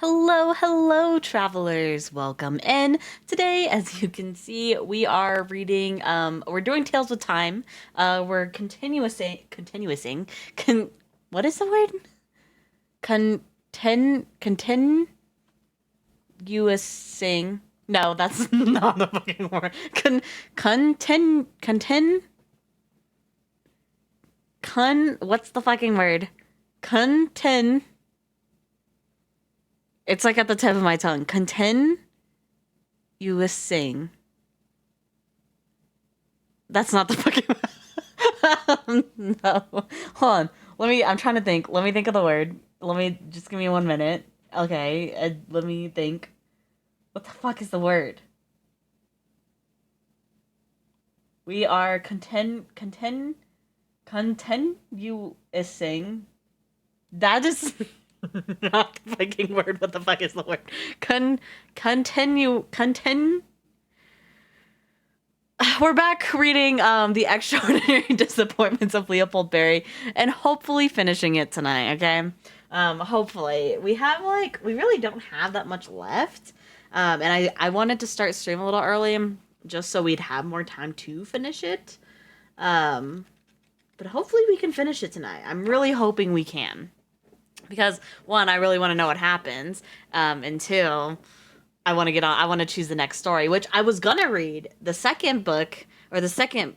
Hello, hello, travelers. Welcome in. Today, as you can see, we are reading, we're doing Tales with Time. We're what is the word? Continuousing. No, that's not the fucking word. What's the fucking word? Conten. It's like at the tip of my tongue. Continuousing. That's not the fucking. No. Hold on. I'm trying to think. Let me think of the word. Just give me 1 minute. Okay. Let me think. What the fuck is the word? We are continuousing. That is not the fucking word. What the fuck is the word? Continue. We're back reading The Extraordinary Disappointments of Leopold Berry and hopefully finishing it tonight, okay? Hopefully. We really don't have that much left. And I wanted to start stream a little early just so we'd have more time to finish it. But hopefully we can finish it tonight. I'm really hoping we can. Because, one, I really want to know what happens. And two, I want to choose the next story, which I was gonna read the second book or the second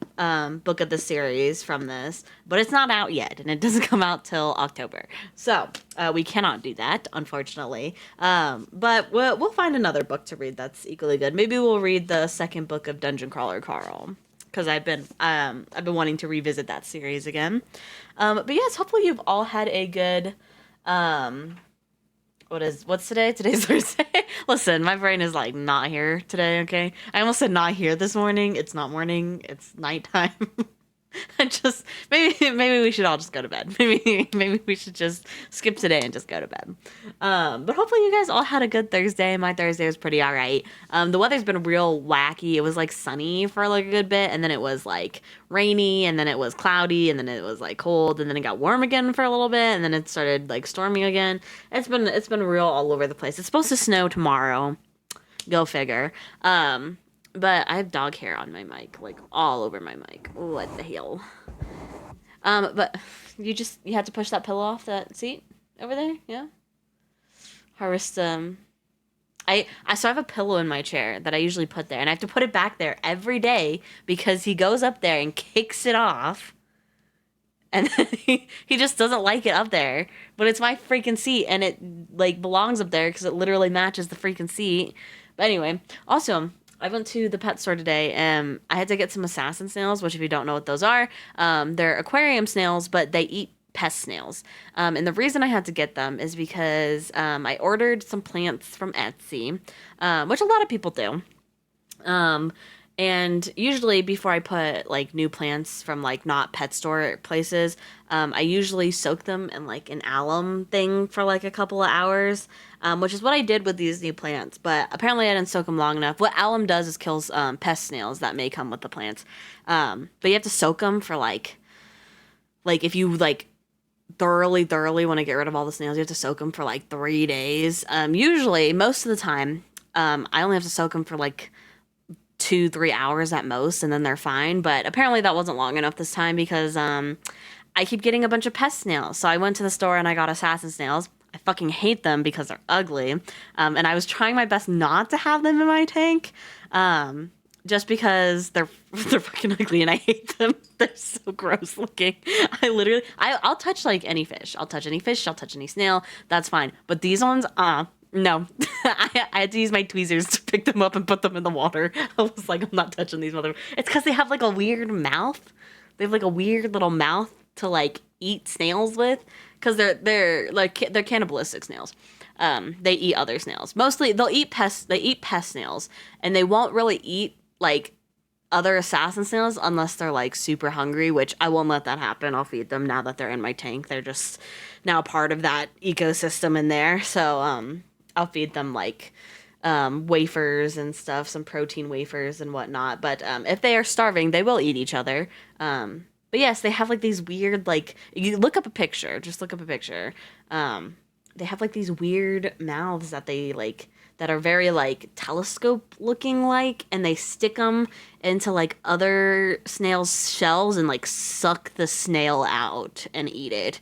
book of the series from this, but it's not out yet, and it doesn't come out till October, so we cannot do that, unfortunately. But we'll find another book to read that's equally good. Maybe we'll read the second book of Dungeon Crawler Carl, because I've been wanting to revisit that series again. But yes, hopefully you've all had a good. What's today? Today's Thursday. Listen, my brain is like not here today, okay? I almost said not here this morning. It's not morning, it's nighttime. I just maybe we should all just go to bed. Maybe we should just skip today and just go to bed. But hopefully you guys all had a good Thursday. My Thursday was pretty all right. The weather's been real wacky. It was like sunny for like a good bit, and then it was like rainy, and then it was cloudy, and then it was like cold, and then it got warm again for a little bit, and then it started like storming again. It's been real all over the place. It's supposed to snow tomorrow. Go figure. But I have dog hair on my mic, like all over my mic. What the hell? But you had to push that pillow off that seat over there, yeah? Harvest, so I have a pillow in my chair that I usually put there, and I have to put it back there every day because he goes up there and kicks it off. And then he just doesn't like it up there. But it's my freaking seat, and it like belongs up there because it literally matches the freaking seat. But anyway, also, I went to the pet store today and I had to get some assassin snails, which if you don't know what those are, they're aquarium snails, but they eat pest snails. And the reason I had to get them is because I ordered some plants from Etsy, which a lot of people do. And usually before I put like new plants from like not pet store places, I usually soak them in like an alum thing for like a couple of hours, which is what I did with these new plants. But apparently I didn't soak them long enough. What alum does is kills pest snails that may come with the plants. But you have to soak them for like if you like thoroughly want to get rid of all the snails, you have to soak them for like 3 days. Usually, most of the time, I only have to soak them for like 2-3 hours at most, and then they're fine. But apparently that wasn't long enough this time because I keep getting a bunch of pest snails. So I went to the store and I got assassin snails. I fucking hate them because they're ugly. And I was trying my best not to have them in my tank. Just because they're fucking ugly and I hate them. They're so gross looking. I'll touch like any fish. I'll touch any fish. I'll touch any snail. That's fine. But these ones, no. I had to use my tweezers to pick them up and put them in the water. I was like, I'm not touching these mother. It's because they have like a weird mouth. They have like a weird little mouth to like eat snails with. Because they're cannibalistic snails. They eat other snails. Mostly they'll eat pests. They eat pest snails, and they won't really eat like other assassin snails unless they're like super hungry, which I won't let that happen. I'll feed them now that they're in my tank. They're just now part of that ecosystem in there. So I'll feed them like wafers and stuff, some protein wafers and whatnot. But if they are starving, they will eat each other. But yes, they have like these weird, like, you look up a picture, just look up a picture. they have like these weird mouths that they like that are very like telescope looking like, and they stick them into like other snails' shells and like suck the snail out and eat it.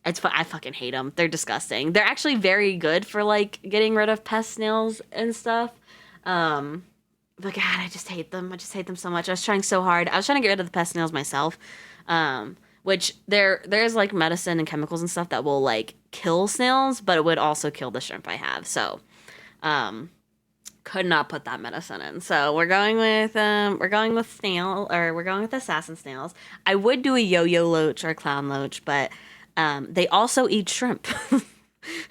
I fucking hate them. They're disgusting. They're actually very good for like getting rid of pest snails and stuff. Um, but God, I just hate them. I just hate them so much. I was trying so hard. I was trying to get rid of the pest snails myself. Which there's like medicine and chemicals and stuff that will like kill snails, but it would also kill the shrimp I have. So, um, could not put that medicine in. So we're going with snail, or we're going with assassin snails. I would do a yo-yo loach or a clown loach, but they also eat shrimp.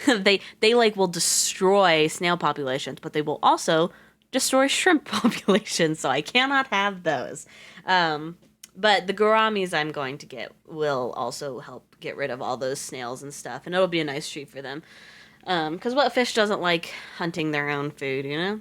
They like will destroy snail populations, but they will also destroy shrimp populations. So I cannot have those. But the gouramis I'm going to get will also help get rid of all those snails and stuff, and it'll be a nice treat for them. Because what fish doesn't like hunting their own food, you know?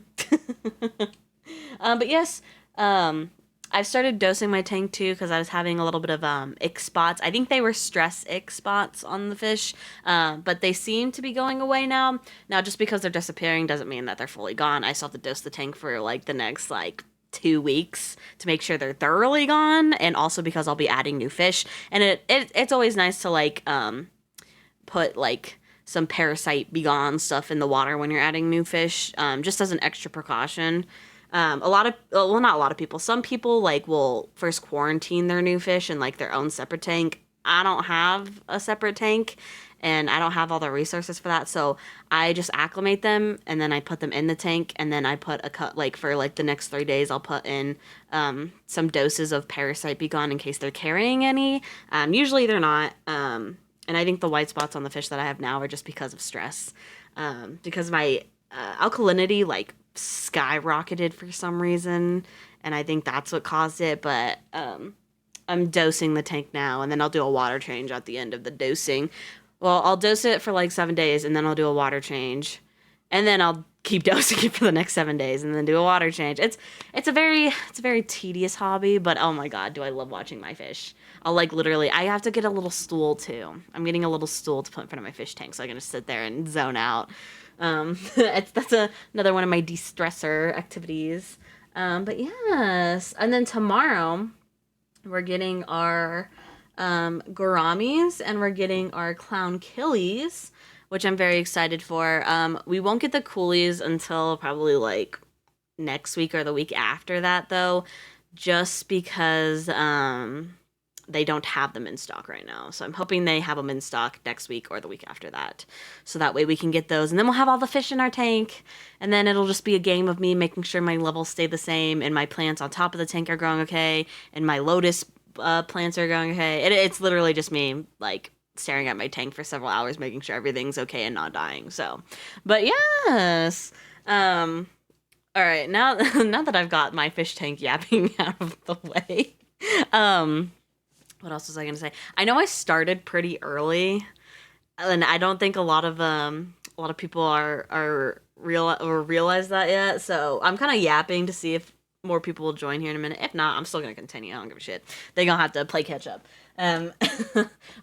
But yes, I've started dosing my tank too because I was having a little bit of ick spots. I think they were stress ick spots on the fish, but they seem to be going away now. Now, just because they're disappearing doesn't mean that they're fully gone. I still have to dose the tank for like the next like 2 weeks to make sure they're thoroughly gone, and also because I'll be adding new fish. And it's always nice to like put like some parasite begone stuff in the water when you're adding new fish, just as an extra precaution. A lot of, well, not a lot of people. Some people like will first quarantine their new fish in like their own separate tank. I don't have a separate tank, and I don't have all the resources for that. So I just acclimate them, and then I put them in the tank, and then I put a cut like for like the next 3 days. I'll put in some doses of parasite begone in case they're carrying any. Usually they're not. And I think the white spots on the fish that I have now are just because of stress. Because my alkalinity like skyrocketed for some reason, and I think that's what caused it. But I'm dosing the tank now, and then I'll do a water change at the end of the dosing. Well, I'll dose it for like 7 days, and then I'll do a water change, and then I'll keep dosing it for the next 7 days, and then do a water change. It's a very tedious hobby, but oh my god, do I love watching my fish. I'll like literally, I have to get a little stool too. I'm getting a little stool to put in front of my fish tank, so I can just sit there and zone out. Another one of my de-stressor activities. But yes, and then tomorrow we're getting our gouramis, and we're getting our clown killies, which I'm very excited for. We won't get the coolies until probably like next week or the week after that, though, just because they don't have them in stock right now. So I'm hoping they have them in stock next week or the week after that. So that way we can get those, and then we'll have all the fish in our tank, and then it'll just be a game of me making sure my levels stay the same, and my plants on top of the tank are growing okay, and my lotus plants are going okay. It's literally just me like staring at my tank for several hours, making sure everything's okay and not dying. So, but yes. All right, now now that I've got my fish tank yapping out of the way, um, what else was I gonna say? I know I started pretty early, and I don't think a lot of people are real or realize that yet. So I'm kind of yapping to see if more people will join here in a minute. If not, I'm still gonna continue. I don't give a shit. They're gonna have to play catch up. Um,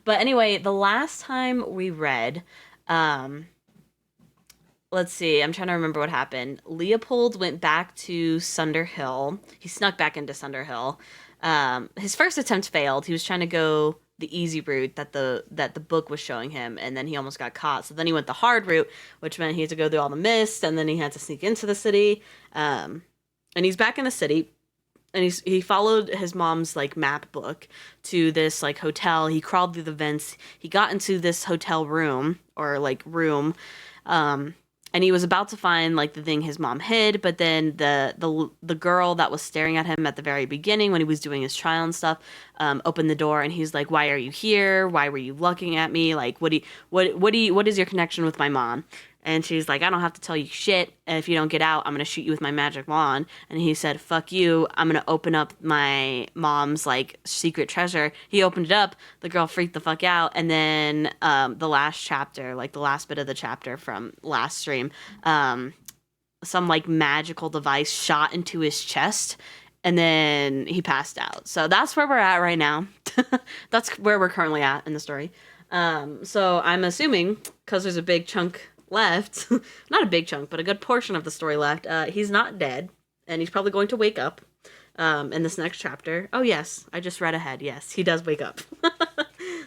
but anyway, the last time we read, um, let's see. I'm trying to remember what happened. Leopold went back to Sunder Hill. He snuck back into Sunder Hill. His first attempt failed. He was trying to go the easy route that the book was showing him, and then he almost got caught. So then he went the hard route, which meant he had to go through all the mist, and then he had to sneak into the city. And he's back in the city, and he followed his mom's like map book to this like hotel. He crawled through the vents. He got into this hotel room or like room. And he was about to find like the thing his mom hid, but then the girl that was staring at him at the very beginning when he was doing his trial and stuff opened the door, and he's like, "Why are you here? Why were you looking at me? Like, what is your connection with my mom?" And she's like, "I don't have to tell you shit. If you don't get out, I'm gonna shoot you with my magic wand." And he said, "Fuck you. I'm gonna open up my mom's like secret treasure." He opened it up. The girl freaked the fuck out. And then the last chapter, like the last bit of the chapter from last stream, some like magical device shot into his chest, and then he passed out. So that's where we're at right now. That's where we're currently at in the story. So I'm assuming, because there's a big chunk left, not a big chunk, but a good portion of the story left, he's not dead, and he's probably going to wake up in this next chapter. Oh, yes, I just read ahead. Yes, he does wake up.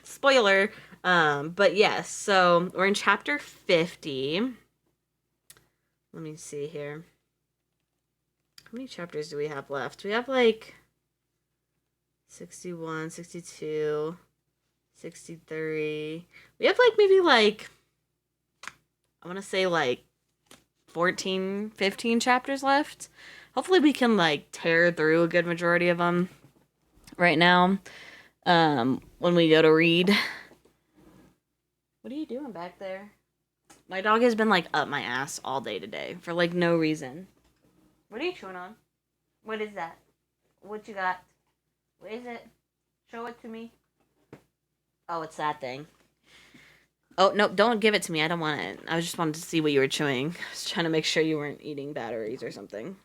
Spoiler. But yes, so we're in chapter 50. Let me see here. How many chapters do we have left? We have like 61, 62, 63. We have like maybe like, I want to say like 14, 15 chapters left. Hopefully we can like tear through a good majority of them right now when we go to read. What are you doing back there? My dog has been like up my ass all day today for like no reason. What are you chewing on? What is that? What you got? What is it? Show it to me. Oh, it's that thing. Oh, no, don't give it to me. I don't want it. I just wanted to see what you were chewing. I was trying to make sure you weren't eating batteries or something.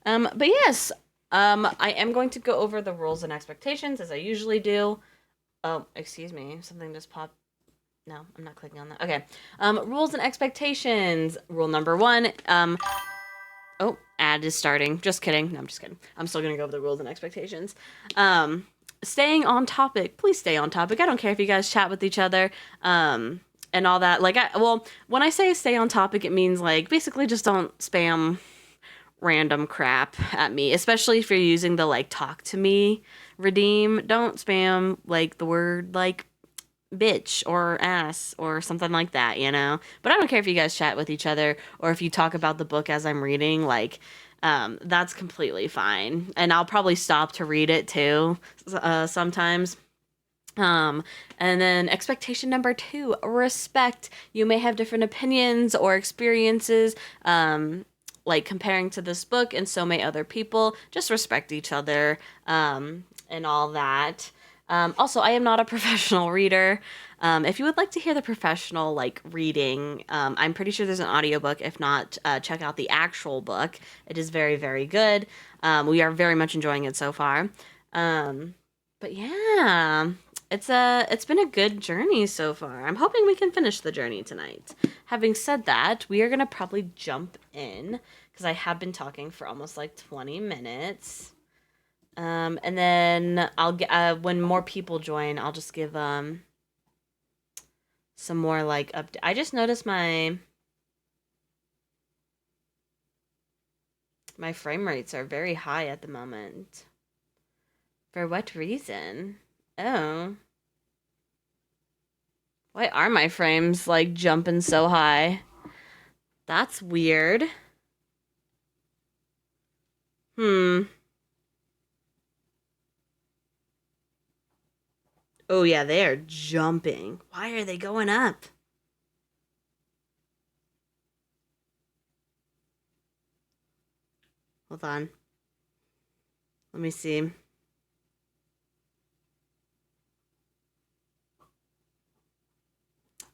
But yes, I am going to go over the rules and expectations as I usually do. Oh, excuse me. Something just popped. No, I'm not clicking on that. Okay. Rules and expectations. Rule number 1. Oh, ad is starting. Just kidding. No, I'm just kidding. I'm still going to go over the rules and expectations. Staying on topic. Please stay on topic. I don't care if you guys chat with each other. And all that. Like, when I say stay on topic, it means like basically just don't spam random crap at me, especially if you're using the like talk to me redeem. Don't spam like the word like bitch or ass or something like that, you know? But I don't care if you guys chat with each other or if you talk about the book as I'm reading, like, that's completely fine. And I'll probably stop to read it too, sometimes. And then expectation number 2, respect. You may have different opinions or experiences, like comparing to this book, and so may other people. Just respect each other, and all that. Also, I am not a professional reader. If you would like to hear the professional like reading, I'm pretty sure there's an audiobook. If not, check out the actual book. It is very, very good. We are very much enjoying it so far. But yeah, it's been a good journey so far. I'm hoping we can finish the journey tonight. Having said that, we are gonna probably jump in because I have been talking for almost like 20 minutes. And then I'll get when more people join, I'll just give some more like I just noticed my frame rates are very high at the moment. For what reason? Oh. Why are my frames like jumping so high? That's weird. Hmm. Oh yeah, they are jumping. Why are they going up? Hold on. Let me see.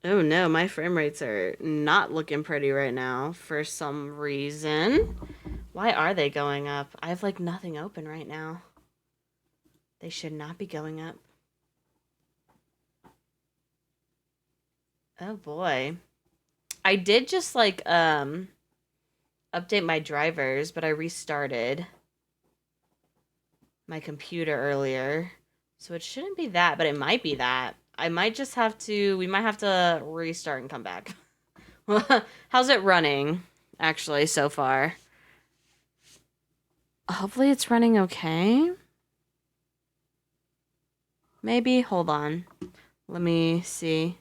Oh no, my frame rates are not looking pretty right now for some reason. Why are they going up? I have like nothing open right now. They should not be going up. Oh boy. I did just like update my drivers, but I restarted my computer earlier. So it shouldn't be that, but it might be that. I might just have to we might have to restart and come back. How's it running actually so far? Hopefully it's running okay. Maybe. Hold on. Let me see.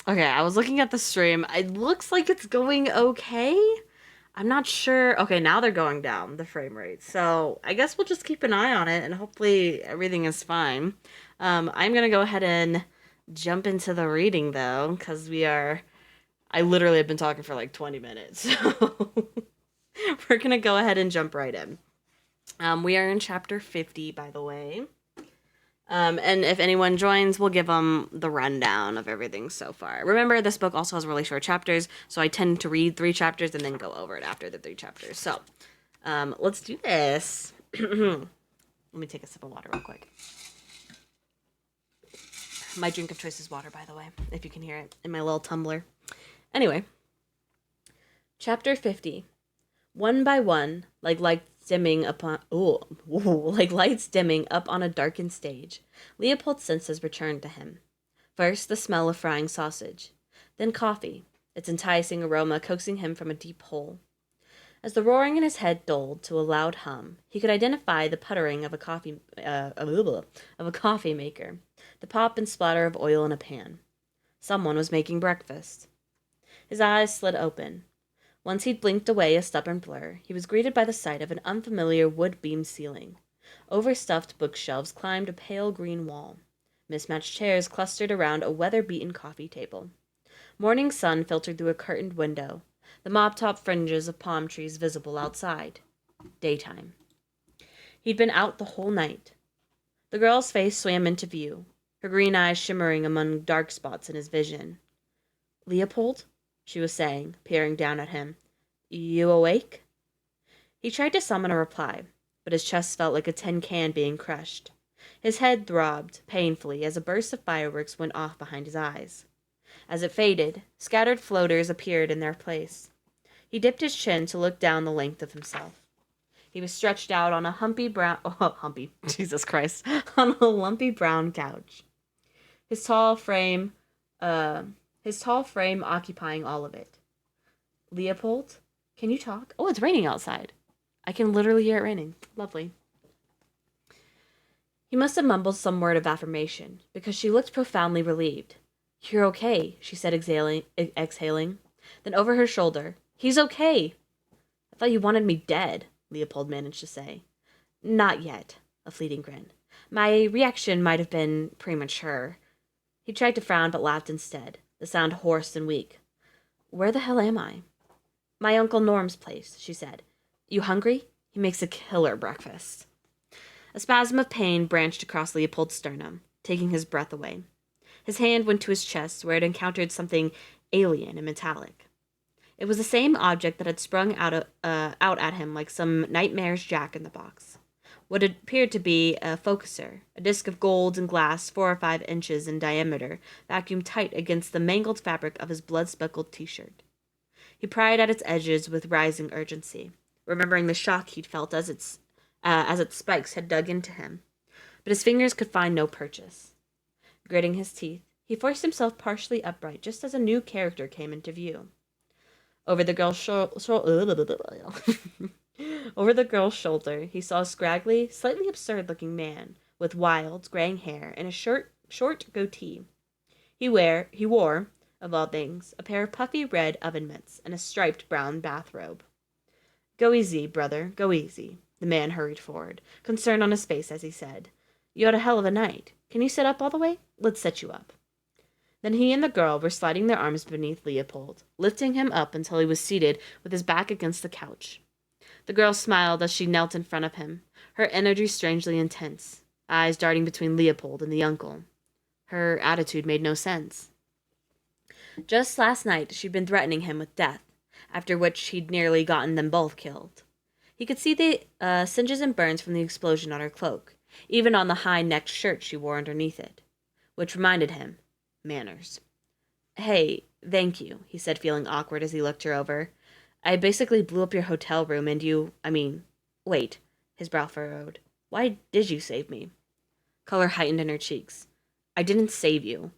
Okay, I was looking at the stream. It looks like it's going okay. I'm not sure. Okay, now they're going down, the frame rate. So I guess we'll just keep an eye on it and hopefully everything is fine. I'm gonna go ahead and jump into the reading though, because I literally have been talking for like 20 minutes. So we're gonna go ahead and jump right in. We are in chapter 50, by the way. And if anyone joins, we'll give them the rundown of everything so far. Remember, this book also has really short chapters, so I tend to read 3 chapters and then go over it after the 3 chapters. So, let's do this. Let me take a sip of water real quick. My drink of choice is water, by the way, if you can hear it in my little tumbler. Anyway, chapter 50. One by one, like lights dimming like lights dimming up on a darkened stage, Leopold's senses returned to him. First, the smell of frying sausage, then coffee, its enticing aroma coaxing him from a deep hole. As the roaring in his head dulled to a loud hum, he could identify the puttering of a coffee maker, the pop and splatter of oil in a pan. Someone was making breakfast. His eyes slid open. Once he'd blinked away a stubborn blur, he was greeted by the sight of an unfamiliar wood-beam ceiling. Overstuffed bookshelves climbed a pale green wall. Mismatched chairs clustered around a weather-beaten coffee table. Morning sun filtered through a curtained window, the mop-top fringes of palm trees visible outside. Daytime. He'd been out the whole night. The girl's face swam into view, her green eyes shimmering among dark spots in his vision. "Leopold?" she was saying, peering down at him. "You awake?" He tried to summon a reply, but his chest felt like a tin can being crushed. His head throbbed painfully as a burst of fireworks went off behind his eyes. As it faded, scattered floaters appeared in their place. He dipped his chin to look down the length of himself. He was stretched out on a Jesus Christ, on a lumpy brown couch. His tall frame occupying all of it. "Leopold, can you talk?" Oh, it's raining outside. I can literally hear it raining. Lovely. He must have mumbled some word of affirmation, because she looked profoundly relieved. "You're okay," she said, exhaling. Then over her shoulder, "He's okay." "I thought you wanted me dead," Leopold managed to say. "Not yet," a fleeting grin. "My reaction might have been premature." He tried to frown, but laughed instead, the sound hoarse and weak. "Where the hell am I?" "My Uncle Norm's place," she said. "You hungry? He makes a killer breakfast." A spasm of pain branched across Leopold's sternum, taking his breath away. His hand went to his chest, where it encountered something alien and metallic. It was the same object that had sprung out at him like some nightmare's jack-in-the-box. What appeared to be a focuser, a disc of gold and glass 4 or 5 inches in diameter, vacuumed tight against the mangled fabric of his blood-speckled t-shirt. He pried at its edges with rising urgency, remembering the shock he'd felt as its spikes had dug into him. But his fingers could find no purchase. Gritting his teeth, he forced himself partially upright just as a new character came into view. Over the girl's shoulder, he saw a scraggly, slightly absurd-looking man with wild, graying hair and a short goatee. He wore, of all things, a pair of puffy red oven mitts and a striped brown bathrobe. "Go easy, brother, go easy," the man hurried forward, concern on his face as he said. "You had a hell of a night. Can you sit up all the way? Let's set you up." Then he and the girl were sliding their arms beneath Leopold, lifting him up until he was seated with his back against the couch. The girl smiled as she knelt in front of him, her energy strangely intense, eyes darting between Leopold and the uncle. Her attitude made no sense. Just last night she'd been threatening him with death, after which he'd nearly gotten them both killed. He could see the singes and burns from the explosion on her cloak, even on the high-necked shirt she wore underneath it. Which reminded him, manners. "Hey, thank you," he said, feeling awkward as he looked her over. "I basically blew up your hotel room and wait," his brow furrowed. "Why did you save me?" Color heightened in her cheeks. "I didn't save you."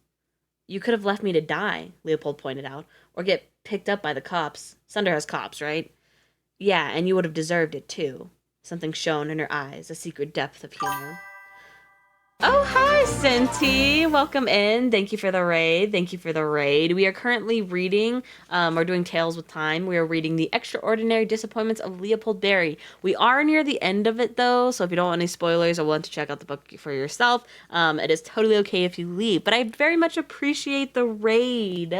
"You could have left me to die," Leopold pointed out, "or get picked up by the cops. Sunder has cops, right?" "Yeah, and you would have deserved it, too." Something shone in her eyes, a secret depth of humor. Oh, hi, Cinti. Welcome in. Thank you for the raid. Thank you for the raid. We are currently reading, we're doing Tales with Time. We are reading The Extraordinary Disappointments of Leopold Berry. We are near the end of it, though, so if you don't want any spoilers or want to check out the book for yourself, it is totally okay if you leave. But I very much appreciate the raid.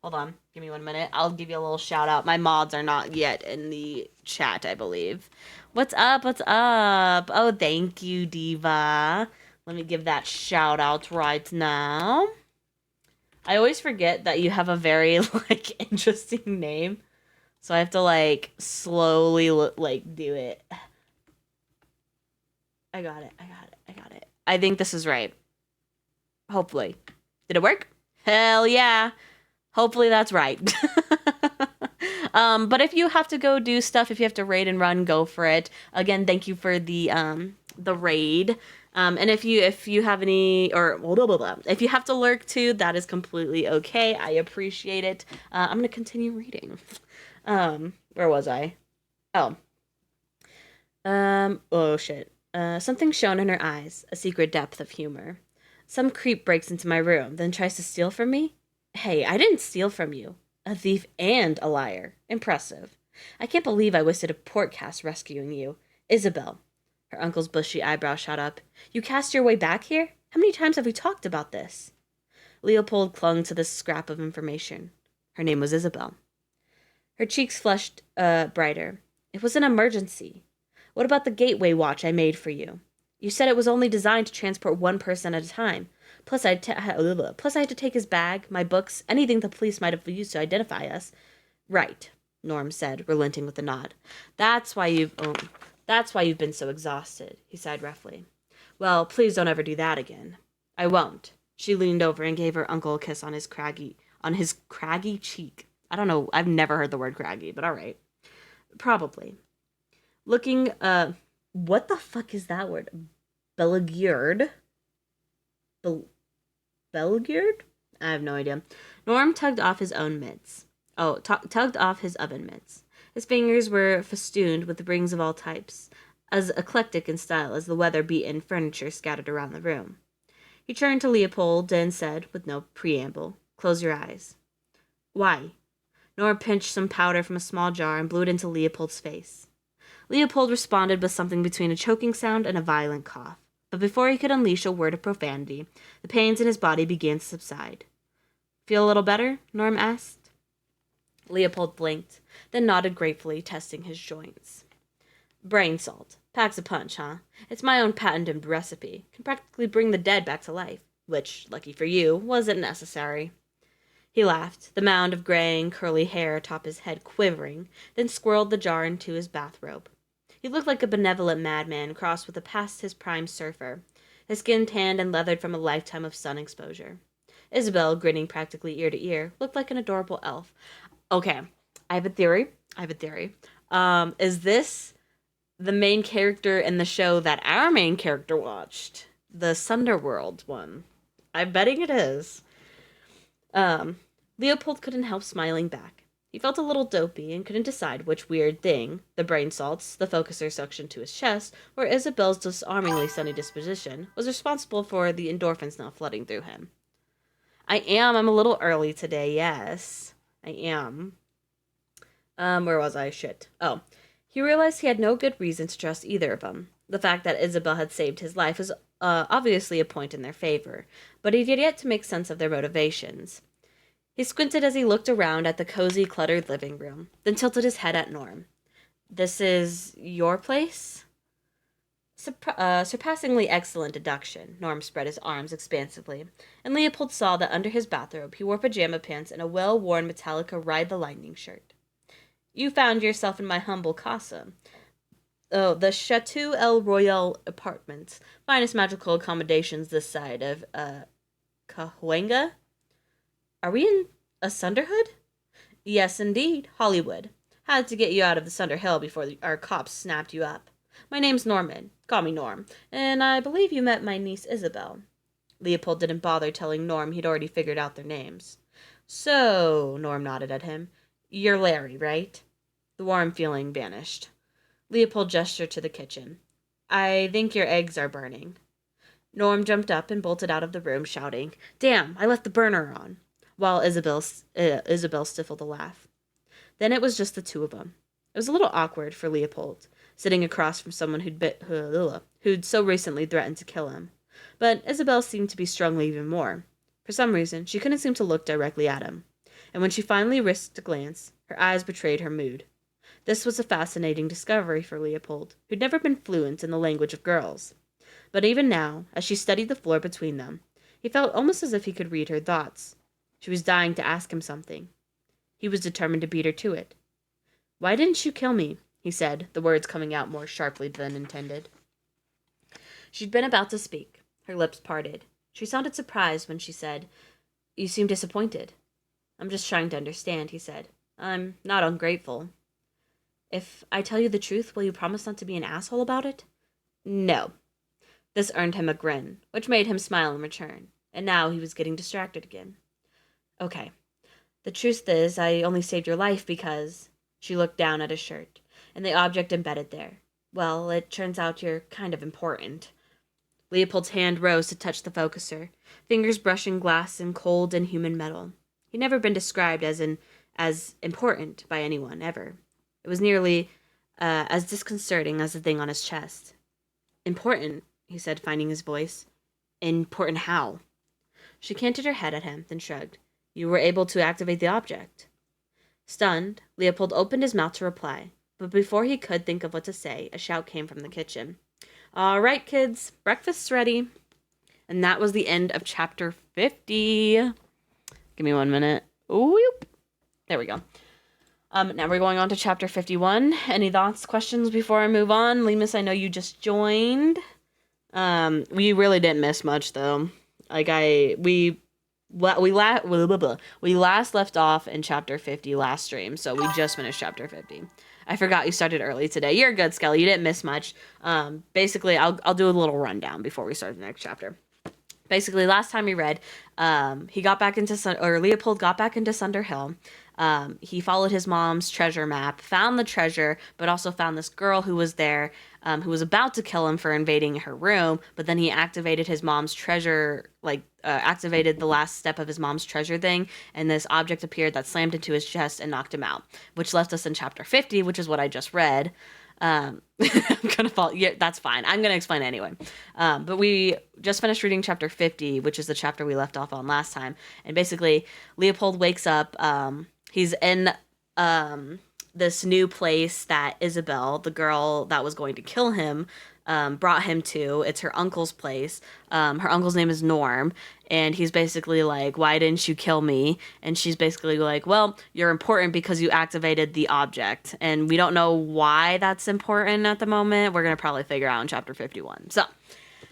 Hold on. Give me 1 minute. I'll give you a little shout out. My mods are not yet in the chat, I believe. What's up? What's up? Oh, thank you, Diva. Let me give that shout out right now. I always forget that you have a very, like, interesting name. So I have to, like, slowly, like, do it. I got it. I got it. I got it. I think this is right. Hopefully. Did it work? Hell yeah. Hopefully that's right. But if you have to go do stuff, if you have to raid and run, go for it. Again, thank you for the raid. And if you have any, or blah, blah, blah, if you have to lurk too, that is completely okay. I appreciate it. I'm gonna continue reading. Where was I? Oh. Oh shit. Something shone in her eyes, a secret depth of humor. Some creep breaks into my room, then tries to steal from me? Hey, I didn't steal from you. A thief and a liar. Impressive. I can't believe I wasted a port cast rescuing you. Isabel. Her uncle's bushy eyebrow shot up. You cast your way back here? How many times have we talked about this? Leopold clung to this scrap of information. Her name was Isabel. Her cheeks flushed brighter. It was an emergency. What about the gateway watch I made for you? You said it was only designed to transport one person at a time. Plus, I had to take his bag, my books, anything the police might have used to identify us. Right, Norm said, relenting with a nod. That's why you've been so exhausted, he sighed roughly. Well, please don't ever do that again. I won't. She leaned over and gave her uncle a kiss on his craggy cheek. I don't know, I've never heard the word craggy, but all right. Probably. Looking, what the fuck is that word? Beleaguered? Beleaguered? I have no idea. Norm tugged off his own mitts. Tugged off his oven mitts. His fingers were festooned with rings of all types, as eclectic in style as the weather-beaten furniture scattered around the room. He turned to Leopold and said, with no preamble, "Close your eyes." Why? Norm pinched some powder from a small jar and blew it into Leopold's face. Leopold responded with something between a choking sound and a violent cough. But before he could unleash a word of profanity, the pains in his body began to subside. Feel a little better? Norm asked. Leopold blinked, then nodded gratefully, testing his joints. Brain salt. Packs a punch, huh? It's my own patented recipe. Can practically bring the dead back to life, which, lucky for you, wasn't necessary. He laughed, the mound of graying, curly hair atop his head quivering, then swirled the jar into his bathrobe. He looked like a benevolent madman crossed with a past-his-prime surfer, his skin tanned and leathered from a lifetime of sun exposure. Isabel, grinning practically ear to ear, looked like an adorable elf. Okay, I have a theory. Is this the main character in the show that our main character watched? The Sunderworld one. I'm betting it is. Leopold couldn't help smiling back. He felt a little dopey and couldn't decide which weird thing, the brain salts, the focuser suction to his chest, or Isabel's disarmingly sunny disposition, was responsible for the endorphins now flooding through him. I'm a little early today, yes. I am. Where was I? Shit. Oh. He realized he had no good reason to trust either of them. The fact that Isabel had saved his life was obviously a point in their favor, but he had yet to make sense of their motivations. He squinted as he looked around at the cozy, cluttered living room, then tilted his head at Norm. This is your place? Surpassingly excellent deduction. Norm spread his arms expansively, and Leopold saw that under his bathrobe he wore pajama pants and a well-worn Metallica Ride the Lightning shirt. You found yourself in my humble casa. Oh, the Chateau El Royal Apartments. Finest magical accommodations this side of, Cahuenga? Are we in a Sunderhood? Yes, indeed. Hollywood. Had to get you out of the Sunder Hill before our cops snapped you up. My name's Norman. Call me Norm. And I believe you met my niece Isabel. Leopold didn't bother telling Norm he'd already figured out their names. So, Norm nodded at him. You're Larry, right? The warm feeling vanished. Leopold gestured to the kitchen. I think your eggs are burning. Norm jumped up and bolted out of the room, shouting, "Damn, I left the burner on," while Isabel stifled a laugh. Then it was just the two of them. It was a little awkward for Leopold, sitting across from someone who'd so recently threatened to kill him. But Isabel seemed to be struggling even more. For some reason, she couldn't seem to look directly at him. And when she finally risked a glance, her eyes betrayed her mood. This was a fascinating discovery for Leopold, who'd never been fluent in the language of girls. But even now, as she studied the floor between them, he felt almost as if he could read her thoughts. She was dying to ask him something. He was determined to beat her to it. "Why didn't you kill me?" he said, the words coming out more sharply than intended. She'd been about to speak. Her lips parted. She sounded surprised when she said, "You seem disappointed." "I'm just trying to understand," he said. "I'm not ungrateful." "If I tell you the truth, will you promise not to be an asshole about it?" "No." This earned him a grin, which made him smile in return, and now he was getting distracted again. "Okay. The truth is, I only saved your life because—" She looked down at his shirt, and the object embedded there. "Well, it turns out you're kind of important." Leopold's hand rose to touch the focuser, fingers brushing glass and cold and human metal. He'd never been described as important by anyone, ever. It was nearly as disconcerting as the thing on his chest. "Important," he said, finding his voice. "Important how?" She canted her head at him, then shrugged. "You were able to activate the object." Stunned, Leopold opened his mouth to reply, but before he could think of what to say, a shout came from the kitchen. "All right, kids, breakfast's ready." And that was the end of chapter 50. Give me 1 minute. Whoop. There we go. Now we're going on to chapter 51. Any thoughts, questions before I move on? Lemus, I know you just joined. We really didn't miss much, though. We last left off in chapter 50 last stream, so we just finished chapter 50. I forgot you started early today. You're good, Skelly. You didn't miss much. Basically, I'll do a little rundown before we start the next chapter. Basically, last time we read, Leopold got back into Sunder Hill. He followed his mom's treasure map, found the treasure, but also found this girl who was there, who was about to kill him for invading her room, but then he activated his mom's treasure, activated the last step of his mom's treasure thing, and this object appeared that slammed into his chest and knocked him out, which left us in chapter 50, which is what I just read. I'm gonna fall. Yeah, that's fine. I'm gonna explain anyway. But we just finished reading chapter 50, which is the chapter we left off on last time. And basically, Leopold wakes up. He's in this new place that Isabel, the girl that was going to kill him, brought him to. It's her uncle's place. Her uncle's name is Norm, and he's basically like, "Why didn't you kill me?" And she's basically like, "Well, you're important because you activated the object." And we don't know why that's important at the moment. We're going to probably figure out in chapter 51. So,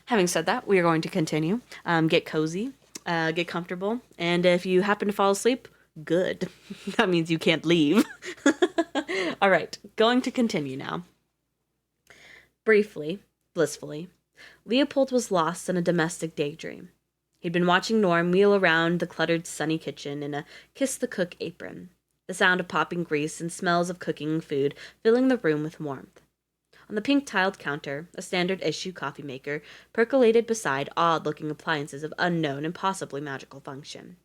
having said that, we are going to continue. Get cozy, get comfortable, and if you happen to fall asleep, good. That means you can't leave. All right, going to continue now. Briefly, blissfully, Leopold was lost in a domestic daydream. He'd been watching Norm wheel around the cluttered, sunny kitchen in a kiss-the-cook apron, the sound of popping grease and smells of cooking food filling the room with warmth. On the pink-tiled counter, a standard-issue coffee maker percolated beside odd-looking appliances of unknown and possibly magical function.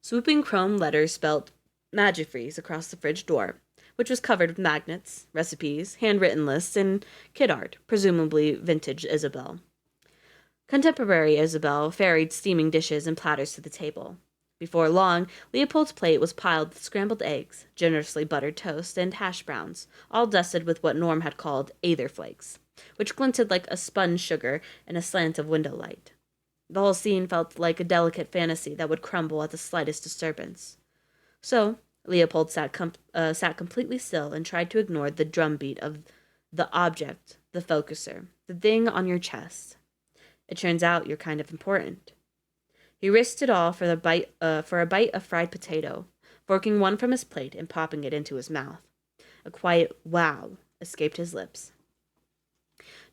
Swooping chrome letters spelled Magifreeze across the fridge door, which was covered with magnets, recipes, handwritten lists, and kid art, presumably vintage Isabel. Contemporary Isabel ferried steaming dishes and platters to the table. Before long, Leopold's plate was piled with scrambled eggs, generously buttered toast, and hash browns, all dusted with what Norm had called aether flakes, which glinted like a spun sugar in a slant of window light. The whole scene felt like a delicate fantasy that would crumble at the slightest disturbance. So, Leopold sat completely still and tried to ignore the drumbeat of the object, the focuser, the thing on your chest. It turns out you're kind of important. He risked it all for a bite of fried potato, forking one from his plate and popping it into his mouth. A quiet wow escaped his lips.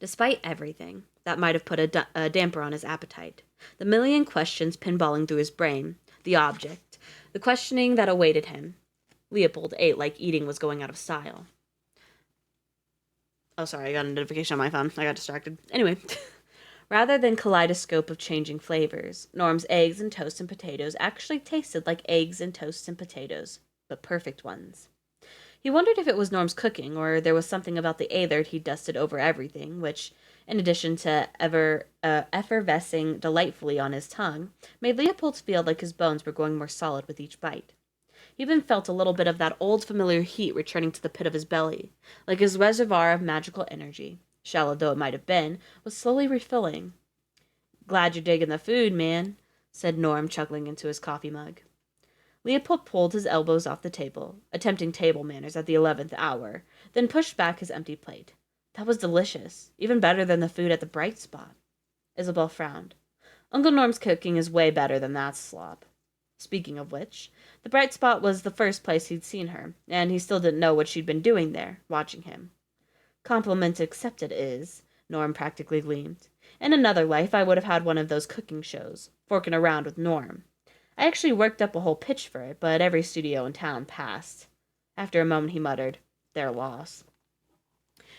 Despite everything that might have put a damper on his appetite, the million questions pinballing through his brain, the object, the questioning that awaited him, Leopold ate like eating was going out of style. Oh, sorry, I got a notification on my phone. I got distracted. Anyway, Rather than kaleidoscope of changing flavors, Norm's eggs and toast and potatoes actually tasted like eggs and toast and potatoes, but perfect ones. He wondered if it was Norm's cooking, or there was something about the aether he dusted over everything, which, in addition to effervescing delightfully on his tongue, made Leopold feel like his bones were growing more solid with each bite. He even felt a little bit of that old familiar heat returning to the pit of his belly, like his reservoir of magical energy, shallow though it might have been, was slowly refilling. "Glad you're digging the food, man," said Norm, chuckling into his coffee mug. Leopold pulled his elbows off the table, attempting table manners at the 11th hour, then pushed back his empty plate. That was delicious, even better than the food at the Bright Spot. Isabel frowned. Uncle Norm's cooking is way better than that slop. Speaking of which, the Bright Spot was the first place he'd seen her, and he still didn't know what she'd been doing there, watching him. Compliment accepted is, Norm practically gleamed. In another life, I would have had one of those cooking shows, forking around with Norm. I actually worked up a whole pitch for it, but every studio in town passed. After a moment, he muttered, "Their loss."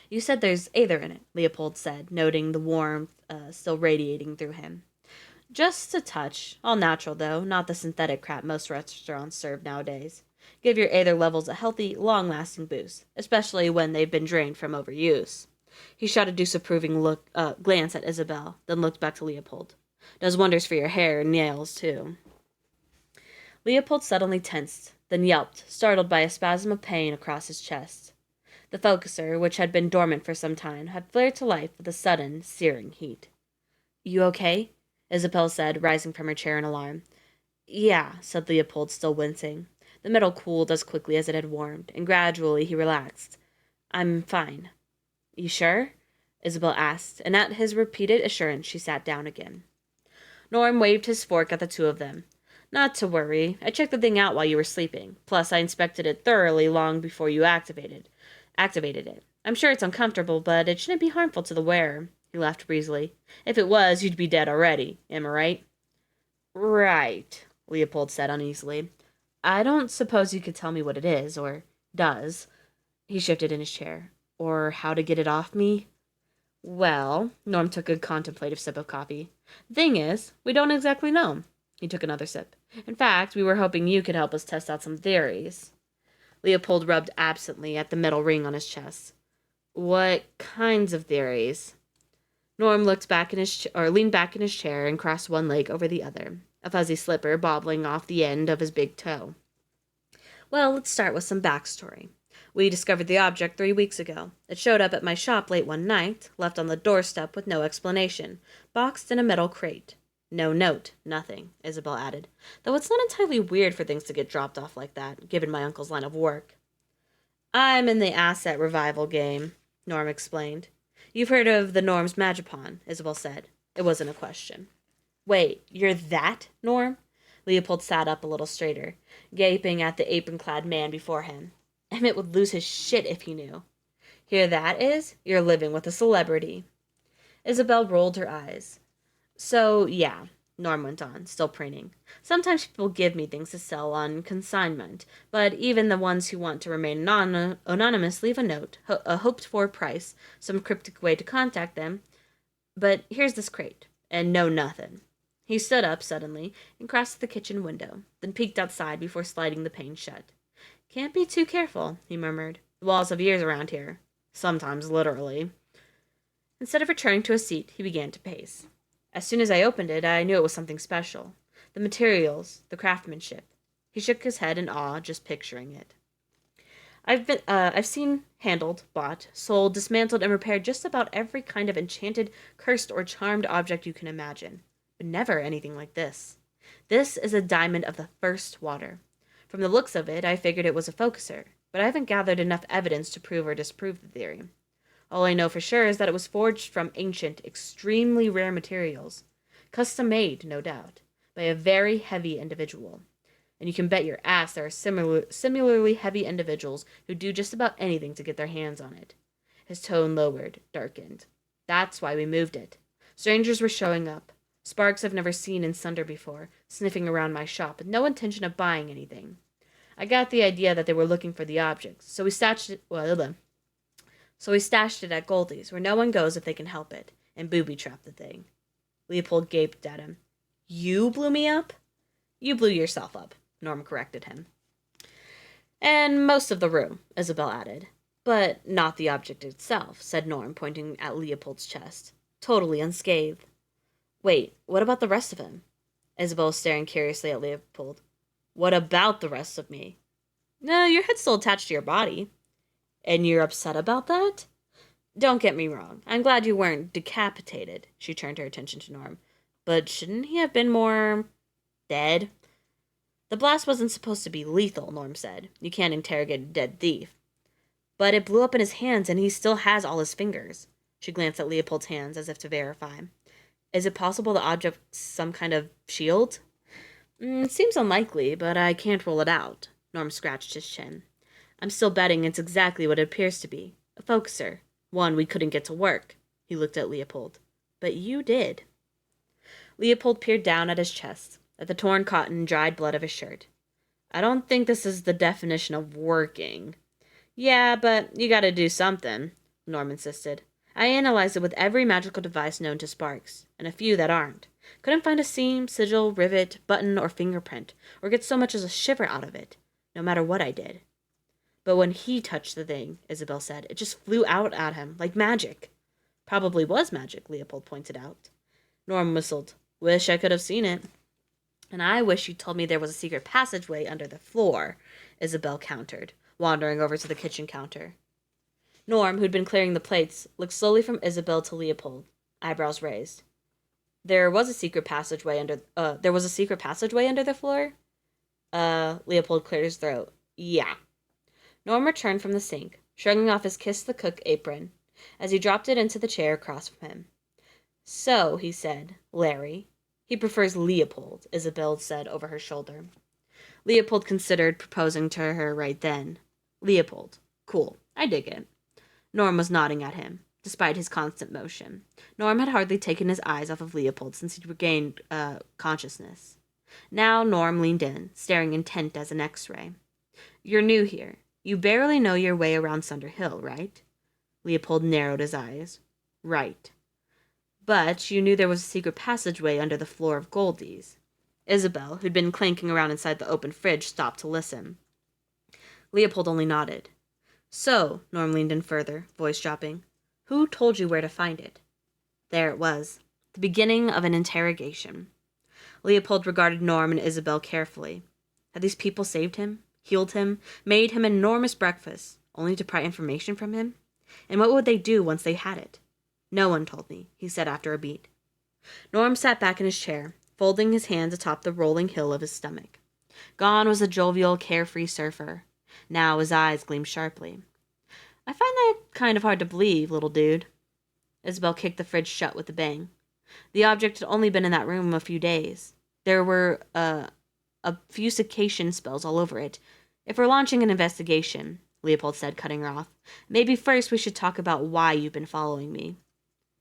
"You said there's aether in it," Leopold said, noting the warmth still radiating through him. "Just a touch. All natural, though, not the synthetic crap most restaurants serve nowadays. Give your aether levels a healthy, long-lasting boost, especially when they've been drained from overuse." He shot a disapproving glance at Isabel, then looked back to Leopold. "Does wonders for your hair and nails, too." Leopold suddenly tensed, then yelped, startled by a spasm of pain across his chest. The focuser, which had been dormant for some time, had flared to life with a sudden, searing heat. "You okay?" Isabel said, rising from her chair in alarm. "Yeah," said Leopold, still wincing. The metal cooled as quickly as it had warmed, and gradually he relaxed. "I'm fine." "You sure?" Isabel asked, and at his repeated assurance she sat down again. Norm waved his fork at the two of them. "Not to worry. I checked the thing out while you were sleeping. Plus, I inspected it thoroughly long before you activated it. I'm sure it's uncomfortable, but it shouldn't be harmful to the wearer." He laughed breezily. "If it was, you'd be dead already. Am I right?" "Right," Leopold said uneasily. "I don't suppose you could tell me what it is, or does." He shifted in his chair. "Or how to get it off me?" "Well," Norm took a contemplative sip of coffee. "The thing is, we don't exactly know." He took another sip. "In fact, we were hoping you could help us test out some theories." Leopold rubbed absently at the metal ring on his chest. "What kinds of theories?" Norm leaned back in his chair and crossed one leg over the other, a fuzzy slipper bobbling off the end of his big toe. "Well, let's start with some backstory. We discovered the object 3 weeks ago. It showed up at my shop late one night, left on the doorstep with no explanation, boxed in a metal crate. No note, nothing," Isabel added, "though it's not entirely weird for things to get dropped off like that, given my uncle's line of work." "I'm in the asset revival game," Norm explained. "You've heard of the Norm's Magipon," Isabel said. It wasn't a question. "Wait, you're that, Norm?" Leopold sat up a little straighter, gaping at the apron-clad man before him. Emmett would lose his shit if he knew. "Hear that, Is? You're living with a celebrity." Isabel rolled her eyes. "So, yeah," Norm went on, still preening. "Sometimes people give me things to sell on consignment, but even the ones who want to remain anonymous leave a note, a hoped-for price, some cryptic way to contact them. But here's this crate, and no nothing." He stood up suddenly and crossed to the kitchen window, then peeked outside before sliding the pane shut. "Can't be too careful," he murmured. "The walls have ears around here. Sometimes literally." Instead of returning to a seat, he began to pace. "As soon as I opened it, I knew it was something special. The materials, the craftsmanship." He shook his head in awe, just picturing it. I've seen handled, bought, sold, dismantled, and repaired just about every kind of enchanted, cursed, or charmed object you can imagine. But never anything like this. This is a diamond of the first water. From the looks of it, I figured it was a focuser, but I haven't gathered enough evidence to prove or disprove the theory. All I know for sure is that it was forged from ancient, extremely rare materials. Custom-made, no doubt, by a very heavy individual. And you can bet your ass there are similarly heavy individuals who do just about anything to get their hands on it. His tone lowered, darkened. "That's why we moved it. Strangers were showing up. Sparks I've never seen in Sunder before, sniffing around my shop with no intention of buying anything. I got the idea that they were looking for the object, so we stashed it at Goldie's, where no one goes if they can help it, and booby-trapped the thing." Leopold gaped at him. You blew me up? You blew yourself up, Norm corrected him. And most of the room, Isabel added. But not the object itself, said Norm, pointing at Leopold's chest. Totally unscathed. Wait, what about the rest of him? Isabel was staring curiously at Leopold. What about the rest of me? No, your head's still attached to your body. And you're upset about that? Don't get me wrong. I'm glad you weren't decapitated. She turned her attention to Norm. But shouldn't he have been more dead? The blast wasn't supposed to be lethal, Norm said. You can't interrogate a dead thief. But it blew up in his hands, and he still has all his fingers. She glanced at Leopold's hands as if to verify. Is it possible the object's some kind of shield? Seems unlikely, but I can't rule it out. Norm scratched his chin. I'm still betting it's exactly what it appears to be. A focuser. One we couldn't get to work. He looked at Leopold. But you did. Leopold peered down at his chest, at the torn cotton and dried blood of his shirt. I don't think this is the definition of working. Yeah, but you gotta do something, Norm insisted. I analyzed it with every magical device known to Sparks, and a few that aren't. Couldn't find a seam, sigil, rivet, button, or fingerprint, or get so much as a shiver out of it, no matter what I did. But when he touched the thing, Isabel said, it just flew out at him, like magic. Probably was magic, Leopold pointed out. Norm whistled. Wish I could have seen it. And I wish you told me there was a secret passageway under the floor, Isabel countered, wandering over to the kitchen counter. Norm, who'd been clearing the plates, looked slowly from Isabel to Leopold, eyebrows raised. There was a secret passageway under the floor? Leopold cleared his throat. Yeah. Norm returned from the sink, shrugging off his kiss the cook apron, as he dropped it into the chair across from him. So, he said, Larry. He prefers Leopold, Isabel said over her shoulder. Leopold considered proposing to her right then. Leopold. Cool. I dig it. Norm was nodding at him, despite his constant motion. Norm had hardly taken his eyes off of Leopold since he'd regained consciousness. Now Norm leaned in, staring intent as an X-ray. You're new here. You barely know your way around Sunder Hill, right? Leopold narrowed his eyes. Right. But you knew there was a secret passageway under the floor of Goldie's. Isabel, who'd been clanking around inside the open fridge, stopped to listen. Leopold only nodded. So, Norm leaned in further, voice dropping, who told you where to find it? There it was, the beginning of an interrogation. Leopold regarded Norm and Isabel carefully. Had these people saved him, healed him, made him an enormous breakfast, only to pry information from him? And what would they do once they had it? No one told me, he said after a beat. Norm sat back in his chair, folding his hands atop the rolling hill of his stomach. Gone was the jovial, carefree surfer. Now his eyes gleamed sharply. I find that kind of hard to believe, little dude. Isabel kicked the fridge shut with a bang. The object had only been in that room a few days. There were, a fuscation spells all over it. If we're launching an investigation, Leopold said, cutting her off, maybe first we should talk about why you've been following me.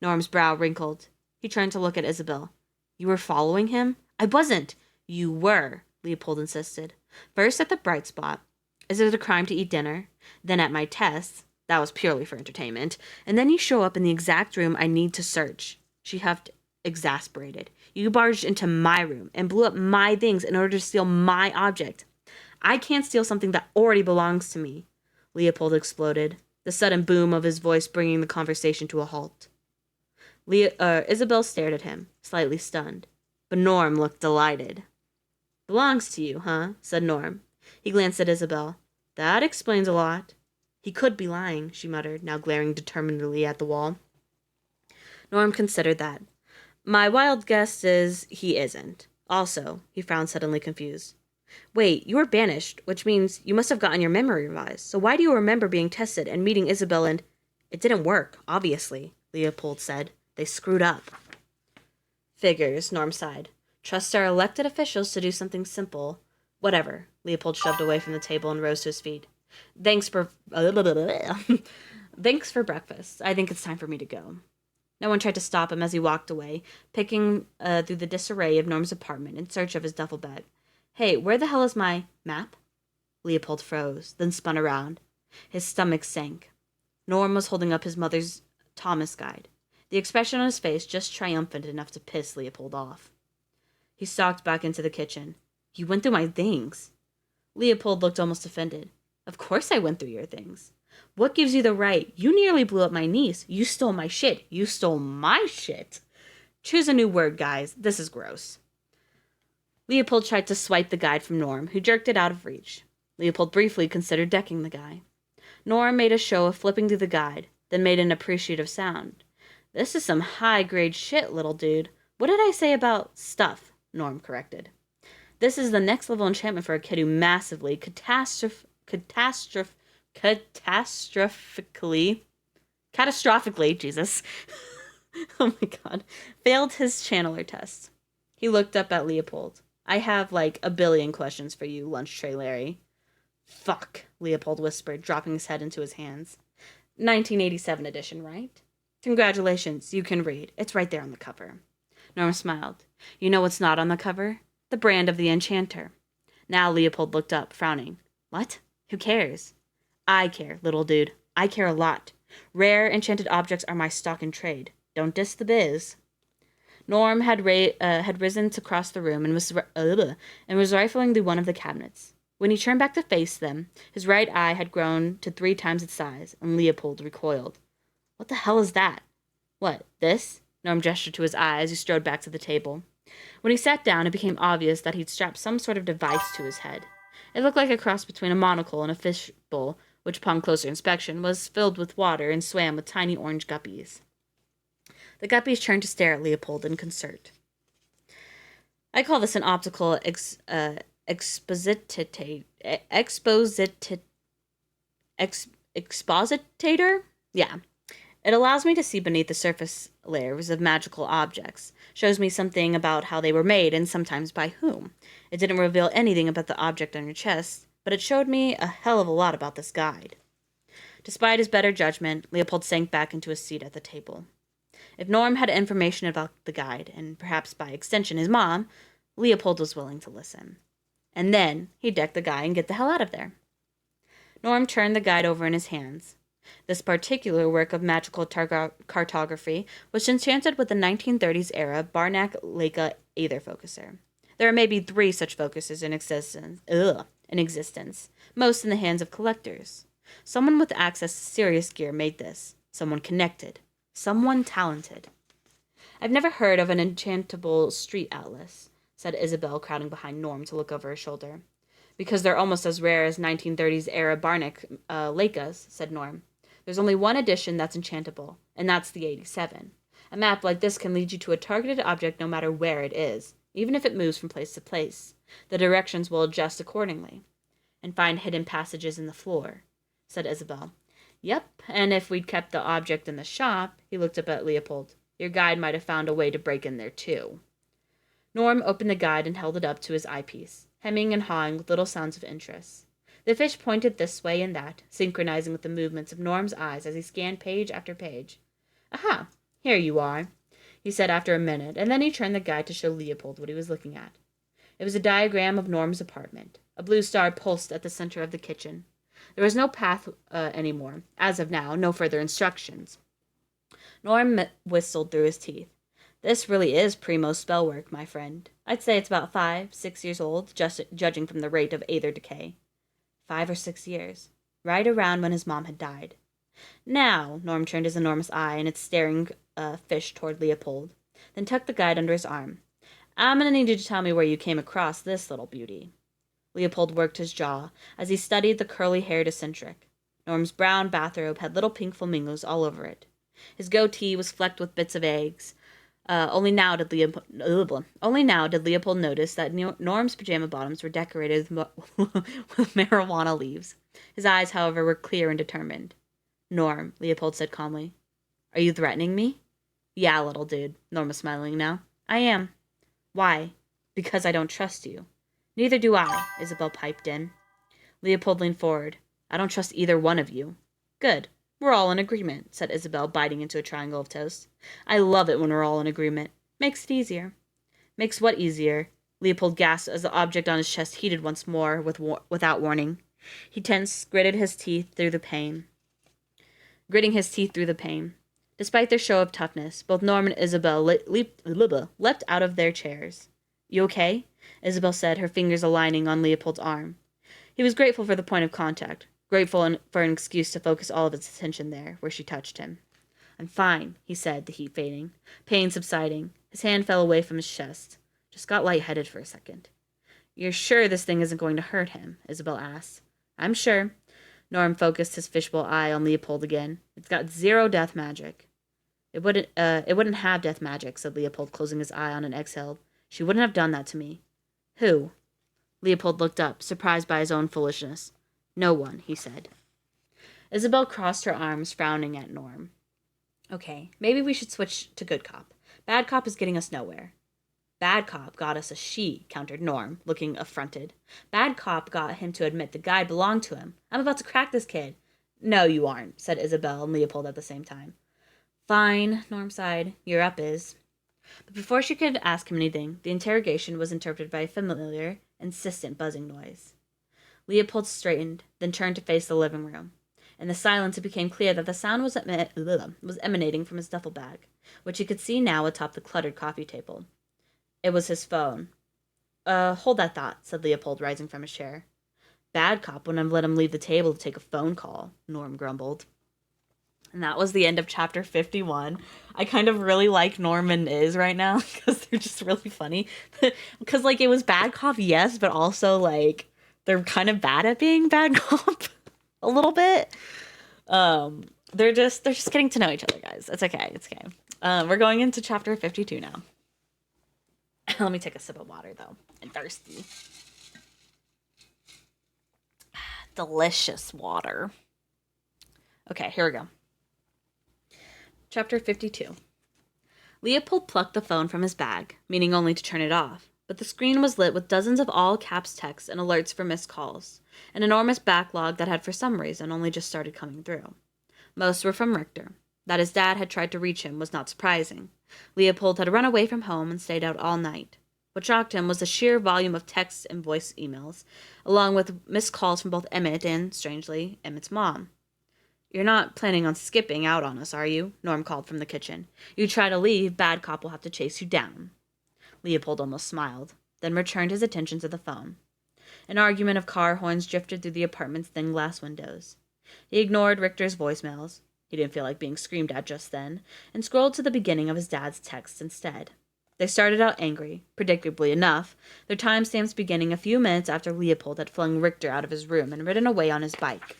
Norm's brow wrinkled. He turned to look at Isabel. You were following him? I wasn't. You were, Leopold insisted. First at the Bright Spot. Is it a crime to eat dinner? Then at my tests. That was purely for entertainment. And then you show up in the exact room I need to search. She huffed, exasperated. You barged into my room and blew up my things in order to steal my object. I can't steal something that already belongs to me. Leopold exploded, the sudden boom of his voice bringing the conversation to a halt. Isabel stared at him, slightly stunned. But Norm looked delighted. Belongs to you, huh? Said Norm. He glanced at Isabel. That explains a lot. He could be lying, she muttered, now glaring determinedly at the wall. Norm considered that. My wild guess is he isn't. Also, he frowned suddenly confused. Wait, you were banished, which means you must have gotten your memory revised. So why do you remember being tested and meeting Isabel and... It didn't work, obviously, Leopold said. They screwed up. Figures, Norm sighed. Trust our elected officials to do something simple. Whatever. Leopold shoved away from the table and rose to his feet. Thanks for breakfast. I think it's time for me to go. No one tried to stop him as he walked away, picking through the disarray of Norm's apartment in search of his duffel bag. Hey, where the hell is my map? Leopold froze, then spun around. His stomach sank. Norm was holding up his mother's Thomas guide. the expression on his face just triumphant enough to piss Leopold off. He stalked back into the kitchen. You went through my things. Leopold looked almost offended. Of course I went through your things. What gives you the right? You nearly blew up my niece. You stole my shit. You stole my shit. Choose a new word, guys. This is gross. Leopold tried to swipe the guide from Norm, who jerked it out of reach. Leopold briefly considered decking the guy. Norm made a show of flipping through the guide, then made an appreciative sound. This is some high-grade shit, little dude. What did I say about stuff? Norm corrected. This is the next level enchantment for a kid who massively, catastrophically, Jesus, oh my god, failed his channeler test. He looked up at Leopold. I have, like, a billion questions for you, lunch tray Larry. Fuck, Leopold whispered, dropping his head into his hands. 1987 edition, right? Congratulations, you can read. It's right there on the cover. Norm smiled. You know what's not on the cover? The brand of the enchanter. Now Leopold looked up, frowning. What? Who cares? I care, little dude. I care a lot. Rare enchanted objects are my stock in trade. Don't diss the biz. Norm had risen to cross the room and was rifling through one of the cabinets. When he turned back to face them, his right eye had grown to 3 times its size, and Leopold recoiled. What the hell is that? What, this? Norm gestured to his eye as he strode back to the table. When he sat down, it became obvious that he'd strapped some sort of device to his head. It looked like a cross between a monocle and a fishbowl, which upon closer inspection was filled with water and swam with tiny orange guppies. The guppies turned to stare at Leopold in concert. I call this an optical expositator? Yeah. It allows me to see beneath the surface layers of magical objects, shows me something about how they were made and sometimes by whom. It didn't reveal anything about the object on your chest, but it showed me a hell of a lot about this guide. Despite his better judgment, Leopold sank back into his seat at the table. If Norm had information about the guide, and perhaps by extension his mom, Leopold was willing to listen. And then he'd deck the guy and get the hell out of there. Norm turned the guide over in his hands. This particular work of magical cartography was enchanted with the 1930s era Barnack-Leica Aether Focuser. There are maybe 3 such focuses in existence, most in the hands of collectors. Someone with access to serious gear made this. Someone connected. Someone talented. I've never heard of an enchantable street atlas, said Isabel, crowding behind Norm to look over her shoulder. Because they're almost as rare as 1930s era Barnack Leicas, said Norm. There's only one edition that's enchantable, and that's the 87. A map like this can lead you to a targeted object no matter where it is, even if it moves from place to place. The directions will adjust accordingly. And find hidden passages in the floor, said Isabel. Yep, and if we'd kept the object in the shop, he looked up at Leopold. Your guide might have found a way to break in there, too. Norm opened the guide and held it up to his eyepiece, hemming and hawing with little sounds of interest. The fish pointed this way and that, synchronizing with the movements of Norm's eyes as he scanned page after page. Aha, here you are, he said after a minute, and then he turned the guide to show Leopold what he was looking at. It was a diagram of Norm's apartment. A blue star pulsed at the center of the kitchen. There was no path anymore. As of now, no further instructions. Norm whistled through his teeth. This really is primo spell work, my friend. I'd say it's about 5, 6 years old, just judging from the rate of aether decay. 5 or 6 years. Right around when his mom had died. Now, Norm turned his enormous eye and its staring fish toward Leopold, then tucked the guide under his arm. I'm going to need you to tell me where you came across this little beauty. Leopold worked his jaw as he studied the curly-haired eccentric. Norm's brown bathrobe had little pink flamingos all over it. His goatee was flecked with bits of eggs. Only now did Leopold notice that Norm's pajama bottoms were decorated with marijuana leaves. His eyes, however, were clear and determined. Norm, Leopold said calmly. Are you threatening me? Yeah, little dude. Norm was smiling now. I am. Why? Because I don't trust you. Neither do I, Isabel piped in. Leopold leaned forward. I don't trust either one of you. Good. We're all in agreement, said Isabel, biting into a triangle of toast. I love it when we're all in agreement. Makes it easier. Makes what easier? Leopold gasped as the object on his chest heated once more without warning. He tensed, gritting his teeth through the pain. Despite their show of toughness, both Norm and Isabel leapt out of their chairs. You okay? Isabel said, her fingers aligning on Leopold's arm. He was grateful for the point of contact, grateful for an excuse to focus all of his attention there, where she touched him. I'm fine, he said, the heat fading, pain subsiding. His hand fell away from his chest. Just got lightheaded for a second. You're sure this thing isn't going to hurt him? Isabel asked. I'm sure. Norm focused his fishbowl eye on Leopold again. It's got 0 death magic. It wouldn't have death magic, said Leopold, closing his eye on an exhale. She wouldn't have done that to me. Who? Leopold looked up, surprised by his own foolishness. No one, he said. Isabel crossed her arms, frowning at Norm. Okay, maybe we should switch to good cop. Bad cop is getting us nowhere. Bad cop got us a she, countered Norm, looking affronted. Bad cop got him to admit the guide belonged to him. I'm about to crack this kid. No, you aren't, said Isabel and Leopold at the same time. Fine, Norm sighed. You're up, Is. But before she could ask him anything, the interrogation was interrupted by a familiar, insistent buzzing noise. Leopold straightened, then turned to face the living room. In the silence, it became clear that the sound was emanating from his duffel bag, which he could see now atop the cluttered coffee table. It was his phone. Hold that thought, said Leopold, rising from his chair. Bad cop wouldn't have let him leave the table to take a phone call, Norm grumbled. And that was the end of chapter 51. I kind of really like Norm and Is right now because they're just really funny. Because, like, it was bad cop, yes, but also, like, they're kind of bad at being bad cop a little bit. They're just getting to know each other, guys. It's okay. It's okay. We're going into chapter 52 now. Let me take a sip of water, though. I'm thirsty. Delicious water. Okay, here we go. Chapter 52. Leopold plucked the phone from his bag, meaning only to turn it off, but the screen was lit with dozens of all-caps texts and alerts for missed calls, an enormous backlog that had for some reason only just started coming through. Most were from Richter. That his dad had tried to reach him was not surprising. Leopold had run away from home and stayed out all night. What shocked him was the sheer volume of texts and voice emails, along with missed calls from both Emmett and, strangely, Emmett's mom. You're not planning on skipping out on us, are you? Norm called from the kitchen. You try to leave, bad cop will have to chase you down. Leopold almost smiled, then returned his attention to the phone. An argument of car horns drifted through the apartment's thin glass windows. He ignored Richter's voicemails. He didn't feel like being screamed at just then, and scrolled to the beginning of his dad's texts instead. They started out angry, predictably enough, their timestamps beginning a few minutes after Leopold had flung Richter out of his room and ridden away on his bike.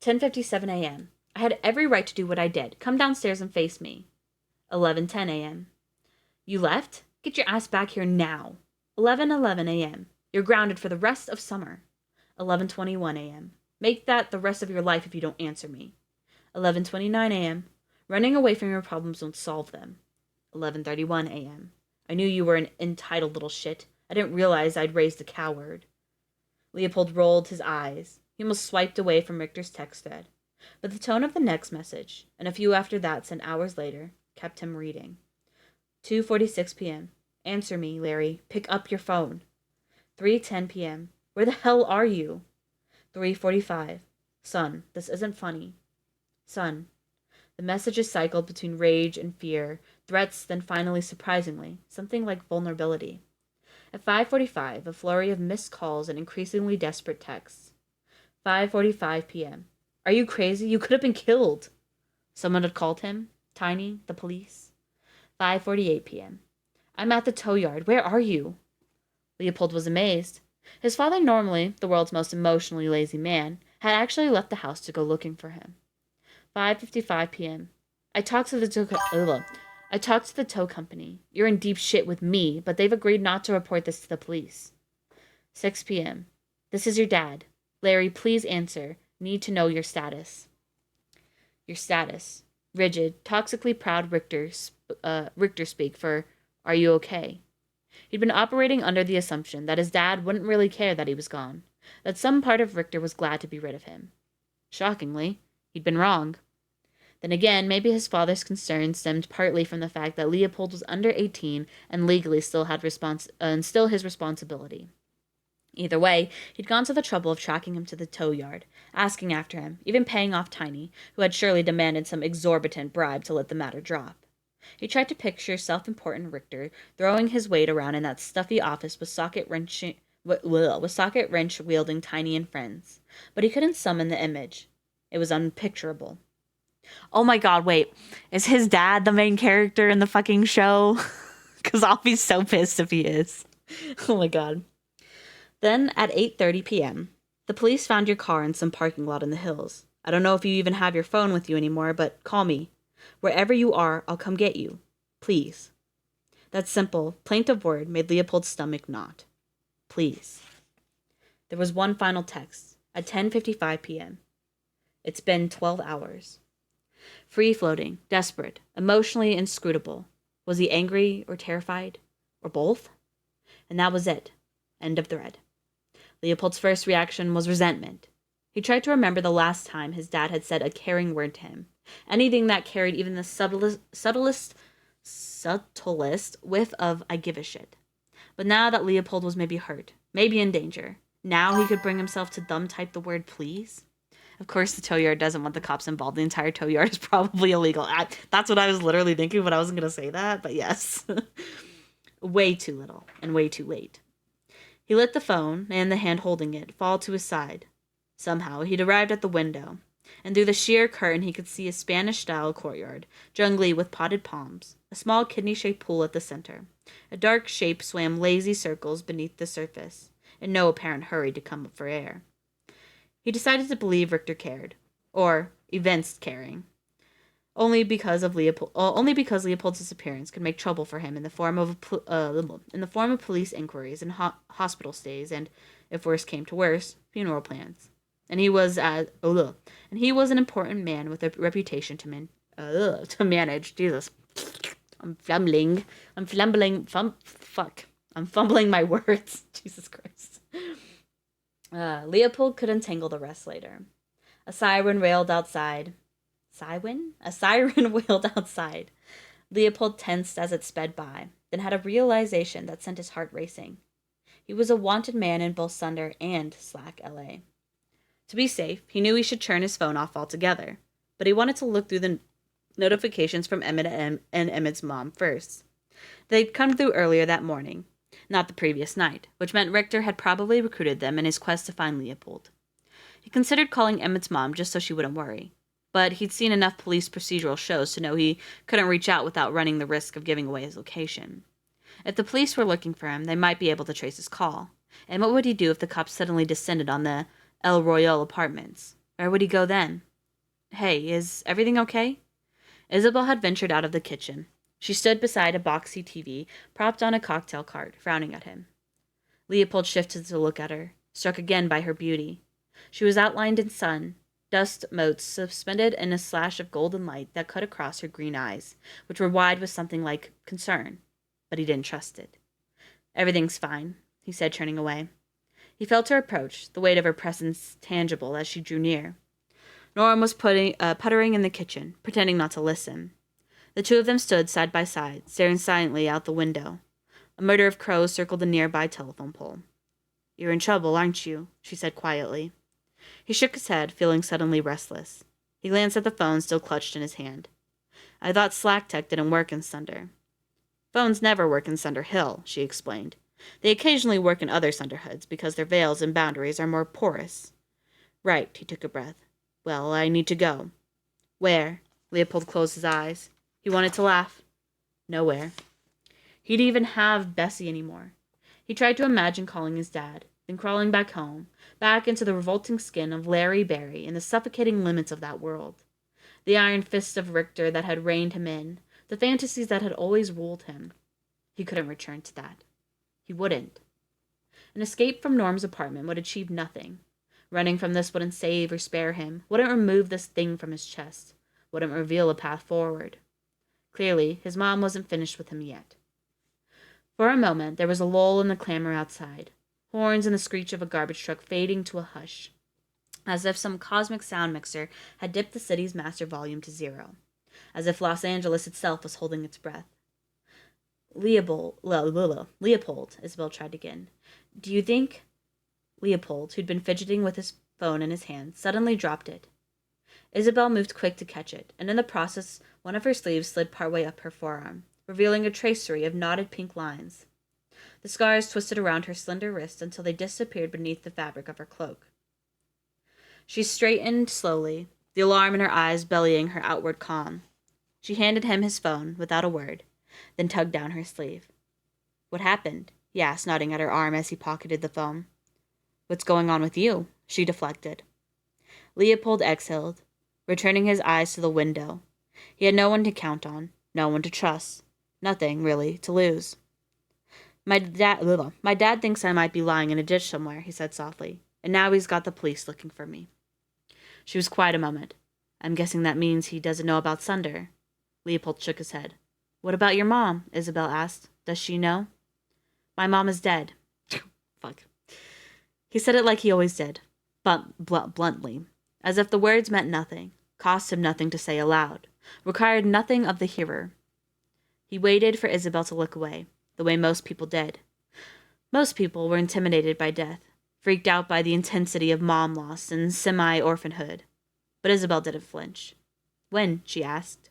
10:57 a.m. I had every right to do what I did. Come downstairs and face me. 11:10 a.m. You left? Get your ass back here now. 11:11 a.m. You're grounded for the rest of summer. 11:21 a.m. Make that the rest of your life if you don't answer me. 11:29 a.m. Running away from your problems won't solve them. 11:31 a.m. I knew you were an entitled little shit. I didn't realize I'd raised a coward. Leopold rolled his eyes. He almost swiped away from Richter's text thread. But the tone of the next message, and a few after that sent hours later, kept him reading. 2:46 p.m. Answer me, Larry. Pick up your phone. 3:10 p.m. Where the hell are you? 3:45. Son, this isn't funny. Son. The messages cycled between rage and fear, threats, then finally, surprisingly, something like vulnerability. At 5:45, a flurry of missed calls and increasingly desperate texts. 5:45 p.m. Are you crazy? You could have been killed. Someone had called him. Tiny, the police. 5:48 p.m. I'm at the tow yard. Where are you? Leopold was amazed. His father, normally the world's most emotionally lazy man, had actually left the house to go looking for him. 5:55 p.m. I talked to the tow company. You're in deep shit with me, but they've agreed not to report this to the police. 6 p.m. This is your dad. Larry, please answer. Need to know your status. Your status. Rigid, toxically proud Richter speak for, are you okay? He'd been operating under the assumption that his dad wouldn't really care that he was gone, that some part of Richter was glad to be rid of him. Shockingly, he'd been wrong. Then again, maybe his father's concern stemmed partly from the fact that Leopold was under 18 and legally still had still his responsibility. Either way, he'd gone to the trouble of tracking him to the tow yard, asking after him, even paying off Tiny, who had surely demanded some exorbitant bribe to let the matter drop. He tried to picture self-important Richter throwing his weight around in that stuffy office with socket wrench wielding Tiny and friends, but he couldn't summon the image. It was unpicturable. Oh my god, wait. Is his dad the main character in the fucking show? Because I'll be so pissed if he is. Oh my god. Then, at 8:30 p.m., the police found your car in some parking lot in the hills. I don't know if you even have your phone with you anymore, but call me. Wherever you are, I'll come get you. Please. That simple, plaintive word made Leopold's stomach knot. Please. There was one final text, at 10:55 p.m. It's been 12 hours. Free-floating, desperate, emotionally inscrutable. Was he angry or terrified? Or both? And that was it. End of thread. Leopold's first reaction was resentment. He tried to remember the last time his dad had said a caring word to him. Anything that carried even the subtlest whiff of I give a shit. But now that Leopold was maybe hurt, maybe in danger, now he could bring himself to thumb type the word please. Of course, the tow yard doesn't want the cops involved. The entire tow yard is probably illegal. That's what I was literally thinking, but I wasn't going to say that. But yes. Way too little and way too late. He let the phone, and the hand holding it, fall to his side. Somehow, he'd arrived at the window, and through the sheer curtain he could see a Spanish-style courtyard, jungly with potted palms, a small kidney-shaped pool at the center. A dark shape swam lazy circles beneath the surface, in no apparent hurry to come up for air. He decided to believe Richter cared, or evinced caring, only because Leopold's disappearance could make trouble for him in the form of police inquiries and hospital stays, and, if worse came to worse, funeral plans. And he was an important man with a reputation to manage. Jesus, I'm fumbling my words. Jesus Christ. Leopold could untangle the rest later. A siren wailed outside. A siren wailed outside. Leopold tensed as it sped by, then had a realization that sent his heart racing. He was a wanted man in both Sunder and Slack, L.A. To be safe, he knew he should turn his phone off altogether, but he wanted to look through the notifications from Emmett and Emmett's mom first. They'd come through earlier that morning, not the previous night, which meant Richter had probably recruited them in his quest to find Leopold. He considered calling Emmett's mom just so she wouldn't worry, but he'd seen enough police procedural shows to know he couldn't reach out without running the risk of giving away his location. If the police were looking for him, they might be able to trace his call. And what would he do if the cops suddenly descended on the El Royale apartments? Where would he go then? Hey, is everything okay? Isabel had ventured out of the kitchen. She stood beside a boxy TV, propped on a cocktail cart, frowning at him. Leopold shifted to look at her, struck again by her beauty. She was outlined in sun, dust motes suspended in a slash of golden light that cut across her green eyes, which were wide with something like concern. But he didn't trust it. Everything's fine, he said, turning away. He felt her approach, the weight of her presence tangible as she drew near. Norm was puttering in the kitchen, pretending not to listen. The two of them stood side by side, staring silently out the window. A murder of crows circled the nearby telephone pole. You're in trouble, aren't you? She said quietly. He shook his head, feeling suddenly restless. He glanced at the phone still clutched in his hand. I thought Slack Tech didn't work in Sunder. Phones never work in Sunder Hill, she explained. They occasionally work in other Sunderhoods because their veils and boundaries are more porous. Right, he took a breath. Well, I need to go. Where? Leopold closed his eyes. He wanted to laugh. Nowhere. He'd even have Bessie anymore. He tried to imagine calling his dad, then crawling back home, back into the revolting skin of Larry Barry and the suffocating limits of that world. The iron fists of Richter that had reined him in, the fantasies that had always ruled him. He couldn't return to that. He wouldn't. An escape from Norm's apartment would achieve nothing. Running from this wouldn't save or spare him, wouldn't remove this thing from his chest, wouldn't reveal a path forward. Clearly, his mom wasn't finished with him yet. For a moment, there was a lull in the clamor outside, horns and the screech of a garbage truck fading to a hush, as if some cosmic sound mixer had dipped the city's master volume to 0, as if Los Angeles itself was holding its breath. Leopold, Isabel tried again. Do you think... Leopold, who'd been fidgeting with his phone in his hand, suddenly dropped it. Isabel moved quick to catch it, and in the process one of her sleeves slid partway up her forearm, revealing a tracery of knotted pink lines. The scars twisted around her slender wrist until they disappeared beneath the fabric of her cloak. She straightened slowly, the alarm in her eyes bellying her outward calm. She handed him his phone, without a word, then tugged down her sleeve. "What happened?" he asked, nodding at her arm as he pocketed the phone. "What's going on with you?" she deflected. Leopold exhaled, returning his eyes to the window. He had no one to count on, no one to trust, nothing, really, to lose. My dad thinks I might be lying in a ditch somewhere," he said softly, "and now he's got the police looking for me." She was quiet a moment. "I'm guessing that means he doesn't know about Sunder." Leopold shook his head. "What about your mom?" Isabel asked. "Does she know?" "My mom is dead." Fuck. He said it like he always did, but bluntly, as if the words meant nothing, cost him nothing to say aloud, required nothing of the hearer. He waited for Isabel to look away, the way most people did. Most people were intimidated by death, freaked out by the intensity of mom loss and semi-orphanhood. But Isabel didn't flinch. "When?" she asked.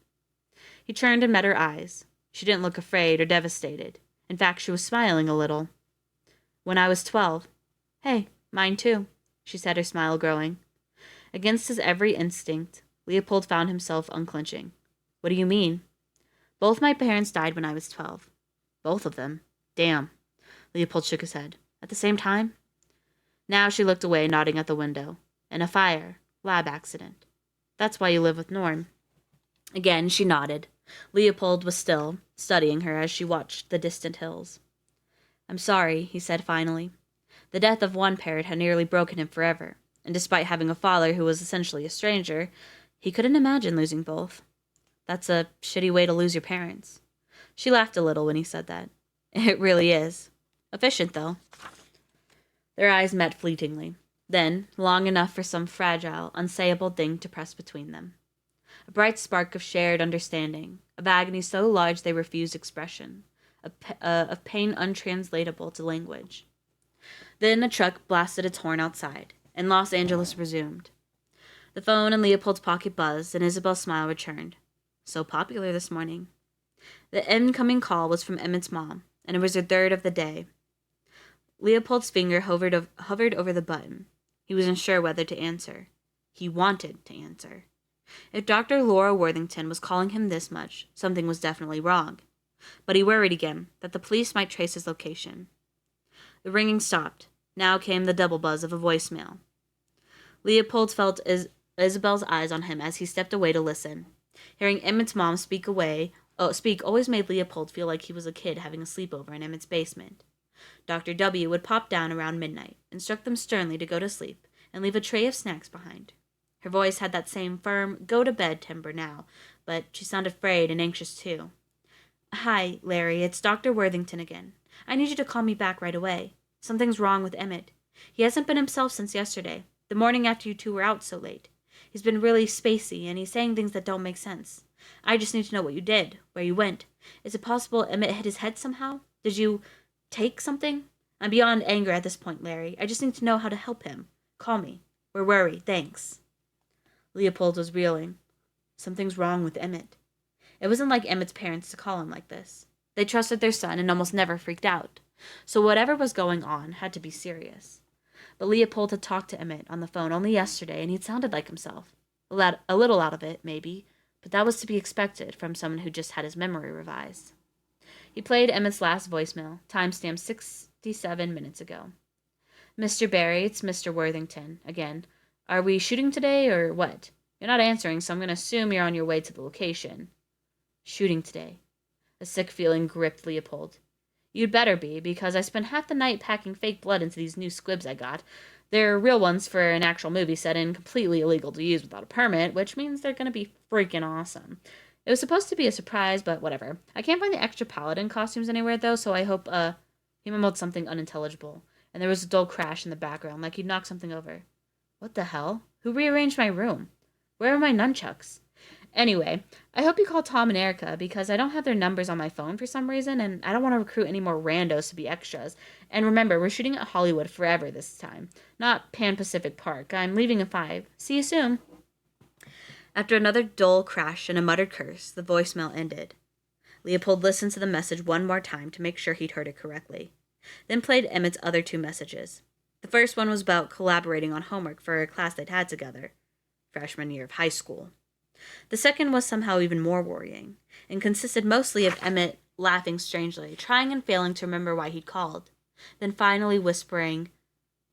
He turned and met her eyes. She didn't look afraid or devastated. In fact, she was smiling a little. "When I was 12. Hey, mine too," she said, her smile growing. Against his every instinct, Leopold found himself unclenching. "What do you mean?" "Both my parents died when I was 12. "Both of them? Damn." Leopold shook his head. "At the same time?" Now she looked away, nodding at the window. "In a fire. Lab accident. That's why you live with Norm." Again she nodded. Leopold was still, studying her as she watched the distant hills. "I'm sorry," he said finally. The death of one parent had nearly broken him forever, and despite having a father who was essentially a stranger, he couldn't imagine losing both. "That's a shitty way to lose your parents." She laughed a little when he said that. "It really is. Efficient, though." Their eyes met fleetingly, then long enough for some fragile, unsayable thing to press between them. A bright spark of shared understanding, of agony so large they refused expression, of pain untranslatable to language. Then a truck blasted its horn outside, and Los Angeles resumed. The phone in Leopold's pocket buzzed, and Isabel's smile returned. So popular this morning. The incoming call was from Emmett's mom, and it was her third of the day. Leopold's finger hovered over the button. He wasn't sure whether to answer. He wanted to answer. If Dr. Laura Worthington was calling him this much, something was definitely wrong. But he worried again that the police might trace his location. The ringing stopped. Now came the double buzz of a voicemail. Leopold felt Isabel's eyes on him as he stepped away to listen. Hearing Emmett's mom speak always made Leopold feel like he was a kid having a sleepover in Emmett's basement. Dr. W. would pop down around midnight, instruct them sternly to go to sleep, and leave a tray of snacks behind. Her voice had that same firm, go-to-bed timbre now, but she sounded frayed and anxious too. "Hi, Larry, it's Dr. Worthington again. I need you to call me back right away. Something's wrong with Emmett. He hasn't been himself since yesterday, the morning after you two were out so late. He's been really spacey, and he's saying things that don't make sense. I just need to know what you did, where you went. Is it possible Emmett hit his head somehow? Did you take something? I'm beyond anger at this point, Larry. I just need to know how to help him. Call me. We're worried. Thanks." Leopold was reeling. Something's wrong with Emmett. It wasn't like Emmett's parents to call him like this. They trusted their son and almost never freaked out. So whatever was going on had to be serious. But Leopold had talked to Emmett on the phone only yesterday, and he'd sounded like himself. A little out of it, maybe, but that was to be expected from someone who just had his memory revised. He played Emmett's last voicemail, timestamped 67 minutes ago. "Mr. Barry, it's Mr. Worthington, again. Are we shooting today, or what? You're not answering, so I'm going to assume you're on your way to the location." Shooting today. A sick feeling gripped Leopold. "You'd better be, because I spent half the night packing fake blood into these new squibs I got. They're real ones for an actual movie set and completely illegal to use without a permit, which means they're going to be freaking awesome. It was supposed to be a surprise, but whatever. I can't find the extra paladin costumes anywhere, though, so I hope, He mumbled something unintelligible, and there was a dull crash in the background, like he'd knocked something over. What the hell? Who rearranged my room? Where are my nunchucks? Anyway, I hope you call Tom and Erica because I don't have their numbers on my phone for some reason, and I don't want to recruit any more randos to be extras. And remember, we're shooting at Hollywood forever this time, not Pan Pacific Park. I'm leaving at 5. See you soon. After another dull crash and a muttered curse, the voicemail ended. Leopold listened to the message one more time to make sure he'd heard it correctly, then played Emmett's other 2 messages. The first one was about collaborating on homework for a class they'd had together, freshman year of high school. The second was somehow even more worrying, and consisted mostly of Emmett laughing strangely, trying and failing to remember why he'd called, then finally whispering,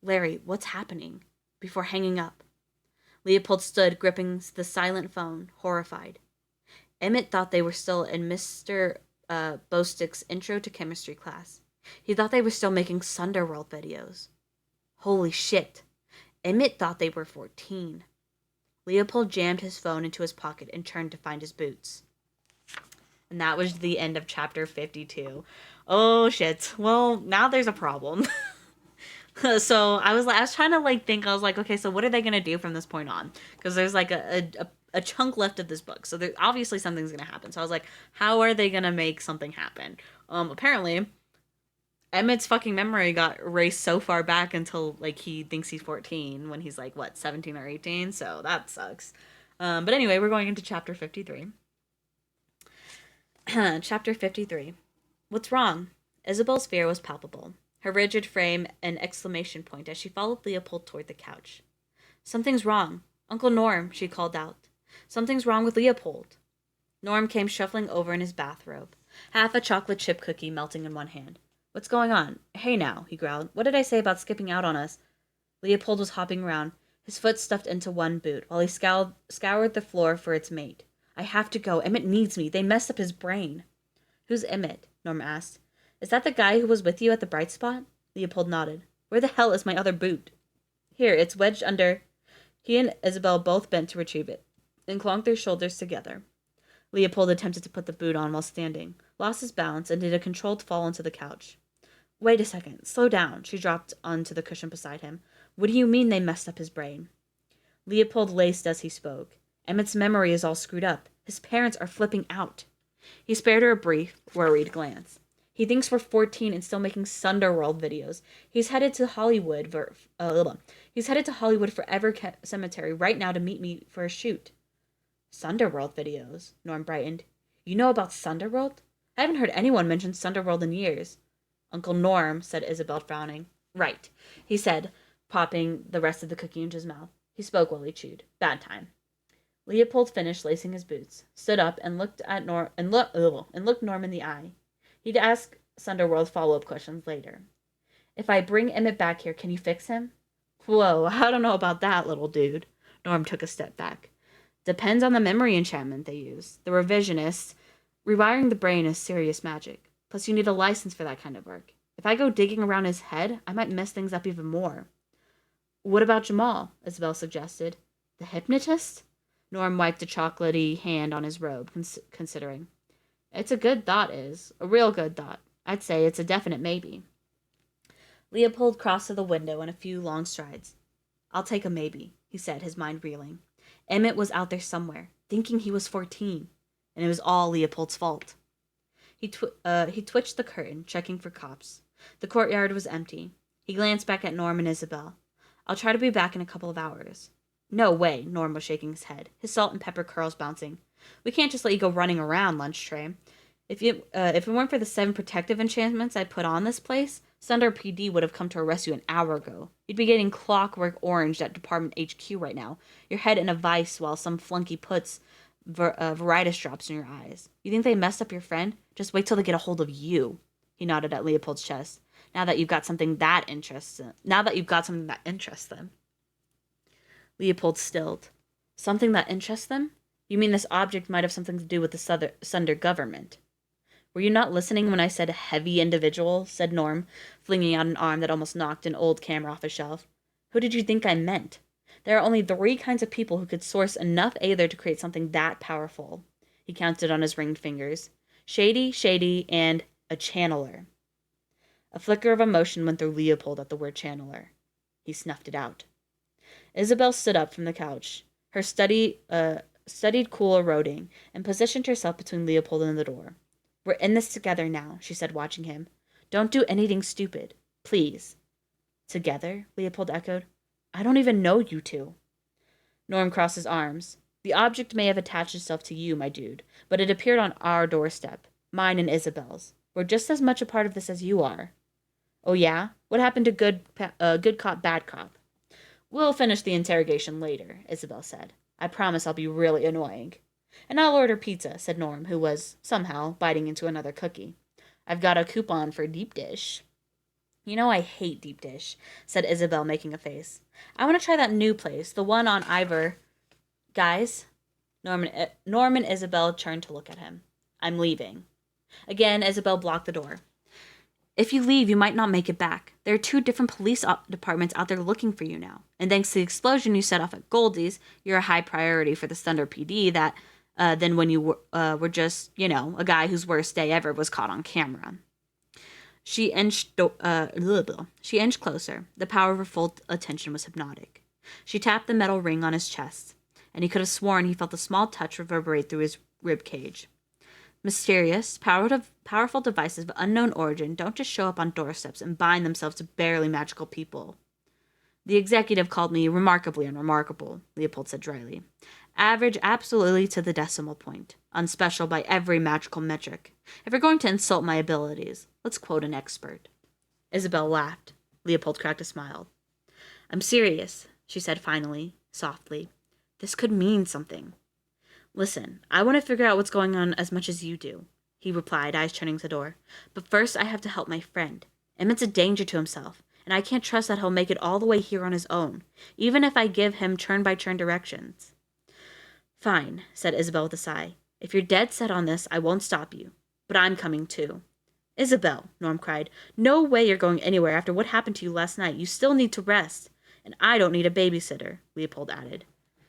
"Larry, what's happening?" before hanging up. Leopold stood, gripping the silent phone, horrified. Emmett thought they were still in Mr. Bostick's intro to chemistry class. He thought they were still making Sunderworld videos. Holy shit. Emmett thought they were 14. Leopold jammed his phone into his pocket and turned to find his boots. And that was the end of chapter 52. Oh shit. Well, now there's a problem. So I was trying to think. I was like, okay, so what are they gonna do from this point on? Because there's like a chunk left of this book, so there obviously something's gonna happen. So I was like, how are they gonna make something happen? Apparently, Emmett's fucking memory got erased so far back until he thinks he's 14 when he's 17 or 18. So that sucks. But anyway, we're going into chapter 53. Chapter 53. What's wrong? Isabel's fear was palpable, her rigid frame an exclamation point as she followed Leopold toward the couch. Something's wrong. Uncle Norm, she called out. Something's wrong with Leopold. Norm came shuffling over in his bathrobe, half a chocolate chip cookie melting in one hand. What's going on? Hey now, he growled. What did I say about skipping out on us? Leopold was hopping around, his foot stuffed into one boot, while he scoured the floor for its mate. I have to go. Emmett needs me. They messed up his brain. Who's Emmett? Norm asked. Is that the guy who was with you at the Bright Spot? Leopold nodded. Where the hell is my other boot? Here, it's wedged under. He and Isabel both bent to retrieve it, and clunked their shoulders together. Leopold attempted to put the boot on while standing, lost his balance, and did a controlled fall into the couch. Wait a second. Slow down. She dropped onto the cushion beside him. What do you mean they messed up his brain? Leopold laced as he spoke. Emmett's memory is all screwed up. His parents are flipping out. He spared her a brief, worried glance. He thinks we're 14 and still making Sunderworld videos. He's headed to Hollywood Forever Cemetery right now to meet me for a shoot. Sunderworld videos, Norm brightened. You know about Sunderworld? I haven't heard anyone mention Sunderworld in years. Uncle Norm, said Isabel, frowning. Right, he said, popping the rest of the cookie into his mouth. He spoke while he chewed. Bad time. Leopold finished lacing his boots, stood up, and looked Norm in the eye. He'd ask Sunderworld follow-up questions later. If I bring Emmett back here, can you fix him? Whoa, I don't know about that, little dude. Norm took a step back. Depends on the memory enchantment they use. The revisionists. Rewiring the brain is serious magic. Plus, you need a license for that kind of work. If I go digging around his head, I might mess things up even more. What about Jamal? Isabel suggested. The hypnotist? Norm wiped a chocolatey hand on his robe, considering. It's a good thought, a real good thought. I'd say it's a definite maybe. Leopold crossed to the window in a few long strides. I'll take a maybe, he said, his mind reeling. Emmett was out there somewhere, thinking he was 14, and it was all Leopold's fault. He twitched the curtain, checking for cops. The courtyard was empty. He glanced back at Norm and Isabel. I'll try to be back in a couple of hours. No way, Norm was shaking his head, his salt and pepper curls bouncing. We can't just let you go running around, lunch tray. If it weren't for the 7 protective enchantments I put on this place, Sunder PD would have come to arrest you an hour ago. You'd be getting clockwork orange at Department HQ right now, your head in a vice while some flunky puts Veritas drops in your eyes. You think they messed up your friend? Just wait till they get a hold of you. He nodded at Leopold's chest. Now that you've got something that interests them. Leopold stilled. Something that interests them? You mean this object might have something to do with the Sunder government? Were you not listening when I said heavy individual? Said Norm, flinging out an arm that almost knocked an old camera off a shelf. Who did you think I meant? There are only 3 kinds of people who could source enough aether to create something that powerful. He counted on his ringed fingers. Shady, and a channeler. A flicker of emotion went through Leopold at the word channeler. He snuffed it out. Isabel stood up from the couch, her study studied cool eroding, and positioned herself between Leopold and the door. We're in this together now, she said, watching him. Don't do anything stupid. Please. Together? Leopold echoed. I don't even know you two. Norm crossed his arms. The object may have attached itself to you, my dude, but it appeared on our doorstep, mine and Isabel's. We're just as much a part of this as you are. Oh yeah? What happened to good cop, bad cop? We'll finish the interrogation later, Isabel said. I promise I'll be really annoying. And I'll order pizza, said Norm, who was, somehow, biting into another cookie. I've got a coupon for deep dish. You know I hate deep dish, said Isabel, making a face. I want to try that new place, the one on Ivor. Guys? Norm and Isabel turned to look at him. I'm leaving. Again, Isabel blocked the door. If you leave, you might not make it back. There are 2 different police departments out there looking for you now. And thanks to the explosion you set off at Goldie's, you're a high priority for the Thunder PD than when you were just, a guy whose worst day ever was caught on camera. She inched closer. The power of her full attention was hypnotic. She tapped the metal ring on his chest, and he could have sworn he felt a small touch reverberate through his rib cage. Mysterious, powerful devices of unknown origin don't just show up on doorsteps and bind themselves to barely magical people. The executive called me remarkably unremarkable, Leopold said dryly. Average absolutely to the decimal point. Unspecial by every magical metric. If you're going to insult my abilities, let's quote an expert. Isabel laughed. Leopold cracked a smile. I'm serious, she said finally, softly. This could mean something. Listen, I want to figure out what's going on as much as you do, he replied, eyes turning to the door. But first I have to help my friend. Emmett's a danger to himself, and I can't trust that he'll make it all the way here on his own, even if I give him turn-by-turn directions. Fine, said Isabel with a sigh. If you're dead set on this, I won't stop you. But I'm coming too. Isabel, Norm cried. No way you're going anywhere after what happened to you last night. You still need to rest. And I don't need a babysitter, Leopold added.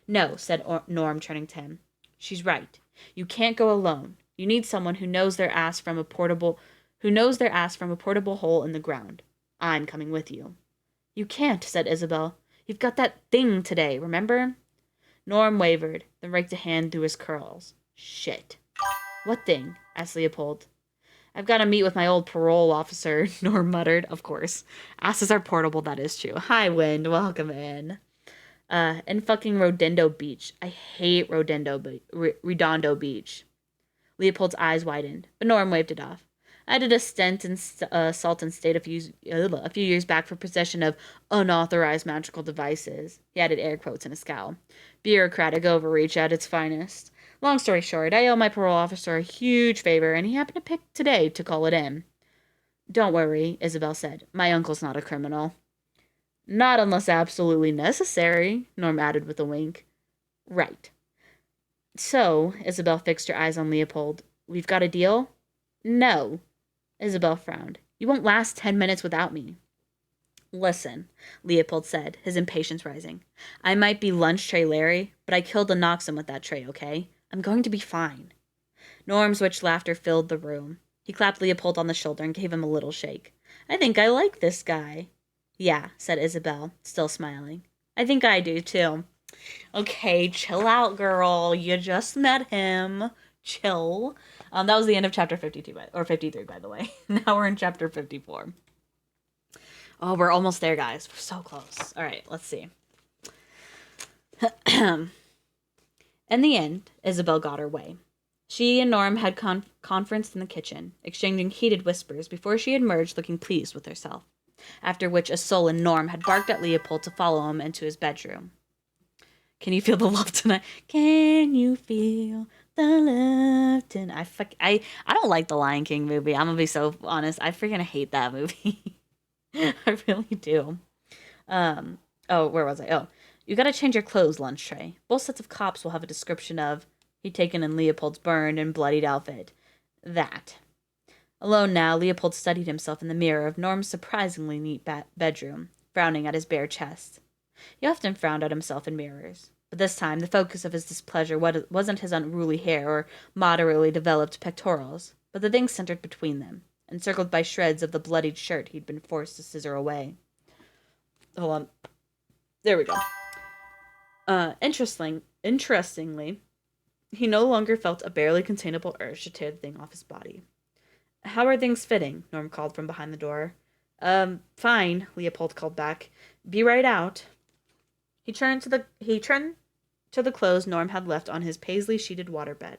No, said Norm, turning to him. She's right. You can't go alone. You need someone who knows their ass from a portable hole in the ground. I'm coming with you. You can't, said Isabel. You've got that thing today, remember? Norm wavered, then raked a hand through his curls. Shit. What thing? Asked Leopold. I've got to meet with my old parole officer, Norm muttered. Of course. Asses are portable, that is true. Hi, Wind. Welcome in. In fucking Redondo Beach. I hate Redondo Beach. Leopold's eyes widened, but Norm waved it off. I did a stint in Salton State a few years back for possession of unauthorized magical devices. He added air quotes in a scowl. Bureaucratic overreach at its finest. Long story short, I owe my parole officer a huge favor, and he happened to pick today to call it in. Don't worry, Isabel said. My uncle's not a criminal. Not unless absolutely necessary, Norm added with a wink. Right. So, Isabel fixed her eyes on Leopold. We've got a deal? No. Isabel frowned. You won't last 10 minutes without me. Listen, Leopold said, his impatience rising. I might be lunch tray Larry, but I killed the Noxum with that tray, okay? I'm going to be fine. Norm's witch laughter filled the room. He clapped Leopold on the shoulder and gave him a little shake. I think I like this guy. Yeah, said Isabel, still smiling. I think I do, too. Okay, chill out, girl. You just met him. Chill. That was the end of chapter 52, or 53, by the way. Now we're in chapter 54. Oh, we're almost there, guys. We're so close. All right, let's see. In the end, Isabel got her way. She and Norm had conferenced in the kitchen, exchanging heated whispers before she emerged looking pleased with herself. After which a sullen Norm had barked at Leopold to follow him into his bedroom. Can you feel the love tonight? Can you feel the love tonight? I don't like the Lion King movie. I'm gonna be so honest. I freaking hate that movie. I really do. Where was I? Oh, you gotta change your clothes, lunch tray. Both sets of cops will have a description of he'd taken in Leopold's burned and bloodied outfit. That. Alone now, Leopold studied himself in the mirror of Norm's surprisingly neat bedroom, frowning at his bare chest. He often frowned at himself in mirrors, but this time the focus of his displeasure wasn't his unruly hair or moderately developed pectorals, but the thing centered between them, encircled by shreds of the bloodied shirt he'd been forced to scissor away. Hold on. There we go. Interestingly, He no longer felt a barely containable urge to tear the thing off his body. How are things fitting? Norm called from behind the door. Fine, Leopold called back. Be right out. He turned to the clothes Norm had left on his paisley sheeted waterbed.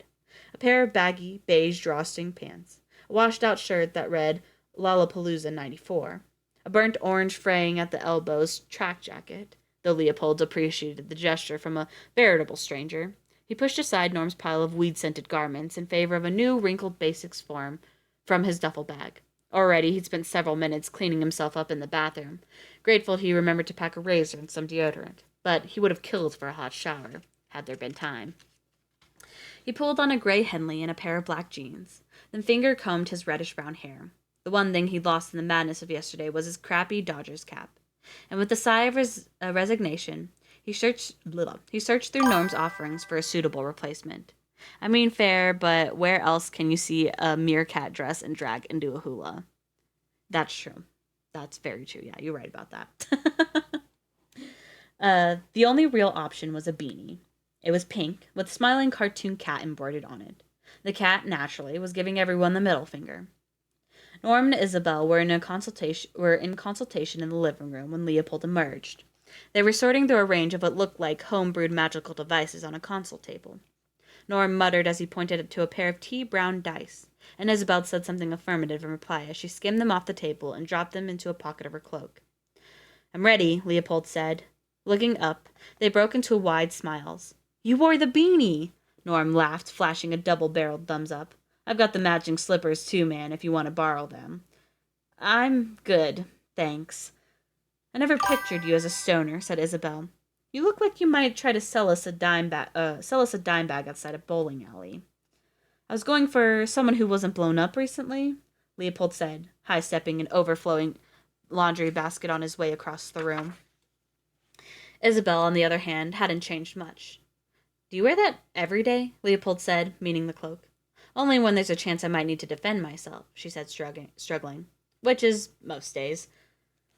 A pair of baggy, beige drawstring pants, a washed out shirt that read Lollapalooza 94, a burnt orange fraying at the elbows track jacket. Though Leopold appreciated the gesture from a veritable stranger, he pushed aside Norm's pile of weed scented garments in favor of a new wrinkled basics form from his duffel bag. Already he'd spent several minutes cleaning himself up in the bathroom, grateful he remembered to pack a razor and some deodorant, but he would have killed for a hot shower, had there been time. He pulled on a gray Henley and a pair of black jeans, then finger combed his reddish brown hair. The one thing he'd lost in the madness of yesterday was his crappy Dodgers cap. And with a sigh of resignation, he searched through Norm's offerings for a suitable replacement. I mean, fair, but where else can you see a meerkat dress and drag into a hula? That's true. That's very true. Yeah, you're right about that. The only real option was a beanie. It was pink, with a smiling cartoon cat embroidered on it. The cat, naturally, was giving everyone the middle finger. Norm and Isabel were in consultation in the living room when Leopold emerged. They were sorting through a range of what looked like home-brewed magical devices on a console table. Norm muttered as he pointed to a pair of tea-brown dice, and Isabel said something affirmative in reply as she skimmed them off the table and dropped them into a pocket of her cloak. I'm ready, Leopold said. Looking up, they broke into wide smiles. You wore the beanie! Norm laughed, flashing a double-barreled thumbs up. I've got the matching slippers too, man, if you want to borrow them. I'm good, thanks. I never pictured you as a stoner, said Isabel. You look like you might try to sell us a dime bag outside a bowling alley. I was going for someone who wasn't blown up recently, Leopold said, high-stepping an overflowing laundry basket on his way across the room. Isabel, on the other hand, hadn't changed much. Do you wear that every day? Leopold said, meaning the cloak. Only when there's a chance I might need to defend myself, she said, struggling. Which is most days.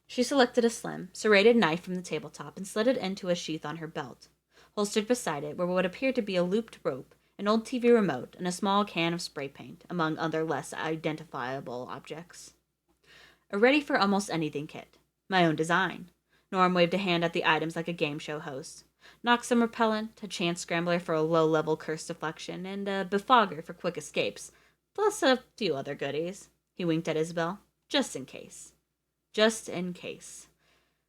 She selected a slim, serrated knife from the tabletop and slid it into a sheath on her belt. Holstered beside it were what appeared to be a looped rope, an old TV remote, and a small can of spray paint, among other less identifiable objects. A ready-for-almost-anything kit. My own design. Norm waved a hand at the items like a game show host. Knock-some repellent, a chance scrambler for a low-level curse deflection, and a befogger for quick escapes, plus a few other goodies. He winked at Isabel. Just in case. Just in case.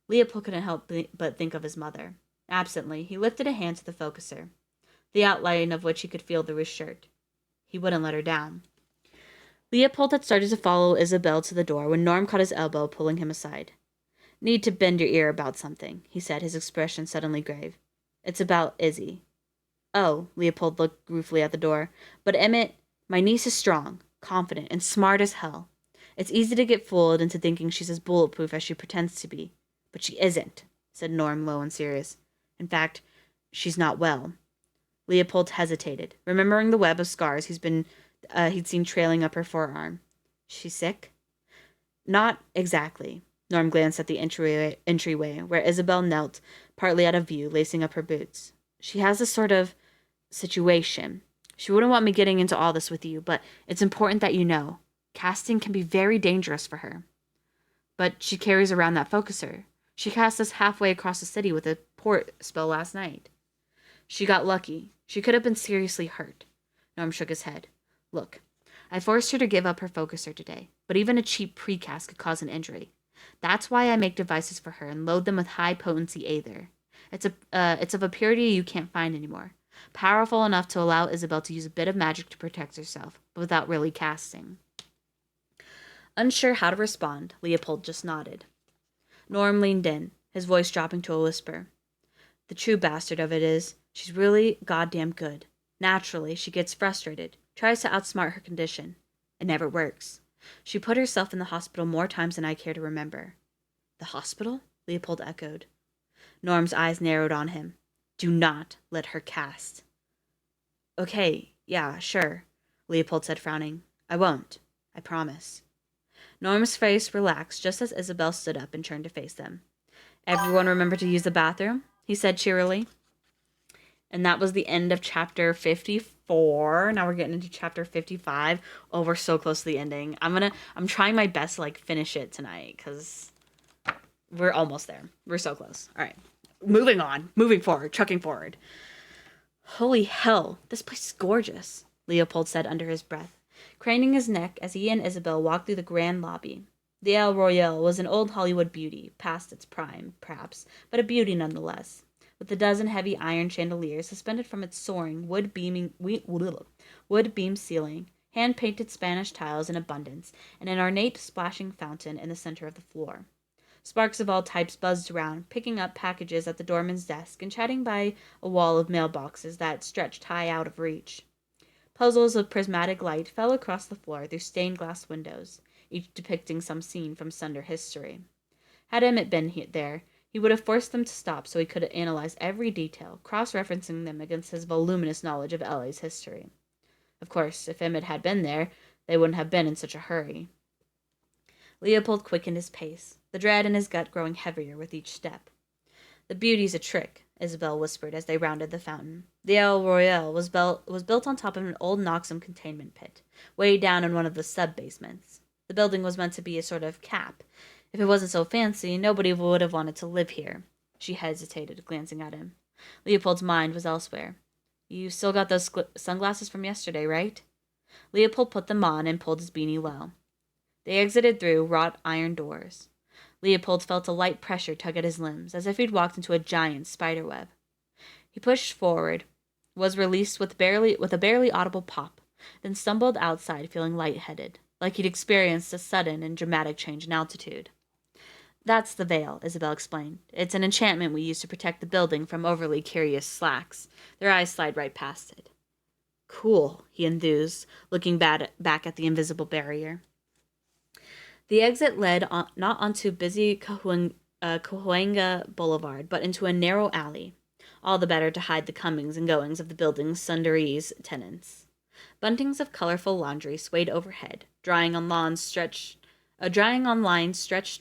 Leopold couldn't help but think of his mother. Absently, he lifted a hand to the focuser, the outline of which he could feel through his shirt. He wouldn't let her down. Leopold had started to follow Isabel to the door when Norm caught his elbow, pulling him aside. Need to bend your ear about something, he said, his expression suddenly grave. It's about Izzy. Oh, Leopold looked ruefully at the door. But Emmett, my niece is strong, confident, and smart as hell. It's easy to get fooled into thinking she's as bulletproof as she pretends to be. But she isn't, said Norm, low and serious. In fact, she's not well. Leopold hesitated, remembering the web of scars he'd seen trailing up her forearm. She's sick? Not exactly. Norm glanced at the entryway, where Isabel knelt, partly out of view, lacing up her boots. She has a sort of situation. She wouldn't want me getting into all this with you, but it's important that you know. Casting can be very dangerous for her. But she carries around that focuser. She cast us halfway across the city with a port spell last night. She got lucky. She could have been seriously hurt. Norm shook his head. Look, I forced her to give up her focuser today, but even a cheap precast could cause an injury. That's why I make devices for her and load them with high-potency aether. It's of a purity you can't find anymore. Powerful enough to allow Isabel to use a bit of magic to protect herself, but without really casting. Unsure how to respond, Leopold just nodded. Norm leaned in, his voice dropping to a whisper. The true bastard of it is, she's really goddamn good. Naturally, she gets frustrated, tries to outsmart her condition. It never works. She put herself in the hospital more times than I care to remember. The hospital? Leopold echoed. Norm's eyes narrowed on him. Do not let her cast. Okay, yeah, sure, Leopold said, frowning. I won't. I promise. Norm's face relaxed just as Isabel stood up and turned to face them. Everyone remember to use the bathroom? He said cheerily. And that was the end of chapter 54. Now we're getting into chapter 55. Oh, we're so close to the ending. I'm trying my best to like finish it tonight cuz we're almost there. We're so close. All right. Moving on. Moving forward. Trucking forward. Holy hell. This place is gorgeous, Leopold said under his breath, craning his neck as he and Isabel walked through the grand lobby. The El Royale was an old Hollywood beauty, past its prime, perhaps, but a beauty nonetheless, with a dozen heavy iron chandeliers suspended from its soaring wood beam ceiling, hand-painted Spanish tiles in abundance, and an ornate splashing fountain in the center of the floor. Sparks of all types buzzed around, picking up packages at the doorman's desk and chatting by a wall of mailboxes that stretched high out of reach. Puzzles of prismatic light fell across the floor through stained glass windows, each depicting some scene from Sunder history. Had Emmett been there, he would have forced them to stop so he could analyze every detail, cross-referencing them against his voluminous knowledge of LA's history. Of course, if Emmett had been there, they wouldn't have been in such a hurry. Leopold quickened his pace, the dread in his gut growing heavier with each step. "The beauty's a trick," Isabel whispered as they rounded the fountain. "The El Royale was built on top of an old Noxum containment pit, way down in one of the sub-basements. The building was meant to be a sort of cap. If it wasn't so fancy, nobody would have wanted to live here." She hesitated, glancing at him. Leopold's mind was elsewhere. "You still got those sunglasses from yesterday, right?" Leopold put them on and pulled his beanie low. They exited through wrought iron doors. Leopold felt a light pressure tug at his limbs, as if he'd walked into a giant spider web. He pushed forward, was released with a barely audible pop, then stumbled outside feeling lightheaded, like he'd experienced a sudden and dramatic change in altitude. "That's the veil," Isabel explained. "It's an enchantment we use to protect the building from overly curious slacks. Their eyes slide right past it." "Cool," he enthused, looking back at the invisible barrier. The exit led not onto busy Cahuenga Boulevard, but into a narrow alley, all the better to hide the comings and goings of the building's Sunderese tenants. Buntings of colorful laundry swayed overhead, drying on lines stretched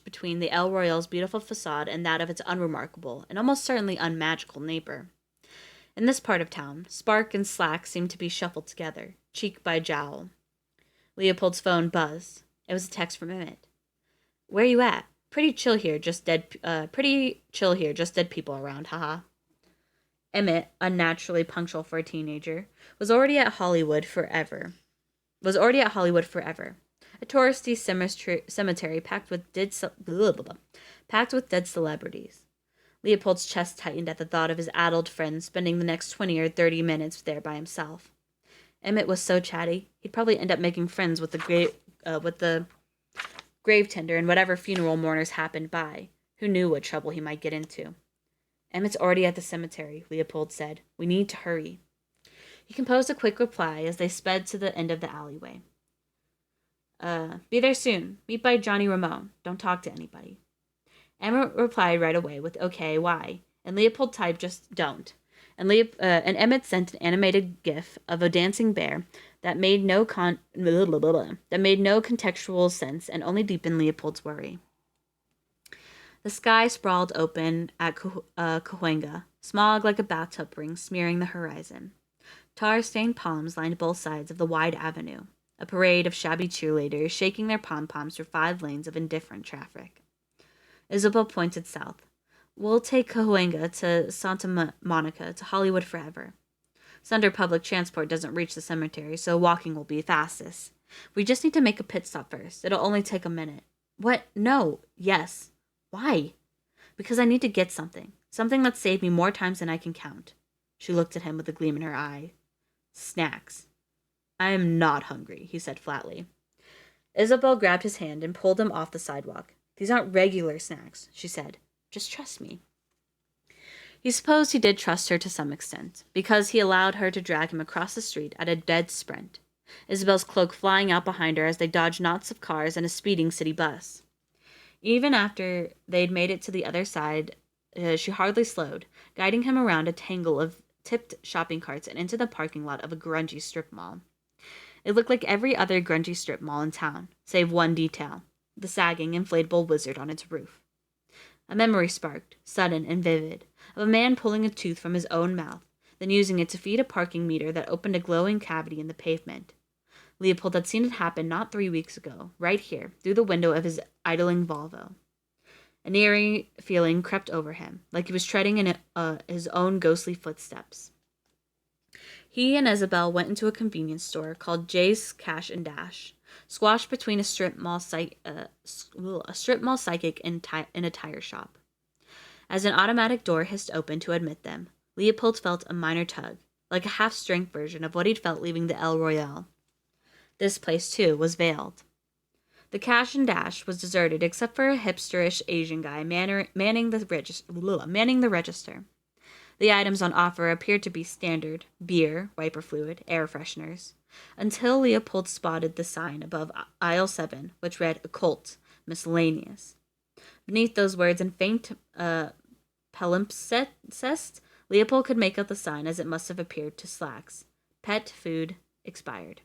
between the El Royale's beautiful facade and that of its unremarkable and almost certainly unmagical neighbor. In this part of town, spark and slack seemed to be shuffled together, cheek by jowl. Leopold's phone buzzed. It was a text from Emmett. "Where you at? Pretty chill here, just dead people around, haha." Emmett, unnaturally punctual for a teenager, was already at Hollywood forever. A touristy cemetery packed with dead celebrities. Leopold's chest tightened at the thought of his addled friend spending the next 20 or 30 minutes there by himself. Emmett was so chatty, he'd probably end up making friends with the grave tender and whatever funeral mourners happened by. Who knew what trouble he might get into? "Emmett's already at the cemetery," Leopold said. "We need to hurry." He composed a quick reply as they sped to the end of the alleyway. Be there soon. Meet by Johnny Ramone. Don't talk to anybody." Emmett replied right away with "Okay, why?" And Leopold typed just "don't." And Emmett sent an animated gif of a dancing bear that made no contextual sense and only deepened Leopold's worry. The sky sprawled open at Cahuenga, smog like a bathtub ring smearing the horizon. Tar-stained palms lined both sides of the wide avenue, a parade of shabby cheerleaders shaking their pom-poms through 5 lanes of indifferent traffic. Isabel pointed south. "We'll take Cahuenga to Santa Monica to Hollywood forever. Sunder public transport doesn't reach the cemetery, so walking will be fastest. We just need to make a pit stop first. It'll only take a minute." "What? No. Yes." "Why?" "Because I need to get something. Something that's saved me more times than I can count." She looked at him with a gleam in her eye. "Snacks." "I am not hungry," he said flatly. Isabel grabbed his hand and pulled him off the sidewalk. "These aren't regular snacks," she said. "Just trust me." He supposed he did trust her to some extent, because he allowed her to drag him across the street at a dead sprint, Isabel's cloak flying out behind her as they dodged knots of cars and a speeding city bus. Even after they'd made it to the other side, she hardly slowed, guiding him around a tangle of tipped shopping carts and into the parking lot of a grungy strip mall. It looked like every other grungy strip mall in town, save one detail: the sagging inflatable wizard on its roof. A memory sparked, sudden and vivid, of a man pulling a tooth from his own mouth, then using it to feed a parking meter that opened a glowing cavity in the pavement. Leopold had seen it happen not 3 weeks ago, right here, through the window of his idling Volvo. An eerie feeling crept over him, like he was treading in his own ghostly footsteps. He and Isabel went into a convenience store called Jay's Cash and Dash, squashed between a strip mall psychic and a tire shop. As an automatic door hissed open to admit them, Leopold felt a minor tug, like a half-strength version of what he'd felt leaving the El Royale. This place, too, was veiled. The Cash and Dash was deserted except for a hipsterish Asian guy manning the register. The items on offer appeared to be standard beer, wiper fluid, air fresheners, until Leopold spotted the sign above aisle 7, which read Occult, Miscellaneous. Beneath those words in faint palimpsest, Leopold could make out the sign as it must have appeared to Slacks. Pet food expired.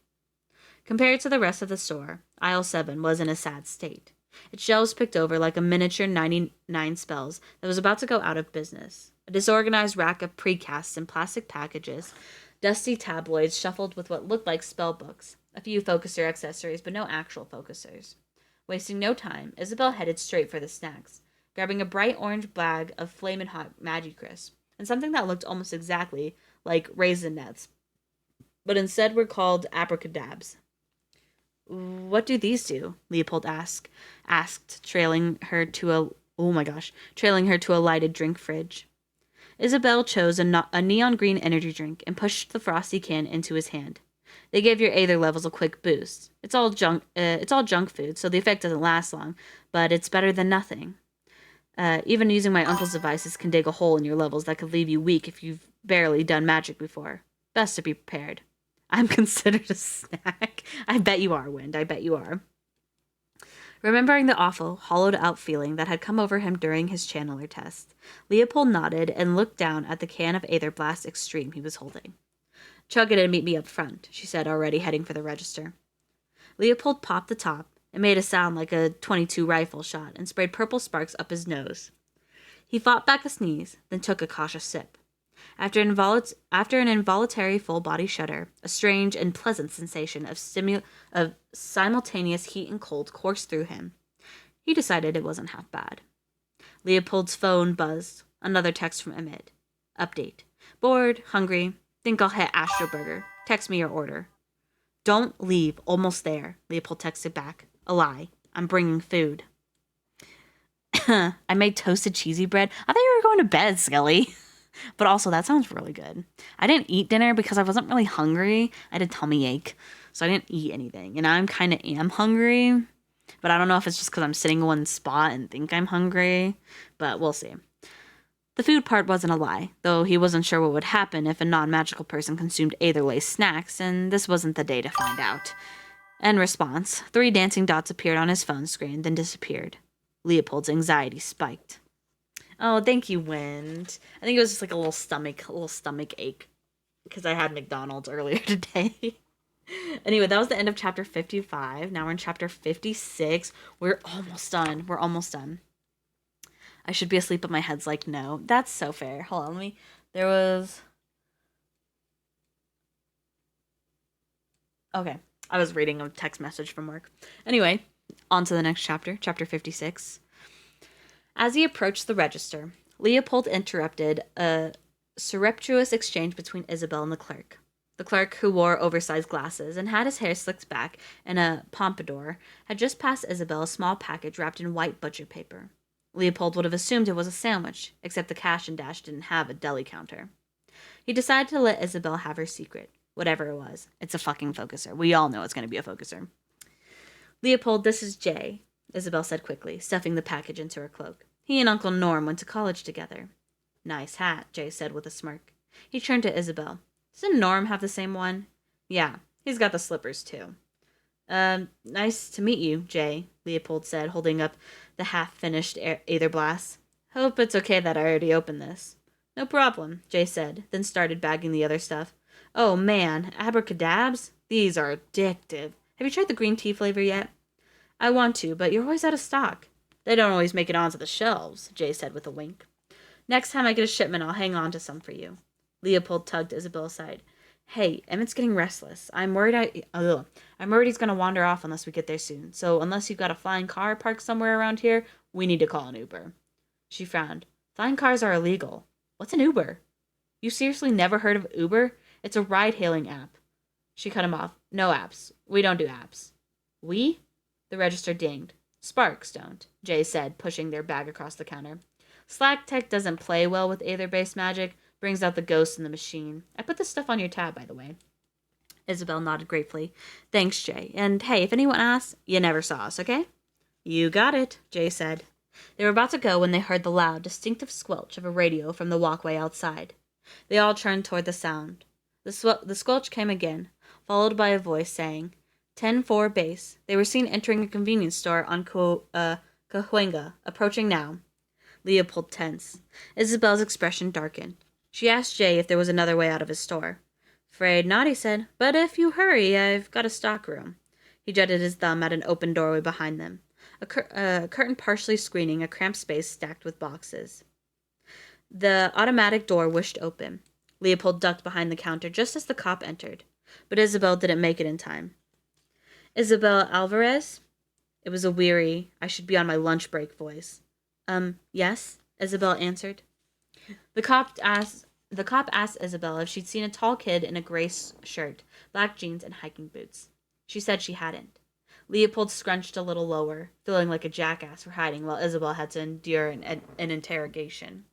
Compared to the rest of the store, aisle 7 was in a sad state. Its shelves picked over like a miniature 99 spells that was about to go out of business. A disorganized rack of precasts in plastic packages, dusty tabloids shuffled with what looked like spell books, a few focuser accessories, but no actual focusers. Wasting no time, Isabel headed straight for the snacks, grabbing a bright orange bag of flamin' hot Maggi-Crisp, and something that looked almost exactly like Raisinets, but instead were called abracadabs. "What do these do?" Leopold asked, trailing her to a lighted drink fridge. Isabel chose a neon green energy drink and pushed the frosty can into his hand. They give your Aether levels a quick boost. It's all junk food, so the effect doesn't last long, but it's better than nothing. Even using my uncle's devices can dig a hole in your levels that could leave you weak if you've barely done magic before. Best to be prepared. I'm considered a snack. I bet you are, Wind. I bet you are. Remembering the awful, hollowed-out feeling that had come over him during his channeler test, Leopold nodded and looked down at the can of Aether Blast Extreme he was holding. "Chug it and meet me up front," she said, already heading for the register. Leopold popped the top. It made a sound like a .22 rifle shot and sprayed purple sparks up his nose. He fought back a sneeze, then took a cautious sip. After an involuntary full-body shudder, a strange and pleasant sensation of simultaneous heat and cold coursed through him. He decided it wasn't half bad. Leopold's phone buzzed. Another text from Emmett. Update. Bored, hungry, think I'll hit Astro Burger. Text me your order. Don't leave. Almost there, Leopold texted back. A lie. I'm bringing food. I made toasted cheesy bread. I thought you were going to bed, Skelly. But also, that sounds really good. I didn't eat dinner because I wasn't really hungry. I had a tummy ache, so I didn't eat anything. And I'm kind of am hungry, but I don't know if it's just because I'm sitting in one spot and think I'm hungry, but we'll see. The food part wasn't a lie, though he wasn't sure what would happen if a non-magical person consumed Aether-laced snacks, and this wasn't the day to find out. In response, 3 dancing dots appeared on his phone screen, then disappeared. Leopold's anxiety spiked. Oh, thank you, Wind. I think it was just like a little stomach ache because I had McDonald's earlier today. Anyway, that was the end of chapter 55. Now we're in chapter 56. We're almost done. I should be asleep, but my head's like, no. That's so fair. Hold on, Okay, I was reading a text message from work. Anyway, on to the next chapter, chapter 56. As he approached the register, Leopold interrupted a surreptitious exchange between Isabel and the clerk. The clerk, who wore oversized glasses and had his hair slicked back in a pompadour, had just passed Isabel a small package wrapped in white butcher paper. Leopold would have assumed it was a sandwich, except the Cash and Dash didn't have a deli counter. He decided to let Isabel have her secret, whatever it was. It's a fucking focuser. We all know it's going to be a focuser. Leopold, this is Jay, Isabel said quickly, stuffing the package into her cloak. He and Uncle Norm went to college together. Nice hat, Jay said with a smirk. He turned to Isabel. Doesn't Norm have the same one? Yeah, he's got the slippers too. Nice to meet you, Jay, Leopold said, holding up the half-finished Aether Blast. Hope it's okay that I already opened this. No problem, Jay said, then started bagging the other stuff. Oh man, abracadabs? These are addictive. Have you tried the green tea flavor yet? I want to, but you're always out of stock. They don't always make it onto the shelves, Jay said with a wink. Next time I get a shipment, I'll hang on to some for you. Leopold tugged Isabel aside. Hey, Emmett's getting restless. I'm worried he's gonna wander off unless we get there soon. So unless you've got a flying car parked somewhere around here, we need to call an Uber. She frowned. Flying cars are illegal. What's an Uber? You seriously never heard of Uber? It's a ride-hailing app. She cut him off. No apps. We don't do apps. We? The register dinged. Sparks don't, Jay said, pushing their bag across the counter. Slack Tech doesn't play well with Aether-based magic, brings out the ghost in the machine. I put this stuff on your tab, by the way. Isabel nodded gratefully. Thanks, Jay. And hey, if anyone asks, you never saw us, okay? You got it, Jay said. They were about to go when they heard the loud, distinctive squelch of a radio from the walkway outside. They all turned toward the sound. The squelch came again, followed by a voice saying, 10-4 base. They were seen entering a convenience store on Cahuenga, approaching now. Leopold tense. Isabel's expression darkened. She asked Jay if there was another way out of his store. Afraid not, he said, but if you hurry, I've got a stock room. He jutted his thumb at an open doorway behind them, a curtain partially screening a cramped space stacked with boxes. The automatic door whished open. Leopold ducked behind the counter just as the cop entered, but Isabel didn't make it in time. Isabel Alvarez? It was a weary, I should be on my lunch break voice. Yes, Isabel answered. The cop asked Isabel if she'd seen a tall kid in a gray shirt, black jeans, and hiking boots. She said she hadn't. Leopold scrunched a little lower, feeling like a jackass for hiding while Isabel had to endure an interrogation.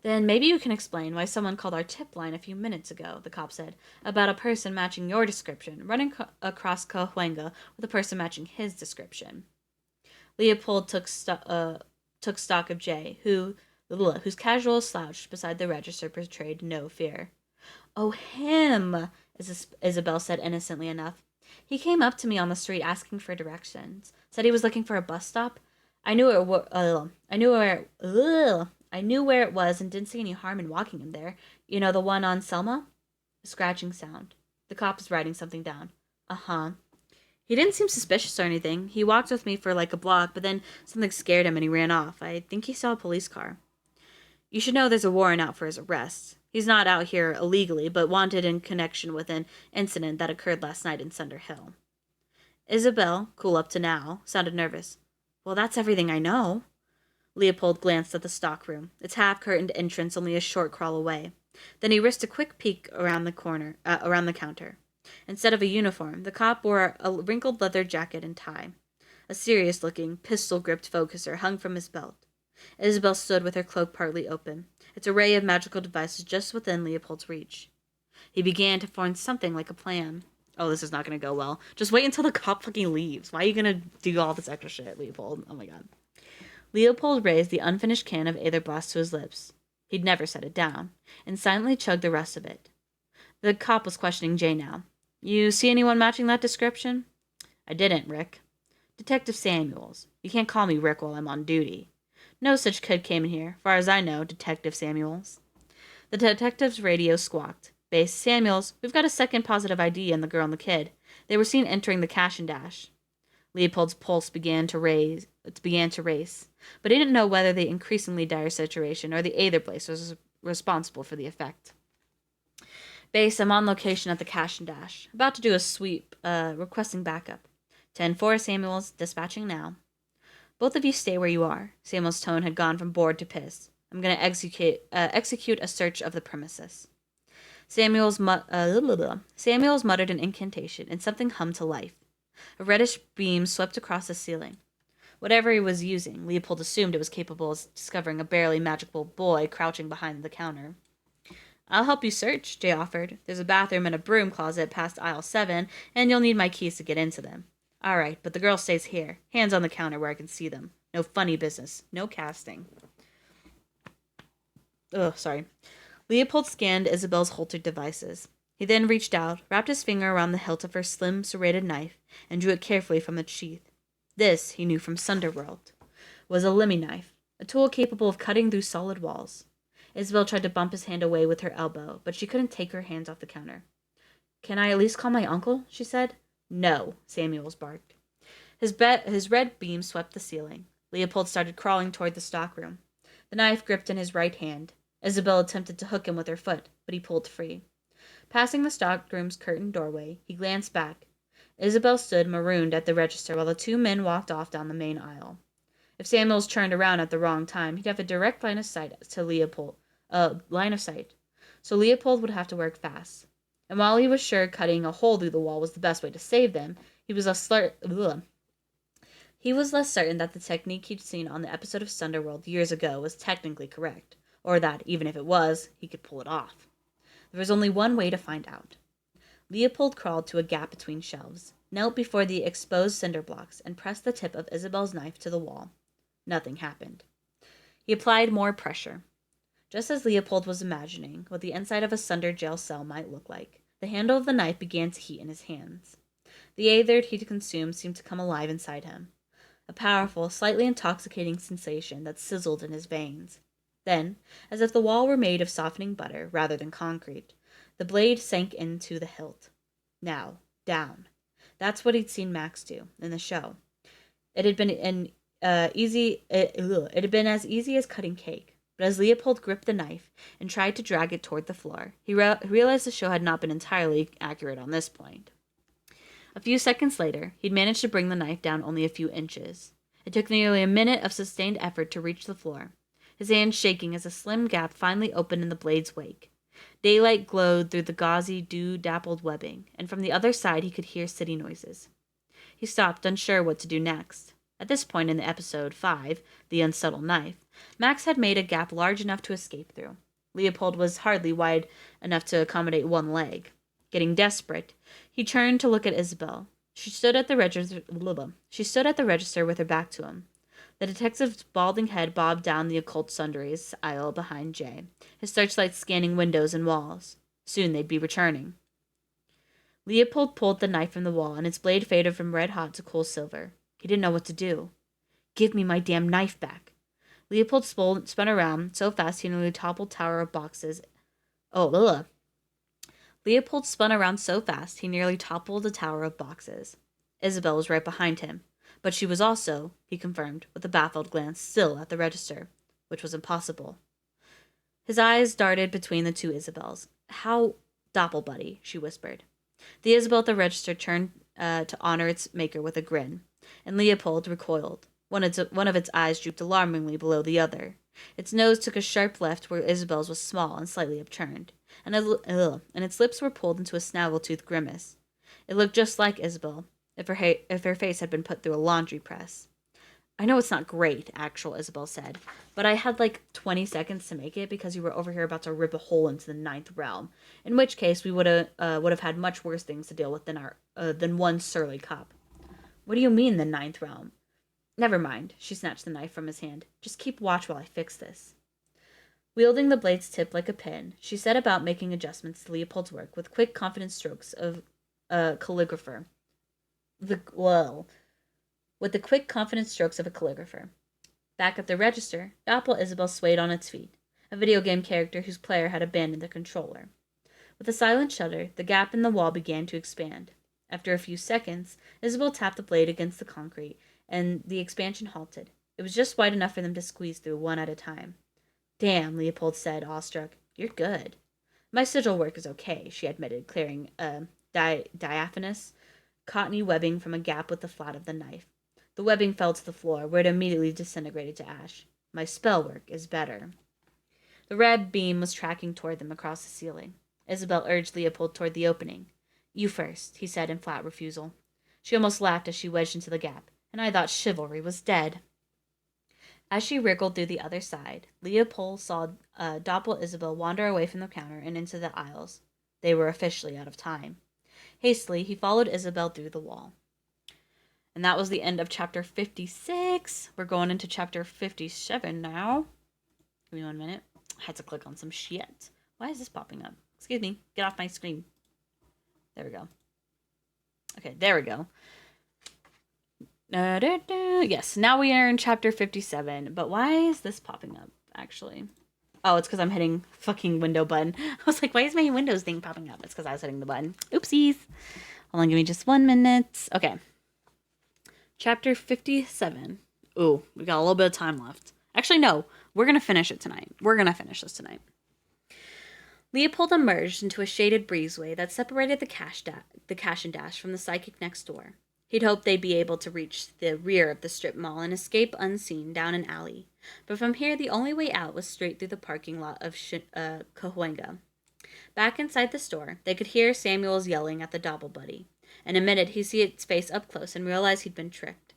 Then maybe you can explain why someone called our tip line a few minutes ago, the cop said, about a person matching your description, running across Cahuenga with a person matching his description. Leopold took stock of Jay, whose casual slouch beside the register betrayed no fear. Oh, him, Isabel said innocently enough. He came up to me on the street asking for directions. Said he was looking for a bus stop. I knew where it was and didn't see any harm in walking him there. You know, the one on Selma? A scratching sound. The cop was writing something down. Uh-huh. He didn't seem suspicious or anything. He walked with me for like a block, but then something scared him and he ran off. I think he saw a police car. You should know there's a warrant out for his arrest. He's not out here illegally, but wanted in connection with an incident that occurred last night in Cinder Hill. Isabel, cool up to now, sounded nervous. Well, that's everything I know. Leopold glanced at the stockroom, its half-curtained entrance only a short crawl away. Then he risked a quick peek around the counter. Instead of a uniform, the cop wore a wrinkled leather jacket and tie. A serious-looking, pistol-gripped focuser hung from his belt. Isabel stood with her cloak partly open, its array of magical devices just within Leopold's reach. He began to form something like a plan. Oh, this is not going to go well. Just wait until the cop fucking leaves. Why are you going to do all this extra shit, Leopold? Oh my god. Leopold raised the unfinished can of Aether Blast to his lips. He'd never set it down, and silently chugged the rest of it. The cop was questioning Jay now. You see anyone matching that description? I didn't, Rick. Detective Samuels. You can't call me Rick while I'm on duty. No such kid came in here, far as I know, Detective Samuels. The detective's radio squawked. Base Samuels, we've got a second positive ID on the girl and the kid. They were seen entering the cash and dash. Leopold's pulse began to race, but he didn't know whether the increasingly dire situation or the Aether Blaze was responsible for the effect. Base, I'm on location at the cash and dash. About to do a sweep, requesting backup. 10-4, Samuels, dispatching now. Both of you stay where you are. Samuel's tone had gone from bored to pissed. I'm going to execute a search of the premises. Samuels muttered an incantation, and something hummed to life. A reddish beam swept across the ceiling. Whatever he was using, Leopold assumed it was capable of discovering a barely magical boy crouching behind the counter. I'll help you search, Jay offered. There's a bathroom and a broom closet past aisle 7, and you'll need my keys to get into them. All right, but the girl stays here. Hands on the counter where I can see them. No funny business. No casting. Sorry. Leopold scanned Isabel's holstered devices. He then reached out, wrapped his finger around the hilt of her slim, serrated knife, and drew it carefully from its sheath. This, he knew from Sunderworld, was a limmy knife, a tool capable of cutting through solid walls. Isabel tried to bump his hand away with her elbow, but she couldn't take her hands off the counter. Can I at least call my uncle? She said. No, Samuels barked. His red beam swept the ceiling. Leopold started crawling toward the stockroom, the knife gripped in his right hand. Isabel attempted to hook him with her foot, but he pulled free. Passing the stockroom's curtained doorway, he glanced back. Isabel stood marooned at the register while the two men walked off down the main aisle. If Samuels turned around at the wrong time, he'd have a direct line of sight to Leopold. So Leopold would have to work fast. And while he was sure cutting a hole through the wall was the best way to save them, he was less certain that the technique he'd seen on the episode of Sunderworld years ago was technically correct, or that, even if it was, he could pull it off. There was only one way to find out. Leopold crawled to a gap between shelves, knelt before the exposed cinder blocks, and pressed the tip of Isabel's knife to the wall. Nothing happened. He applied more pressure. Just as Leopold was imagining what the inside of a Sunder jail cell might look like, the handle of the knife began to heat in his hands. The aether he'd consumed seemed to come alive inside him. A powerful, slightly intoxicating sensation that sizzled in his veins. Then, as if the wall were made of softening butter rather than concrete, the blade sank into the hilt. Now, down. That's what he'd seen Max do in the show. It had been it had been as easy as cutting cake. But as Leopold gripped the knife and tried to drag it toward the floor, he realized the show had not been entirely accurate on this point. A few seconds later, he'd managed to bring the knife down only a few inches. It took nearly a minute of sustained effort to reach the floor, his hands shaking as a slim gap finally opened in the blade's wake. Daylight glowed through the gauzy, dew-dappled webbing, and from the other side he could hear city noises. He stopped, unsure what to do next. At this point in the episode 5, The Unsubtle Knife, Max had made a gap large enough to escape through. Leopold was hardly wide enough to accommodate one leg. Getting desperate, he turned to look at Isabel. She stood at the register with her back to him. The detective's balding head bobbed down the occult sundries aisle behind Jay, his searchlight scanning windows and walls. Soon they'd be returning. Leopold pulled the knife from the wall, and its blade faded from red hot to cool silver. He didn't know what to do. "Give me my damn knife back." Leopold spun around so fast he nearly toppled tower of boxes. Leopold spun around so fast he nearly toppled a tower of boxes. Isabel was right behind him, but she was also, he confirmed, with a baffled glance, still at the register, which was impossible. His eyes darted between the two Isabels. "How doppelbuddy," she whispered. The Isabel at the register turned to honor its maker with a grin, and Leopold recoiled. One of its eyes drooped alarmingly below the other. Its nose took a sharp left where Isabel's was small and slightly upturned, and its lips were pulled into a snaggletooth grimace. It looked just like Isabel, if her face had been put through a laundry press. "I know it's not great," actual Isabel said, "but I had like 20 seconds to make it because you were over here about to rip a hole into the ninth realm, in which case we would have had much worse things to deal with than one surly cop." "What do you mean, the ninth realm?" "Never mind." She snatched the knife from his hand. "Just keep watch while I fix this." Wielding the blade's tip like a pin, she set about making adjustments to Leopold's work with quick, confident strokes of a calligrapher. With the quick, confident strokes of a calligrapher. Back at the register, Doppel Isabel swayed on its feet, a video game character whose player had abandoned the controller. With a silent shudder, the gap in the wall began to expand. After a few seconds, Isabel tapped the blade against the concrete, and the expansion halted. It was just wide enough for them to squeeze through one at a time. "Damn," Leopold said, awestruck. "You're good." "My sigil work is okay," she admitted, clearing a diaphanous, cottony webbing from a gap with the flat of the knife. The webbing fell to the floor, where it immediately disintegrated to ash. "My spell work is better." The red beam was tracking toward them across the ceiling. Isabel urged Leopold toward the opening. "You first," he said in flat refusal. She almost laughed as she wedged into the gap. "And I thought chivalry was dead." As she wriggled through the other side, Leopold saw Doppel Isabel wander away from the counter and into the aisles. They were officially out of time. Hastily, he followed Isabel through the wall. And that was the end of chapter 56. We're going into chapter 57 now. Give me 1 minute. I had to click on some shit. Why is this popping up? Excuse me. Get off my screen. There we go. Okay, there we go. Yes, now we are in chapter 57. But why is this popping up, actually? Oh, it's because I'm hitting fucking window button. I was like, why is my Windows thing popping up? It's because I was hitting the button. Oopsies. Hold on, give me just 1 minute. Okay. Chapter 57. Ooh, we got a little bit of time left. Actually, no. We're going to finish it tonight. We're going to finish this tonight. Leopold emerged into a shaded breezeway that separated the cash and dash from the psychic next door. He'd hoped they'd be able to reach the rear of the strip mall and escape unseen down an alley, but from here the only way out was straight through the parking lot of Cahuenga. Back inside the store, they could hear Samuel's yelling at the Dobble Buddy. In a minute, he'd see its face up close and realize he'd been tricked.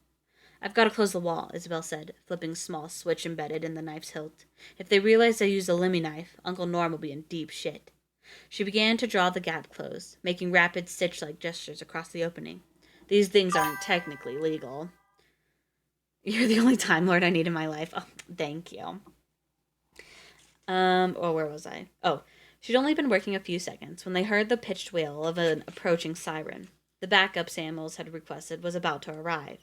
I've got to close the wall, Isabel said, flipping a small switch embedded in the knife's hilt. If they realize I used a limmy knife, Uncle Norm will be in deep shit. She began to draw the gap closed, making rapid stitch-like gestures across the opening. These things aren't technically legal. You're the only Time Lord I need in my life. Oh, thank you. Where was I? Oh, she'd only been working a few seconds when they heard the pitched wail of an approaching siren. The backup Samuels had requested was about to arrive.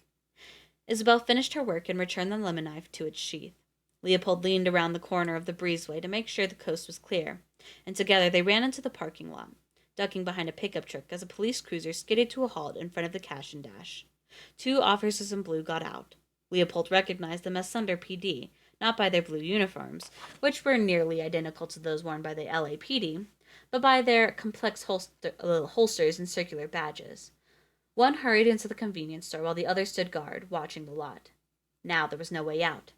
Isabel finished her work and returned the lemon knife to its sheath. Leopold leaned around the corner of the breezeway to make sure the coast was clear, and together they ran into the parking lot, ducking behind a pickup truck as a police cruiser skidded to a halt in front of the cash and dash. 2 officers in blue got out. Leopold recognized them as Sunder PD, not by their blue uniforms, which were nearly identical to those worn by the LAPD, but by their complex holsters and circular badges. One hurried into the convenience store while the other stood guard, watching the lot. Now there was no way out.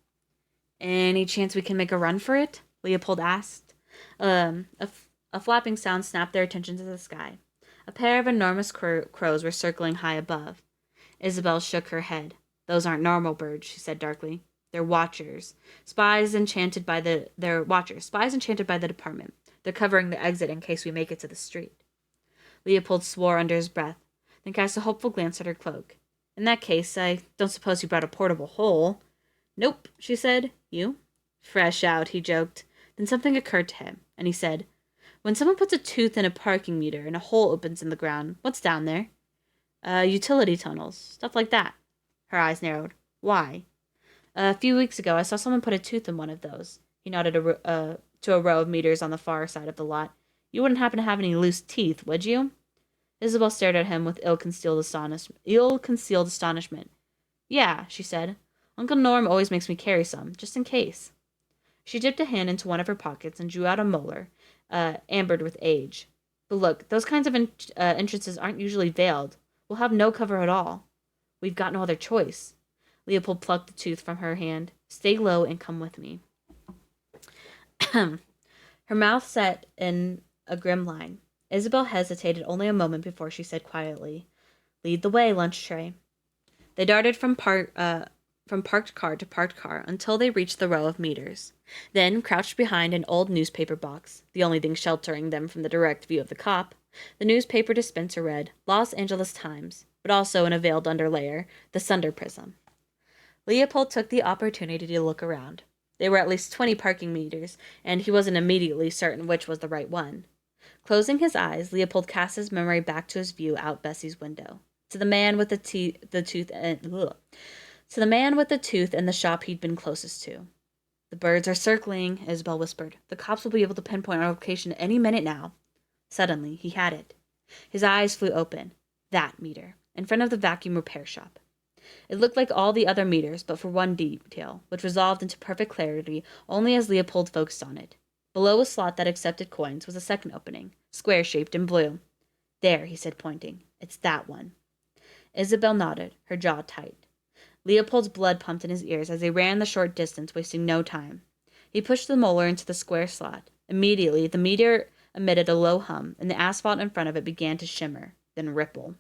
Any chance we can make a run for it? Leopold asked. A flapping sound snapped their attention to the sky. A pair of enormous crows were circling high above. Isabel shook her head. Those aren't normal birds, she said darkly. They're watchers. Spies enchanted by the department. They're covering the exit in case we make it to the street. Leopold swore under his breath, then cast a hopeful glance at her cloak. In that case, I don't suppose you brought a portable hole. Nope, she said. You? Fresh out, he joked. Then something occurred to him, and he said, when someone puts a tooth in a parking meter and a hole opens in the ground, what's down there? Utility tunnels. Stuff like that. Her eyes narrowed. Why? A few weeks ago, I saw someone put a tooth in one of those. He nodded to a row of meters on the far side of the lot. You wouldn't happen to have any loose teeth, would you? Isabel stared at him with ill-concealed astonishment. Yeah, she said. Uncle Norm always makes me carry some, just in case. She dipped a hand into one of her pockets and drew out a molar, ambered with age. But look, those kinds of entrances aren't usually veiled. We'll have no cover at all. We've got no other choice. Leopold plucked the tooth from her hand. Stay low and come with me. Her mouth set in a grim line. Isabel hesitated only a moment before she said quietly, Lead the way, lunch tray. They darted from parked car to parked car until they reached the row of meters. Then, crouched behind an old newspaper box, the only thing sheltering them from the direct view of the cop, the newspaper dispenser read Los Angeles Times, but also in a veiled underlayer, the Sunder Prism. Leopold took the opportunity to look around. There were at least 20 parking meters, and he wasn't immediately certain which was the right one. Closing his eyes, Leopold cast his memory back to his view out Bessie's window. To the man with the tooth and the shop he'd been closest to. The birds are circling, Isabel whispered. The cops will be able to pinpoint our location any minute now. Suddenly, he had it. His eyes flew open. That meter, in front of the vacuum repair shop. It looked like all the other meters, but for one detail, which resolved into perfect clarity only as Leopold focused on it. Below a slot that accepted coins was a second opening, square-shaped and blue. There, he said, pointing. It's that one. Isabel nodded, her jaw tight. Leopold's blood pumped in his ears as they ran the short distance, wasting no time. He pushed the molar into the square slot. Immediately, the meter emitted a low hum, and the asphalt in front of it began to shimmer, then ripple.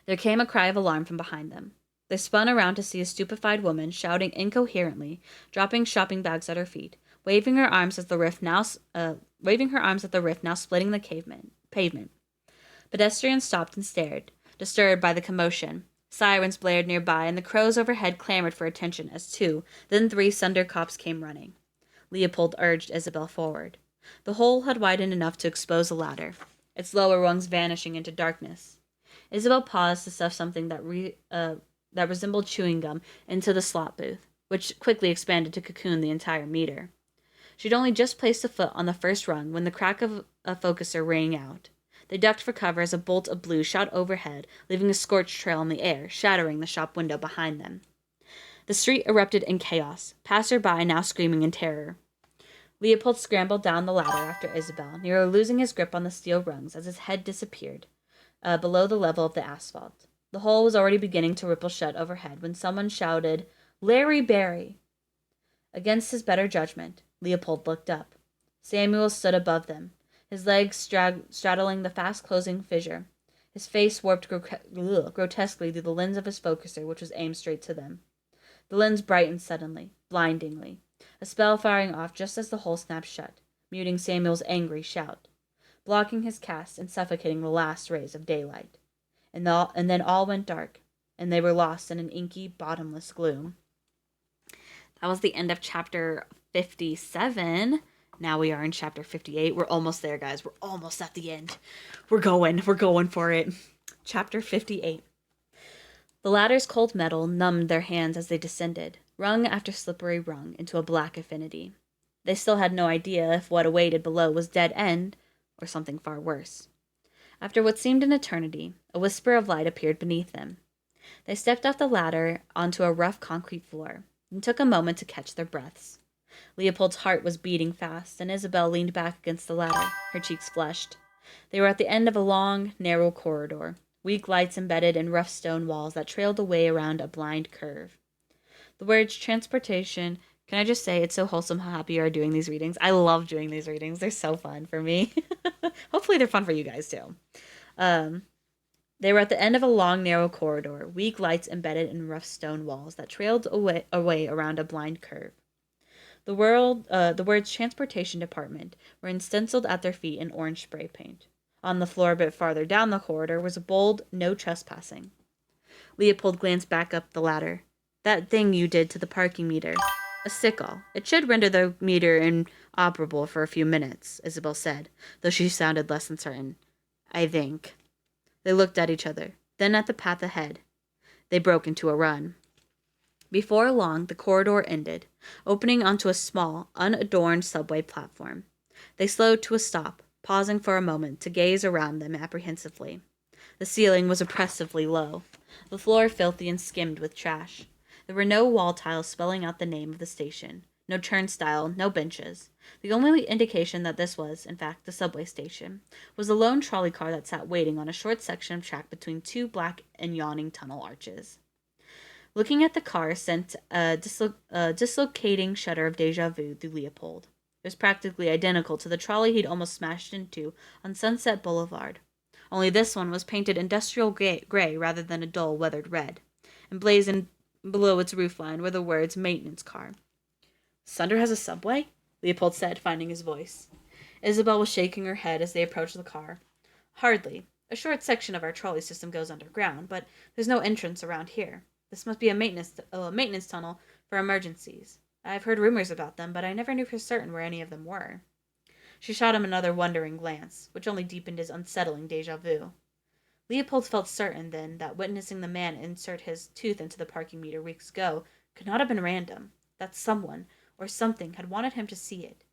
There came a cry of alarm from behind them. They spun around to see a stupefied woman shouting incoherently, dropping shopping bags at her feet, waving her arms at the rift now splitting the pavement. Pedestrians stopped and stared, disturbed by the commotion. Sirens blared nearby, and the crows overhead clamored for attention as 2, then 3 Sunder cops came running. Leopold urged Isabel forward. The hole had widened enough to expose a ladder, its lower rungs vanishing into darkness. Isabel paused to stuff something that resembled chewing gum into the slot booth, which quickly expanded to cocoon the entire meter. She'd only just placed a foot on the first rung when the crack of a focuser rang out. They ducked for cover as a bolt of blue shot overhead, leaving a scorched trail in the air, shattering the shop window behind them. The street erupted in chaos, passer-by now screaming in terror. Leopold scrambled down the ladder after Isabel, nearly losing his grip on the steel rungs as his head disappeared below the level of the asphalt. The hole was already beginning to ripple shut overhead when someone shouted, "Larry Barry!" Against his better judgment, Leopold looked up. Samuel stood above them, his legs straddling the fast-closing fissure, his face warped grotesquely through the lens of his focuser, which was aimed straight to them. The lens brightened suddenly, blindingly, a spell firing off just as the hole snapped shut, muting Samuel's angry shout, blocking his cast and suffocating the last rays of daylight. And then all went dark, and they were lost in an inky, bottomless gloom. That was the end of chapter 57. Now we are in chapter 58. We're almost there, guys. We're almost at the end. We're going for it. Chapter 58. The ladder's cold metal numbed their hands as they descended, rung after slippery rung, into a black infinity. They still had no idea if what awaited below was dead end or something far worse. After what seemed an eternity, a whisper of light appeared beneath them. They stepped off the ladder onto a rough concrete floor and took a moment to catch their breaths. Leopold's heart was beating fast, and Isabel leaned back against the ladder, her cheeks flushed. They were at the end of a long, narrow corridor, weak lights embedded in rough stone walls that trailed away around a blind curve. The words transportation. Can I just say, it's so wholesome how happy you are doing these readings. I love doing these readings. They're so fun for me. Hopefully they're fun for you guys too. They were at the end of a long, narrow corridor, weak lights embedded in rough stone walls that trailed away around a blind curve. The words transportation department were stenciled at their feet in orange spray paint. On the floor a bit farther down the corridor was a bold "No trespassing." Leopold glanced back up the ladder. "That thing you did to the parking meter. A sickle. It should render the meter inoperable for a few minutes," Isabel said, though she sounded less than certain. "I think." They looked at each other, then at the path ahead. They broke into a run. Before long, the corridor ended, opening onto a small, unadorned subway platform. They slowed to a stop, pausing for a moment to gaze around them apprehensively. The ceiling was oppressively low, the floor filthy and skimmed with trash. There were no wall tiles spelling out the name of the station, no turnstile, no benches. The only indication that this was, in fact, the subway station was a lone trolley car that sat waiting on a short section of track between two black and yawning tunnel arches. Looking at the car sent a dislocating shudder of deja vu through Leopold. It was practically identical to the trolley he'd almost smashed into on Sunset Boulevard. Only this one was painted industrial gray rather than a dull, weathered red, and blazoned below its roofline were the words "Maintenance Car." "Sunder has a subway?" Leopold said, finding his voice. Isabel was shaking her head as they approached the car. "Hardly. A short section of our trolley system goes underground, but there's no entrance around here. This must be a maintenance tunnel for emergencies. I've heard rumors about them, but I never knew for certain where any of them were." She shot him another wondering glance, which only deepened his unsettling deja vu. Leopold felt certain, then, that witnessing the man insert his tooth into the parking meter weeks ago could not have been random, that someone, or something, had wanted him to see it.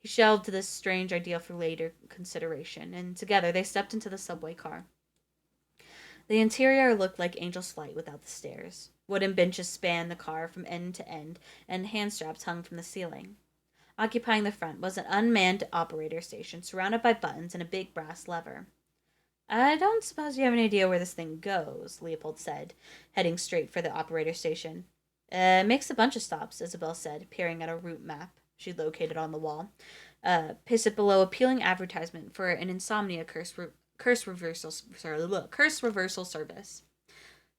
He shelved this strange idea for later consideration, and together they stepped into the subway car. The interior looked like Angel's Flight without the stairs. Wooden benches spanned the car from end to end, and hand straps hung from the ceiling. Occupying the front was an unmanned operator station surrounded by buttons and a big brass lever. "I don't suppose you have any idea where this thing goes," Leopold said, heading straight for the operator station. It makes a bunch of stops," Isabel said, peering at a route map she'd located on the wall. Pasted below appealing advertisement for an insomnia curse reversal service.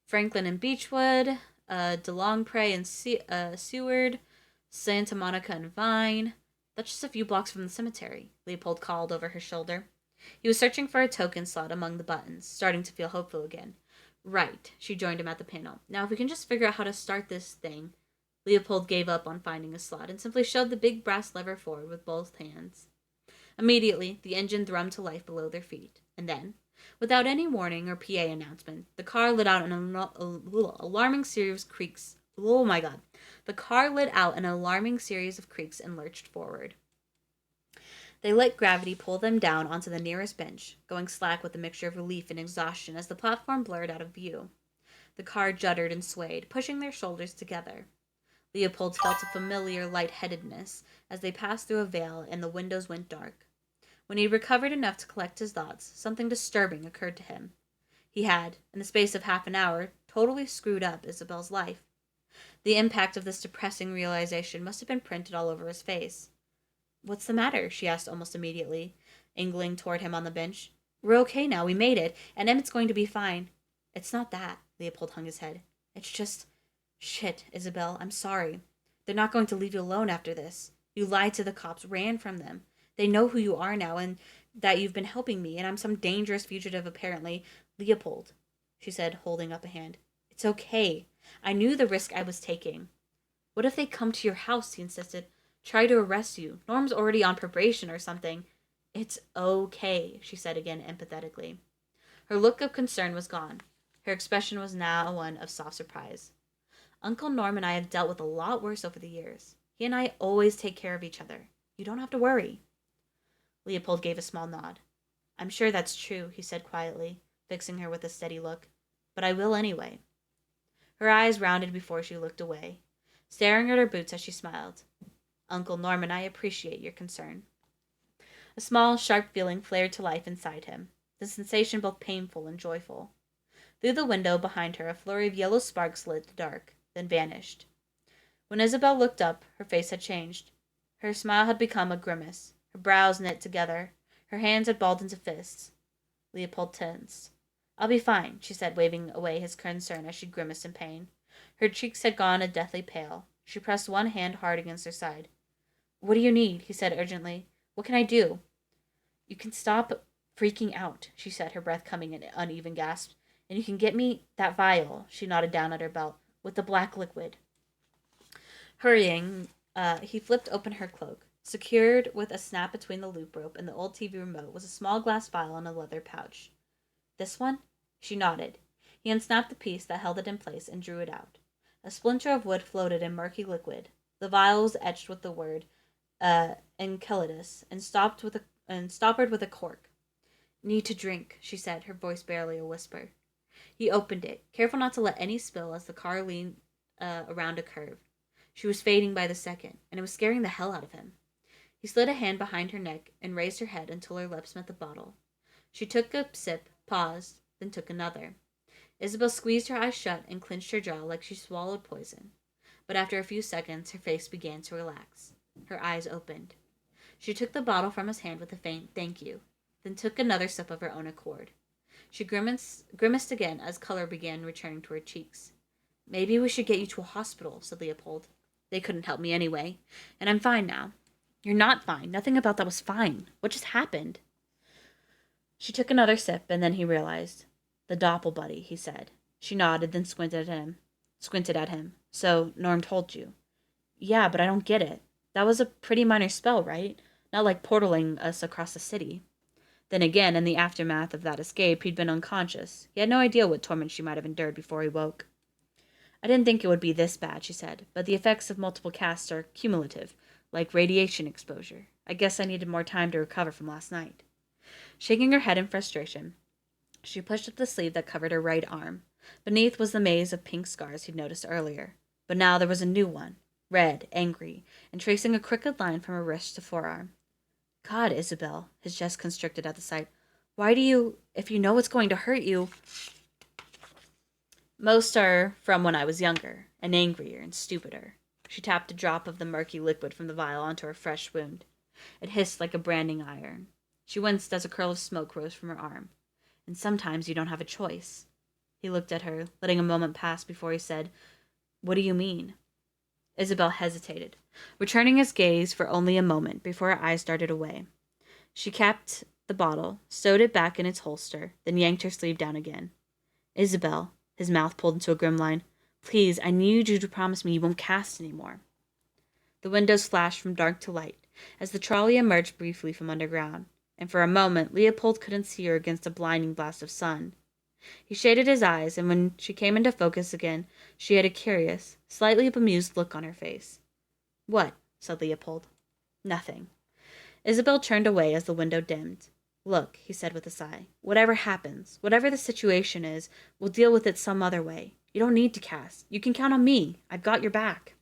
Franklin and Beechwood, DeLongpre and Seward, Santa Monica and Vine. "That's just a few blocks from the cemetery," Leopold called over her shoulder. He was searching for a token slot among the buttons, starting to feel hopeful again. "Right," she joined him at the panel. "Now if we can just figure out how to start this thing." Leopold gave up on finding a slot and simply shoved the big brass lever forward with both hands. Immediately, the engine thrummed to life below their feet, and then, without any warning or PA announcement, the car let out an alarming series of creaks. Oh my god. The car let out an alarming series of creaks and lurched forward. They let gravity pull them down onto the nearest bench, going slack with a mixture of relief and exhaustion as the platform blurred out of view. The car juddered and swayed, pushing their shoulders together. Leopold felt a familiar lightheadedness as they passed through a vale and the windows went dark. When he recovered enough to collect his thoughts, something disturbing occurred to him. He had, in the space of half an hour, totally screwed up Isabel's life. The impact of this depressing realization must have been printed all over his face. "What's the matter?" she asked almost immediately, angling toward him on the bench. "We're okay now. We made it, and Emmett's going to be fine." "It's not that." Leopold hung his head. "It's just... Shit, Isabel, I'm sorry. They're not going to leave you alone after this. You lied to the cops, ran from them. They know who you are now, and that you've been helping me, and I'm some dangerous fugitive apparently. Leopold," she said, holding up a hand. "It's okay. I knew the risk I was taking." "What if they come to your house?" he insisted. "Try to arrest you. Norm's already on probation or something." "It's okay," she said again empathetically. Her look of concern was gone. Her expression was now one of soft surprise. "Uncle Norm and I have dealt with a lot worse over the years. He and I always take care of each other. You don't have to worry." Leopold gave a small nod. "I'm sure that's true," he said quietly, fixing her with a steady look. "But I will anyway." Her eyes rounded before she looked away, staring at her boots as she smiled. "Uncle Norm and I appreciate your concern." A small, sharp feeling flared to life inside him, the sensation both painful and joyful. Through the window behind her a flurry of yellow sparks lit the dark, then vanished. When Isabel looked up, her face had changed. Her smile had become a grimace, her brows knit together, her hands had balled into fists. Leopold tensed. "I'll be fine," she said, waving away his concern as she grimaced in pain. Her cheeks had gone a deathly pale. She pressed one hand hard against her side. "What do you need?" he said urgently. "What can I do?" "You can stop freaking out," she said, her breath coming in uneven gasps. "And you can get me that vial," she nodded down at her belt, "with the black liquid." Hurrying, he flipped open her cloak. Secured with a snap between the loop rope and the old TV remote was a small glass vial in a leather pouch. "This one?" She nodded. He unsnapped the piece that held it in place and drew it out. A splinter of wood floated in murky liquid. The vial was etched with the word Enceladus and stoppered with a cork. "Need to drink," she said, her voice barely a whisper. He opened it, careful not to let any spill as the car leaned around a curve. She was fading by the second, and it was scaring the hell out of him. He slid a hand behind her neck and raised her head until her lips met the bottle. She took a sip, paused, then took another. Isabel squeezed her eyes shut and clenched her jaw like she swallowed poison. But after a few seconds, her face began to relax. Her eyes opened. She took the bottle from his hand with a faint "thank you," then took another sip of her own accord. She grimaced again as color began returning to her cheeks. "Maybe we should get you to a hospital," said Leopold. "They couldn't help me anyway, and I'm fine now." "You're not fine. Nothing about that was fine. What just happened?" She took another sip, and then he realized. "The Doppel buddy," he said. She nodded, then squinted at him. "So, Norm told you." "Yeah, but I don't get it. That was a pretty minor spell, right? Not like portaling us across the city." Then again, in the aftermath of that escape, he'd been unconscious. He had no idea what torment she might have endured before he woke. "I didn't think it would be this bad," she said, "but the effects of multiple casts are cumulative, like radiation exposure. I guess I needed more time to recover from last night." Shaking her head in frustration, she pushed up the sleeve that covered her right arm. Beneath was the maze of pink scars he'd noticed earlier. But now there was a new one, red, angry, and tracing a crooked line from her wrist to forearm. "God, Isabel," his chest constricted at the sight. "Why do you, if you know it's going to hurt you?" "Most are from when I was younger, and angrier and stupider." She tapped a drop of the murky liquid from the vial onto her fresh wound. It hissed like a branding iron. She winced as a curl of smoke rose from her arm. "And sometimes you don't have a choice." He looked at her, letting a moment pass before he said, "What do you mean?" Isabel hesitated, returning his gaze for only a moment before her eyes darted away. She capped the bottle, stowed it back in its holster, then yanked her sleeve down again. "Isabel," his mouth pulled into a grim line, "please, I need you to promise me you won't cast any more." The windows flashed from dark to light as the trolley emerged briefly from underground, and for a moment Leopold couldn't see her against a blinding blast of sun. He shaded his eyes, and when she came into focus again, she had a curious, slightly bemused look on her face. "What?" said Leopold. "Nothing." Isabel turned away as the window dimmed. "Look," he said with a sigh, "whatever happens, whatever the situation is, we'll deal with it some other way. You don't need to cast. You can count on me. I've got your back."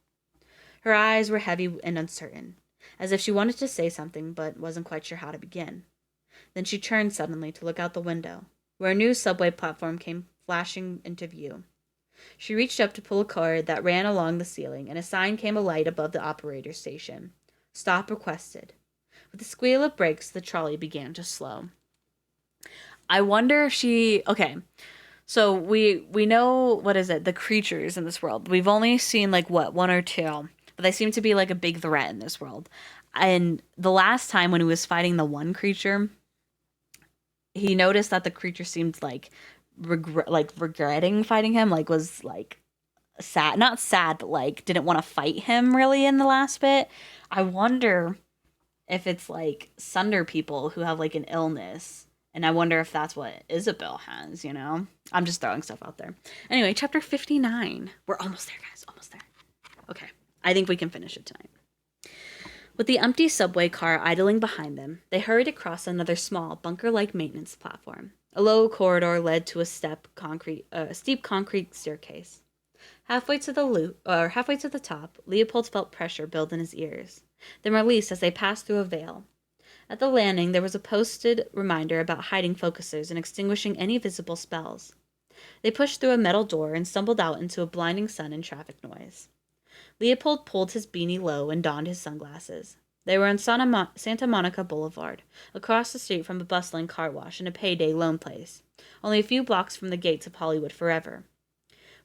Her eyes were heavy and uncertain, as if she wanted to say something but wasn't quite sure how to begin. Then she turned suddenly to look out the window, where a new subway platform came flashing into view. She reached up to pull a cord that ran along the ceiling, and a sign came alight above the operator's station. Stop requested. With a squeal of brakes, the trolley began to slow. I wonder if she. Okay, so we know what is it? The creatures in this world. We've only seen like what one or two, but they seem to be like a big threat in this world. And the last time when he was fighting the one creature, he noticed that the creature seemed like regretting fighting him, like was like sad, not sad, but like didn't want to fight him really in the last bit. I wonder if it's like Sunder people who have like an illness. And I wonder if that's what Isabel has, you know? I'm just throwing stuff out there. Anyway, chapter 59. We're almost there, guys. Almost there. Okay. I think we can finish it tonight. With the empty subway car idling behind them, they hurried across another small, bunker-like maintenance platform. A low corridor led to a steep concrete staircase. Halfway to the top, Leopold felt pressure build in his ears, then release as they passed through a veil. At the landing, there was a posted reminder about hiding focusers and extinguishing any visible spells. They pushed through a metal door and stumbled out into a blinding sun and traffic noise. Leopold pulled his beanie low and donned his sunglasses. They were on Santa Monica Boulevard, across the street from a bustling car wash and a payday loan place, only a few blocks from the gates of Hollywood Forever.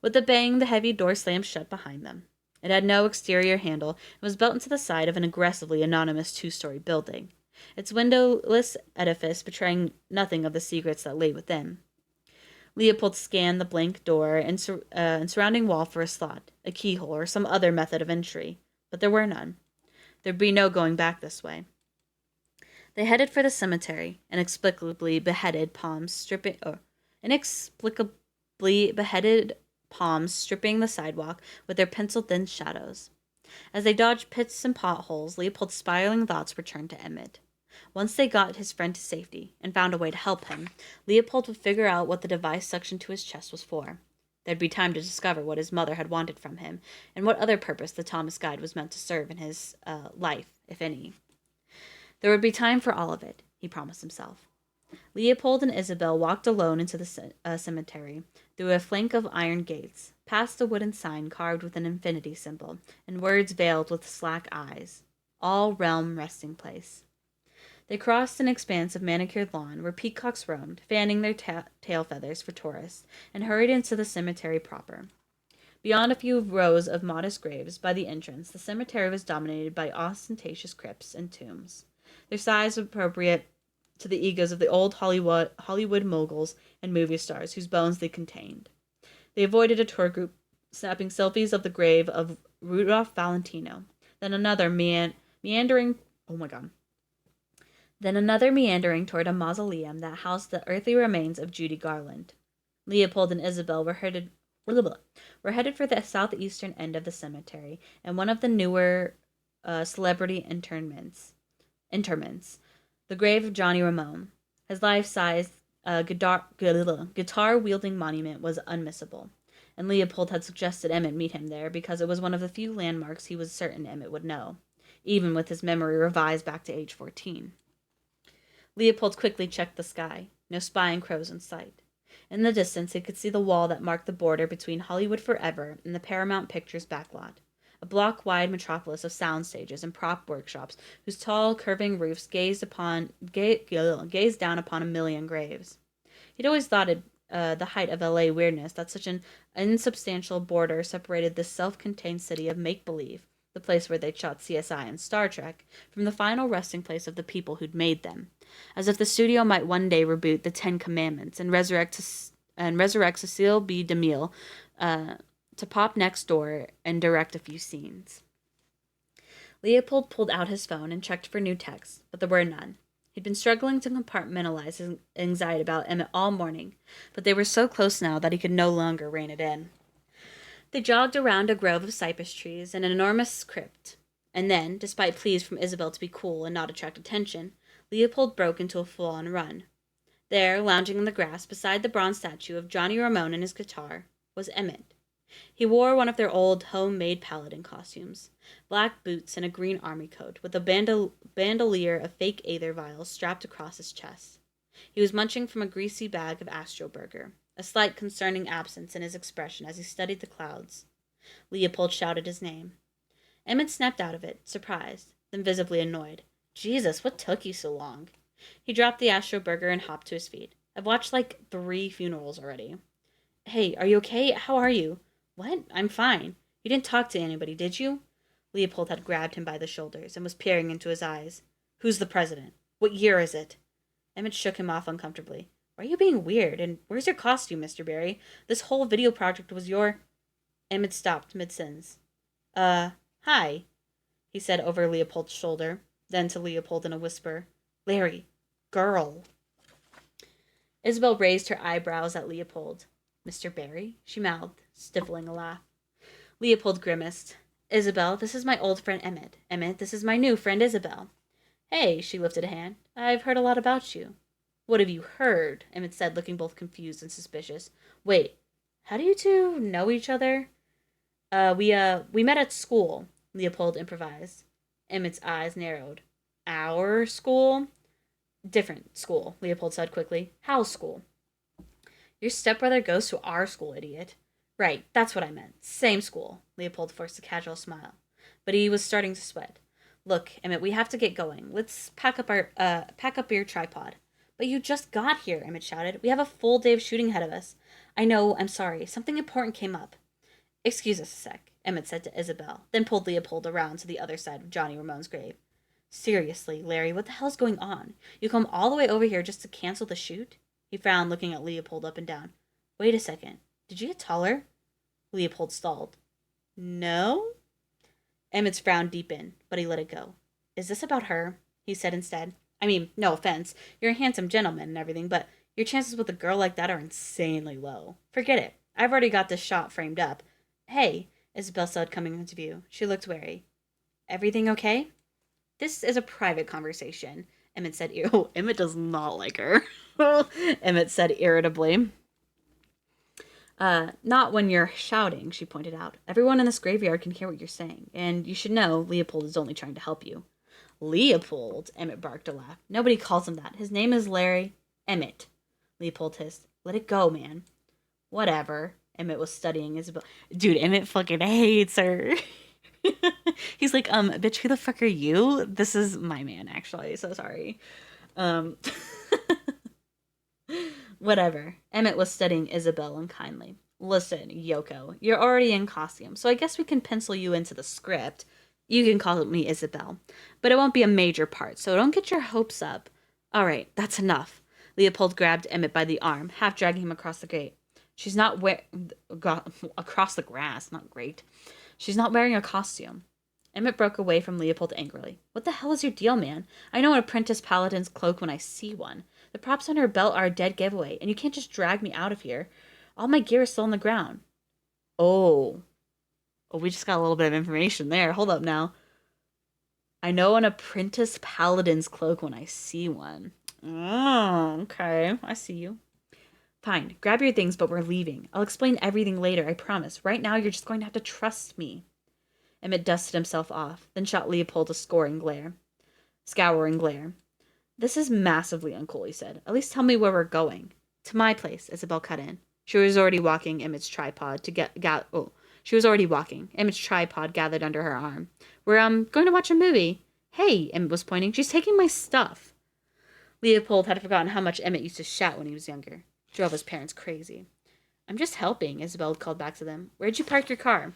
With a bang, the heavy door slammed shut behind them. It had no exterior handle and was built into the side of an aggressively anonymous two-story building, its windowless edifice betraying nothing of the secrets that lay within. Leopold scanned the blank door and surrounding wall for a slot, a keyhole, or some other method of entry, but there were none. There'd be no going back this way. They headed for the cemetery, inexplicably beheaded palms stripping the sidewalk with their pencil-thin shadows. As they dodged pits and potholes, Leopold's spiraling thoughts returned to Emmett. Once they got his friend to safety and found a way to help him, Leopold would figure out what the device suctioned to his chest was for. There'd be time to discover what his mother had wanted from him, and what other purpose the Thomas Guide was meant to serve in his life, if any. There would be time for all of it, he promised himself. Leopold and Isabel walked alone into the cemetery, through a flank of iron gates, past a wooden sign carved with an infinity symbol, and words veiled with slack eyes. All Realm Resting Place. They crossed an expanse of manicured lawn where peacocks roamed, fanning their tail feathers for tourists, and hurried into the cemetery proper. Beyond a few rows of modest graves by the entrance, the cemetery was dominated by ostentatious crypts and tombs, their size appropriate to the egos of the old Hollywood moguls and movie stars whose bones they contained. They avoided a tour group, snapping selfies of the grave of Rudolph Valentino, then another meandering toward a mausoleum that housed the earthly remains of Judy Garland. Leopold and Isabel were headed for the southeastern end of the cemetery and one of the newer celebrity interments, the grave of Johnny Ramone. His life-size guitar-wielding monument was unmissable, and Leopold had suggested Emmett meet him there because it was one of the few landmarks he was certain Emmett would know, even with his memory revised back to age 14. Leopold quickly checked the sky. No spying crows in sight. In the distance, he could see the wall that marked the border between Hollywood Forever and the Paramount Pictures backlot, a block-wide metropolis of sound stages and prop workshops whose tall, curving roofs gazed down upon a million graves. He'd always thought it the height of LA weirdness that such an insubstantial border separated this self-contained city of make-believe, the place where they'd shot CSI and Star Trek, from the final resting place of the people who'd made them, as if the studio might one day reboot the Ten Commandments and resurrect Cecile B. DeMille to pop next door and direct a few scenes. Leopold pulled out his phone and checked for new texts, but there were none. He'd been struggling to compartmentalize his anxiety about Emmett all morning, but they were so close now that he could no longer rein it in. They jogged around a grove of cypress trees and an enormous crypt, and then, despite pleas from Isabel to be cool and not attract attention, Leopold broke into a full-on run. There, lounging in the grass beside the bronze statue of Johnny Ramone and his guitar, was Emmett. He wore one of their old homemade paladin costumes, black boots and a green army coat, with a bandolier of fake aether vials strapped across his chest. He was munching from a greasy bag of astroburger, a slight concerning absence in his expression as he studied the clouds. Leopold shouted his name. Emmett snapped out of it, surprised, then visibly annoyed. Jesus, what took you so long? He dropped the astroburger and hopped to his feet. I've watched like 3 funerals already. Hey, are you okay? How are you? What? I'm fine. You didn't talk to anybody, did you? Leopold had grabbed him by the shoulders and was peering into his eyes. Who's the president? What year is it? Emmett shook him off uncomfortably. Why are you being weird? And where's your costume, Mr. Barry? This whole video project was your... Emmett stopped mid-sentence. Hi, he said over Leopold's shoulder, then to Leopold in a whisper. Larry, girl. Isabel raised her eyebrows at Leopold. Mr. Barry? She mouthed, stifling a laugh. Leopold grimaced. Isabel, this is my old friend Emmett. Emmett, this is my new friend Isabel. Hey, she lifted a hand. I've heard a lot about you. What have you heard? Emmett said, looking both confused and suspicious. Wait, how do you two know each other? We met at school, Leopold improvised. Emmett's eyes narrowed. Our school? Different school, Leopold said quickly. How's school? Your stepbrother goes to our school, idiot. Right, that's what I meant. Same school. Leopold forced a casual smile. But he was starting to sweat. Look, Emmett, we have to get going. Let's pack up your tripod. But you just got here, Emmett shouted. We have a full day of shooting ahead of us. I know, I'm sorry. Something important came up. Excuse us a sec, Emmett said to Isabel, then pulled Leopold around to the other side of Johnny Ramon's grave. Seriously, Larry, what the hell's going on? You come all the way over here just to cancel the shoot? He frowned, looking at Leopold up and down. Wait a second. Did you get taller? Leopold stalled. No? Emmett's frown deepened, but he let it go. Is this about her? He said instead. I mean, no offense. You're a handsome gentleman and everything, but your chances with a girl like that are insanely low. Forget it. I've already got this shot framed up. Hey, Isabel said, coming into view. She looked wary. Everything okay? This is a private conversation, Emmett said. Oh, Emmett does not like her. Emmett said irritably. Not when you're shouting, she pointed out. Everyone in this graveyard can hear what you're saying, and you should know Leopold is only trying to help you. Leopold? Emmett barked a laugh. Nobody calls him that. His name is Larry Emmett. Leopold hissed. Let it go, man. Whatever. Emmett was studying Isabel. Dude, Emmett fucking hates her. He's like, bitch, who the fuck are you? This is my man, actually. So sorry. Um, Whatever. Emmett was studying Isabel unkindly. Listen, Yoko, you're already in costume, so I guess we can pencil you into the script. You can call me Isabel. But it won't be a major part, so don't get your hopes up. All right, that's enough. Leopold grabbed Emmett by the arm, half dragging him across the grate. She's not across the grass, not great. She's not wearing a costume. Emmett broke away from Leopold angrily. What the hell is your deal, man? I know an apprentice paladin's cloak when I see one. The props on her belt are a dead giveaway, and you can't just drag me out of here. All my gear is still on the ground. Oh. Oh, we just got a little bit of information there. Hold up now. I know an apprentice paladin's cloak when I see one. Oh, okay. I see you. Fine. Grab your things, but we're leaving. I'll explain everything later, I promise. Right now, you're just going to have to trust me. Emmett dusted himself off, then shot Leopold a scouring glare. This is massively uncool, he said. At least tell me where we're going. To my place, Isabel cut in. She was already walking Emmett's tripod gathered under her arm. We're going to watch a movie. Hey, Emmett was pointing. She's taking my stuff. Leopold had forgotten how much Emmett used to shout when he was younger. Drove his parents crazy. I'm just helping, Isabel called back to them. Where'd you park your car?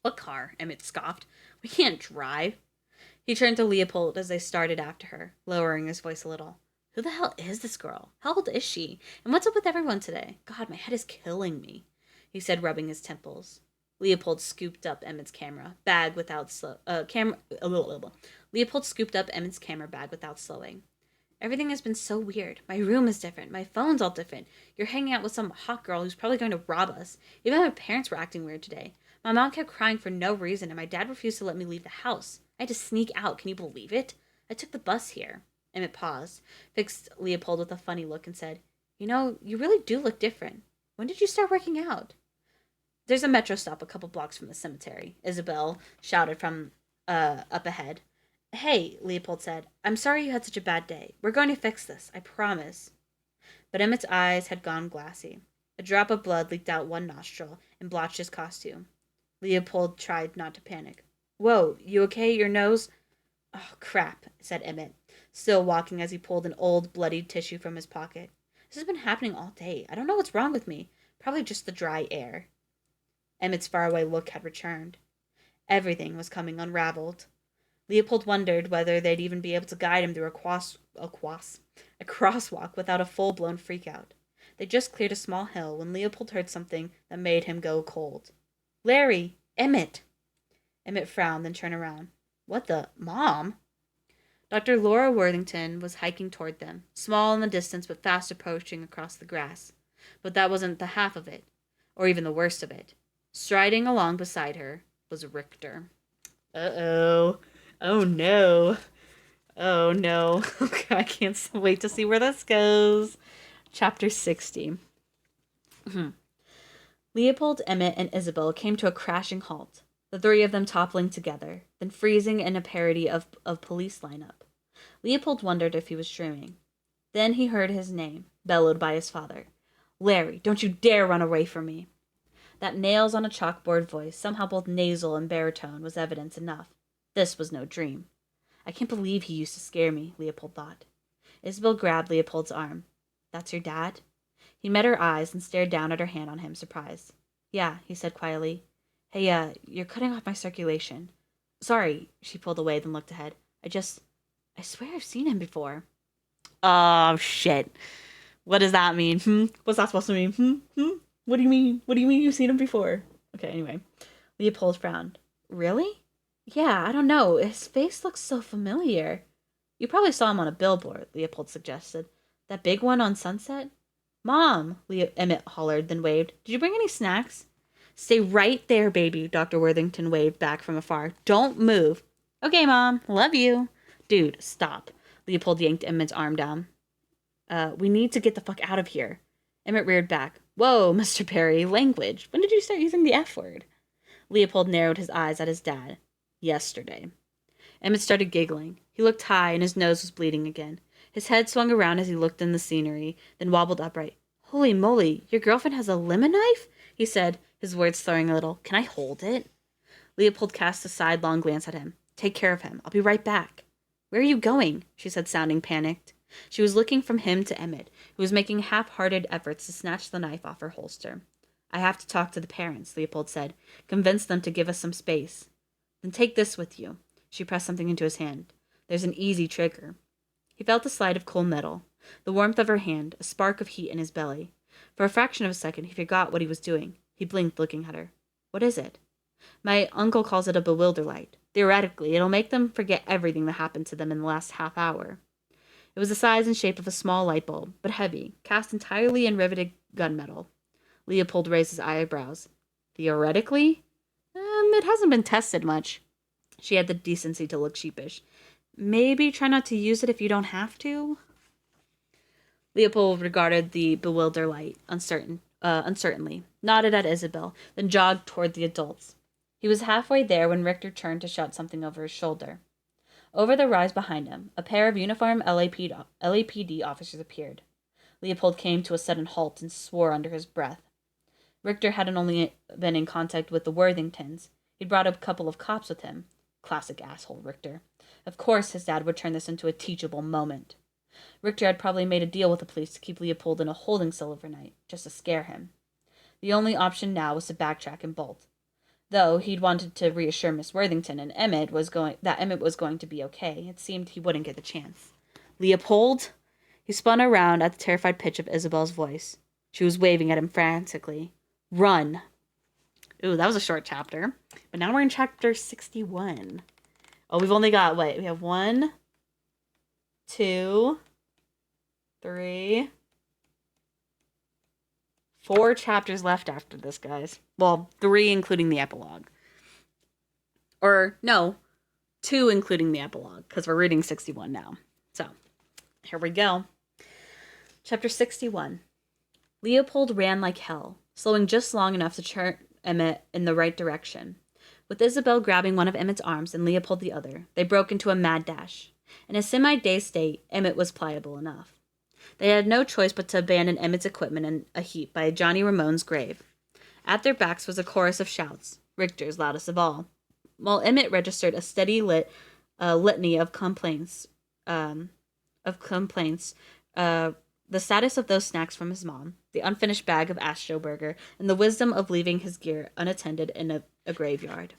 What car? Emmett scoffed. We can't drive. He turned to Leopold as they started after her, lowering his voice a little. Who the hell is this girl? How old is she? And what's up with everyone today? God, my head is killing me, he said, rubbing his temples. Leopold scooped up Emmett's camera bag without Leopold scooped up Emmett's camera bag without slowing. Everything has been so weird. My room is different. My phone's all different. You're hanging out with some hot girl who's probably going to rob us. Even my parents were acting weird today. My mom kept crying for no reason, and my dad refused to let me leave the house. I had to sneak out. Can you believe it? I took the bus here. Emmett paused, fixed Leopold with a funny look, and said, You know, you really do look different. When did you start working out? There's a metro stop a couple blocks from the cemetery, Isabel shouted from up ahead. Hey, Leopold said. I'm sorry you had such a bad day. We're going to fix this, I promise. But Emmett's eyes had gone glassy. A drop of blood leaked out one nostril and blotched his costume. Leopold tried not to panic. Whoa, you okay? Your nose? Oh, crap, said Emmett, still walking as he pulled an old, bloodied tissue from his pocket. This has been happening all day. I don't know what's wrong with me. Probably just the dry air. Emmett's faraway look had returned. Everything was coming unraveled. Leopold wondered whether they'd even be able to guide him through a crosswalk without a full-blown freakout. They just cleared a small hill when Leopold heard something that made him go cold. Larry! Emmett! Emmett frowned, then turned around. What the? Mom? Dr. Laura Worthington was hiking toward them, small in the distance but fast approaching across the grass. But that wasn't the half of it, or even the worst of it. Striding along beside her was Richter. Uh-oh. Oh, no. Oh, no. I can't wait to see where this goes. Chapter 60. Leopold, Emmett, and Isabel came to a crashing halt, the three of them toppling together, then freezing in a parody of police lineup. Leopold wondered if he was dreaming. Then he heard his name, bellowed by his father. Larry, don't you dare run away from me. That nails on a chalkboard voice, somehow both nasal and baritone, was evidence enough. This was no dream. I can't believe he used to scare me, Leopold thought. Isabel grabbed Leopold's arm. That's your dad? He met her eyes and stared down at her hand on him, surprised. Yeah, he said quietly. Hey, you're cutting off my circulation. Sorry, she pulled away, then looked ahead. I swear I've seen him before. Oh, shit. What does that mean? What's that supposed to mean? What do you mean? What do you mean you've seen him before? Okay, anyway. Leopold frowned. Really? Yeah, I don't know. His face looks so familiar. You probably saw him on a billboard, Leopold suggested. That big one on Sunset? Mom, Emmett hollered, then waved. Did you bring any snacks? Stay right there, baby, Dr. Worthington waved back from afar. Don't move. Okay, Mom. Love you. Dude, stop. Leopold yanked Emmett's arm down. We need to get the fuck out of here. Emmett reared back. Whoa, Mr. Perry, language. When did you start using the F word? Leopold narrowed his eyes at his dad. Yesterday. Emmett started giggling. He looked high, and his nose was bleeding again. His head swung around as he looked in the scenery, then wobbled upright. Holy moly, your girlfriend has a lemon knife? He said, his words slurring a little. Can I hold it? Leopold cast a sidelong glance at him. Take care of him. I'll be right back. Where are you going? She said, sounding panicked. She was looking from him to Emmett, who was making half-hearted efforts to snatch the knife off her holster. I have to talk to the parents, Leopold said. Convince them to give us some space. Then take this with you. She pressed something into his hand. There's an easy trigger. He felt the slide of cold metal, the warmth of her hand, a spark of heat in his belly. For a fraction of a second, he forgot what he was doing. He blinked, looking at her. What is it? My uncle calls it a bewilder light. Theoretically, it'll make them forget everything that happened to them in the last half hour. It was the size and shape of a small light bulb, but heavy, cast entirely in riveted gunmetal. Leopold raised his eyebrows. Theoretically? It hasn't been tested much. She had the decency to look sheepish. Maybe try not to use it if you don't have to? Leopold regarded the bewilder light uncertainly, nodded at Isabel, then jogged toward the adults. He was halfway there when Richter turned to shout something over his shoulder. Over the rise behind him, a pair of uniformed LAPD officers appeared. Leopold came to a sudden halt and swore under his breath. Richter hadn't only been in contact with the Worthingtons. He'd brought a couple of cops with him. Classic asshole, Richter. Of course his dad would turn this into a teachable moment. Richter had probably made a deal with the police to keep Leopold in a holding cell overnight, just to scare him. The only option now was to backtrack and bolt. Though he'd wanted to reassure Miss Worthington and Emmett was going to be okay, it seemed he wouldn't get the chance. Leopold? He spun around at the terrified pitch of Isabel's voice. She was waving at him frantically. Run! Ooh, that was a short chapter. But now we're in chapter 61. Oh, we've only got, we have 1, 2, 3, 4 chapters left after this, guys. Well, 3 including the epilogue. Or, no, 2 including the epilogue, because we're reading 61 now. So, here we go. Chapter 61. Leopold ran like hell, slowing just long enough to Emmett in the right direction. With Isabel grabbing one of Emmett's arms and Leopold the other, they broke into a mad dash. In a semi-dazed state, Emmett was pliable enough. They had no choice but to abandon Emmett's equipment in a heap by Johnny Ramon's grave. At their backs was a chorus of shouts, Richter's loudest of all, while Emmett registered a steady litany um, of complaints, uh, the status of those snacks from his mom, the unfinished bag of Astroburger, and the wisdom of leaving his gear unattended in a graveyard.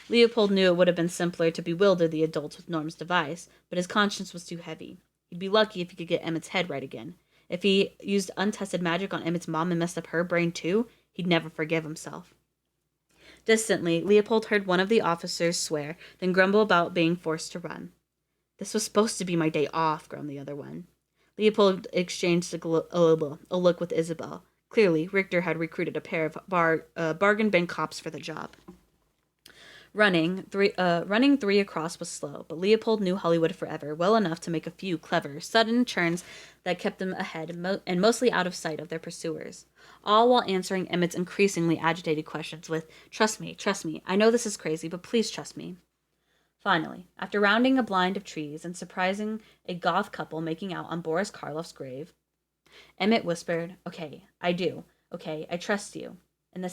Leopold knew it would have been simpler to bewilder the adults with Norm's device, but his conscience was too heavy. He'd be lucky if he could get Emmett's head right again. If he used untested magic on Emmett's mom and messed up her brain too, he'd never forgive himself. Distantly, Leopold heard one of the officers swear, then grumble about being forced to run. This was supposed to be my day off, groaned the other one. Leopold exchanged a look with Isabel. Clearly, Richter had recruited a pair of bargain bin cops for the job. Running three across was slow, but Leopold knew Hollywood forever well enough to make a few clever, sudden turns that kept them ahead and mostly out of sight of their pursuers, all while answering Emmett's increasingly agitated questions with, trust me, I know this is crazy, but please trust me. Finally, after rounding a blind of trees and surprising a goth couple making out on Boris Karloff's grave, Emmett whispered, okay, I do. Okay, I trust you. In the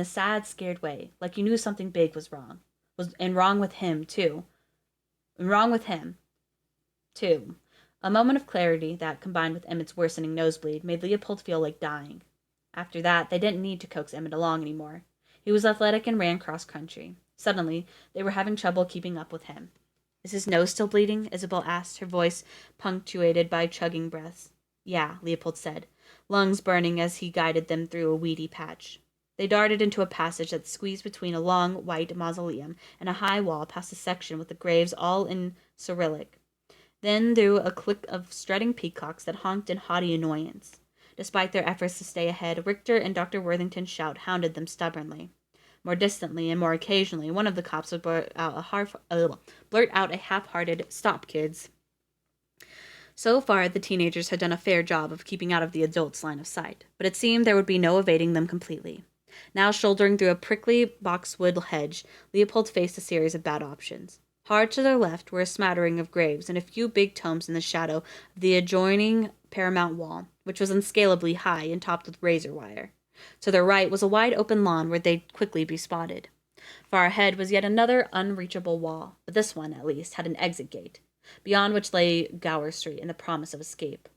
sad, scared way, like you knew something big was wrong. Wrong with him, too. And wrong with him, too. A moment of clarity that, combined with Emmett's worsening nosebleed, made Leopold feel like dying. After that, they didn't need to coax Emmett along anymore. He was athletic and ran cross-country. Suddenly, they were having trouble keeping up with him. Is his nose still bleeding? Isabel asked, her voice punctuated by chugging breaths. Yeah, Leopold said, lungs burning as he guided them through a weedy patch. They darted into a passage that squeezed between a long, white mausoleum and a high wall past a section with the graves all in Cyrillic. Then through a clique of strutting peacocks that honked in haughty annoyance. Despite their efforts to stay ahead, Richter and Dr. Worthington's shout hounded them stubbornly. More distantly and more occasionally, one of the cops would blurt out a half-hearted, "Stop, kids." So far, the teenagers had done a fair job of keeping out of the adults' line of sight, but it seemed there would be no evading them completely. Now shouldering through a prickly boxwood hedge, Leopold faced a series of bad options. Hard to their left were a smattering of graves and a few big tomes in the shadow of the adjoining paramount wall, which was unscalably high and topped with razor wire. To their right was a wide open lawn where they'd quickly be spotted. Far ahead was yet another unreachable wall, but this one, at least, had an exit gate, beyond which lay Gower Street and the promise of escape.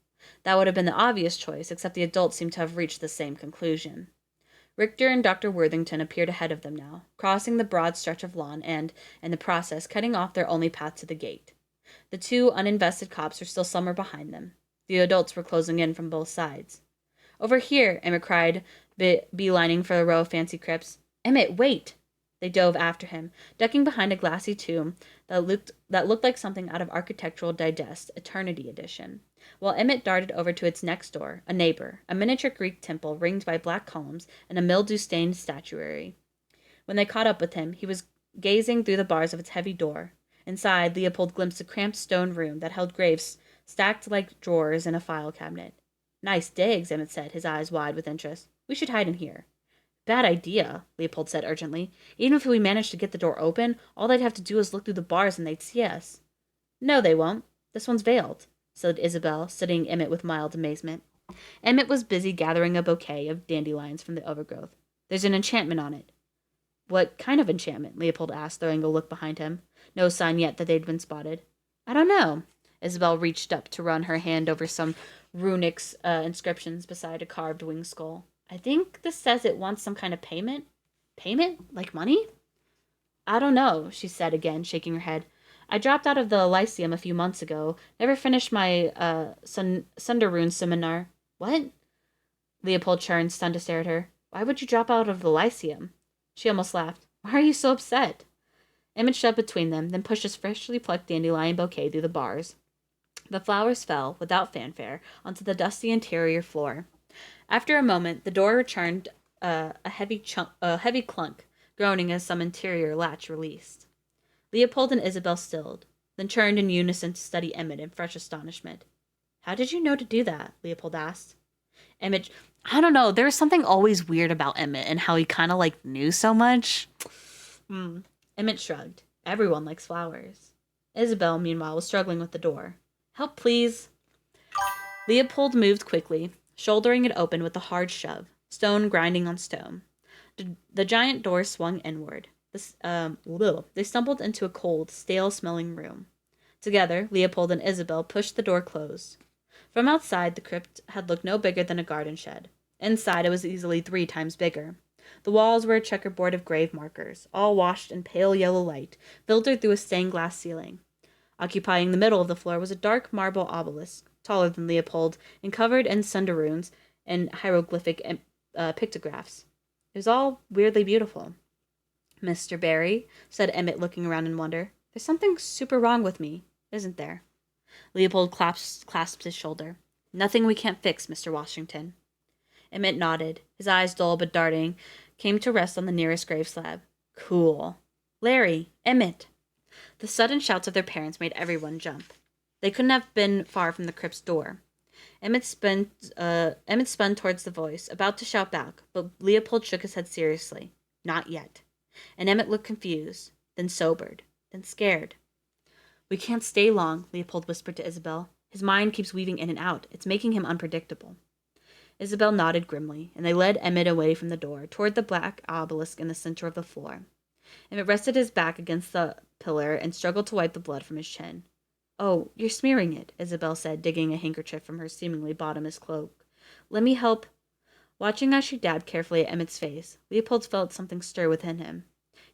That would have been the obvious choice, except the adults seemed to have reached the same conclusion. Richter and Dr. Worthington appeared ahead of them now, crossing the broad stretch of lawn and, in the process, cutting off their only path to the gate. The two uninvested cops were still somewhere behind them. The adults were closing in from both sides. Over here, Emmett cried, beelining for a row of fancy crypts. Emmett, wait! They dove after him, ducking behind a glassy tomb that looked like something out of Architectural Digest, Eternity Edition, while Emmett darted over to its next door, a neighbor, a miniature Greek temple ringed by black columns and a mildew-stained statuary. When they caught up with him, he was gazing through the bars of its heavy door. Inside, Leopold glimpsed a cramped stone room that held graves stacked like drawers in a file cabinet. Nice digs, Emmett said, his eyes wide with interest. We should hide in here. Bad idea, Leopold said urgently. Even if we managed to get the door open, all they'd have to do is look through the bars and they'd see us. No, they won't. This one's veiled, said Isabel, studying Emmett with mild amazement. Emmett was busy gathering a bouquet of dandelions from the overgrowth. There's an enchantment on it. What kind of enchantment? Leopold asked, throwing a look behind him. No sign yet that they'd been spotted. I don't know. Isabel reached up to run her hand over some runic inscriptions beside a carved wing skull. I think this says it wants some kind of payment. Payment? Like money? I don't know, she said again, shaking her head. I dropped out of the Lyceum a few months ago. Never finished my Sunderrune seminar. What? Leopold turned, stunned to stare at her. Why would you drop out of the Lyceum? She almost laughed. Why are you so upset? Emmett shoved between them, then pushed his freshly plucked dandelion bouquet through the bars. The flowers fell, without fanfare, onto the dusty interior floor. After a moment, the door returned a heavy clunk, groaning as some interior latch released. Leopold and Isabel stilled, then turned in unison to study Emmett in fresh astonishment. How did you know to do that? Leopold asked. Emmett, I don't know. There was something always weird about Emmett and how he kind of like knew so much. Hmm. Emmett shrugged. Everyone likes flowers. Isabel, meanwhile, was struggling with the door. Help, please. Leopold moved quickly, shouldering it open with a hard shove, stone grinding on stone. The giant door swung inward. They stumbled into a cold, stale-smelling room. Together, Leopold and Isabel pushed the door closed. From outside, the crypt had looked no bigger than a garden shed. Inside, it was easily 3 times bigger. The walls were a checkerboard of grave markers, all washed in pale yellow light, filtered through a stained glass ceiling. Occupying the middle of the floor was a dark marble obelisk, taller than Leopold, and covered in sundarunes and hieroglyphic pictographs. It was all weirdly beautiful. Mr. Barry, said Emmett, looking around in wonder, there's something super wrong with me, isn't there? Leopold clasped his shoulder. Nothing we can't fix, Mr. Washington. Emmett nodded. His eyes, dull but darting, came to rest on the nearest grave slab. Cool. Larry! Emmett! The sudden shouts of their parents made everyone jump. They couldn't have been far from the crypt's door. Emmett spun towards the voice, about to shout back, but Leopold shook his head seriously. Not yet. And Emmett looked confused, then sobered, then scared. We can't stay long, Leopold whispered to Isabel. His mind keeps weaving in and out. It's making him unpredictable. Isabel nodded grimly, and they led Emmett away from the door, toward the black obelisk in the center of the floor. Emmett rested his back against the pillar and struggled to wipe the blood from his chin. Oh, you're smearing it, Isabel said, digging a handkerchief from her seemingly bottomless cloak. Let me help. Watching as she dabbed carefully at Emmett's face, Leopold felt something stir within him.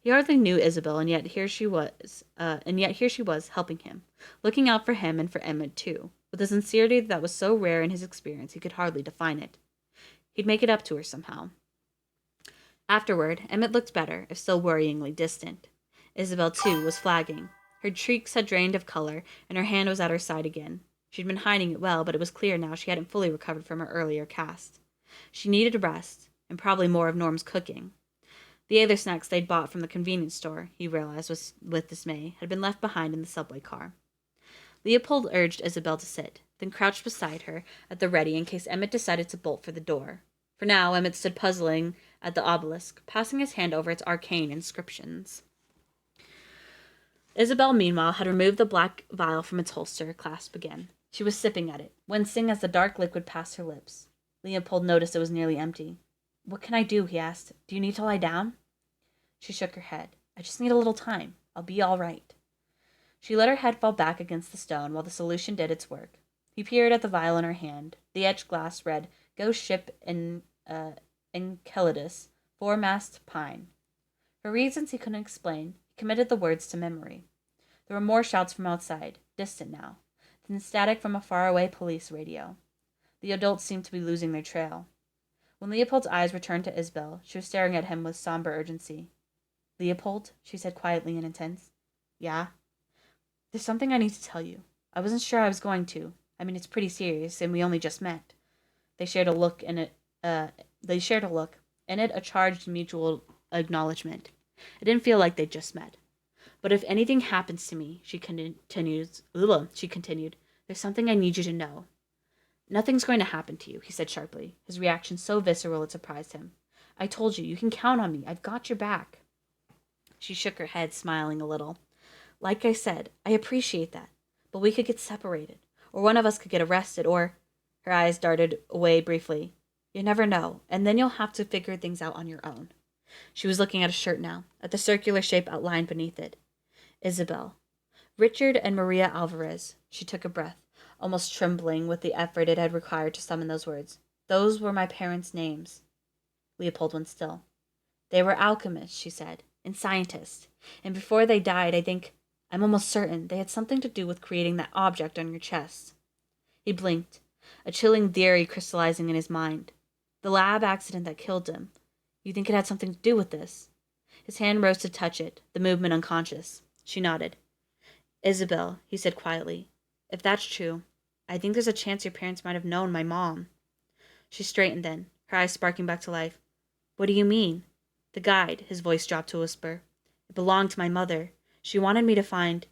He hardly knew Isabel, and yet here she was, helping him, looking out for him and for Emmett too, with a sincerity that was so rare in his experience he could hardly define it. He'd make it up to her somehow. Afterward, Emmett looked better, if still worryingly distant. Isabel, too, was flagging. Her cheeks had drained of color, and her hand was at her side again. She'd been hiding it well, but it was clear now she hadn't fully recovered from her earlier cast. She needed rest, and probably more of Norm's cooking. The other snacks they'd bought from the convenience store, he realized with dismay, had been left behind in the subway car. Leopold urged Isabel to sit, then crouched beside her at the ready in case Emmett decided to bolt for the door. For now, Emmett stood puzzling at the obelisk, passing his hand over its arcane inscriptions. Isabel, meanwhile, had removed the black vial from its holster clasp again. She was sipping at it, wincing as the dark liquid passed her lips. Leopold noticed it was nearly empty. What can I do? He asked. Do you need to lie down? She shook her head. I just need a little time. I'll be all right. She let her head fall back against the stone while the solution did its work. He peered at the vial in her hand. The etched glass read, Ghost Ship in Enceladus, Foremast Pine. For reasons he couldn't explain, he committed the words to memory. There were more shouts from outside, distant now, then static from a faraway police radio. The adults seemed to be losing their trail. When Leopold's eyes returned to Isabel, she was staring at him with somber urgency. Leopold, she said quietly and intense. Yeah? There's something I need to tell you. I wasn't sure I was going to. I mean, it's pretty serious, and we only just met. They shared a look, in it, a charged mutual acknowledgement. It didn't feel like they'd just met. But if anything happens to me, she continued, there's something I need you to know. Nothing's going to happen to you, he said sharply, his reaction so visceral it surprised him. I told you, you can count on me. I've got your back. She shook her head, smiling a little. Like I said, I appreciate that. But we could get separated. Or one of us could get arrested, or... Her eyes darted away briefly. You never know, and then you'll have to figure things out on your own. She was looking at a shirt now, at the circular shape outlined beneath it. Isabel. Richard and Maria Alvarez. She took a breath, almost trembling with the effort it had required to summon those words. Those were my parents' names. Leopold went still. They were alchemists, she said, and scientists. And before they died, I'm almost certain they had something to do with creating that object on your chest. He blinked, a chilling theory crystallizing in his mind. The lab accident that killed him. You think it had something to do with this? His hand rose to touch it, the movement unconscious. She nodded. Isabel, he said quietly, if that's true, I think there's a chance your parents might have known my mom. She straightened then, her eyes sparking back to life. What do you mean? The guide, his voice dropped to a whisper. It belonged to my mother. She wanted me to find...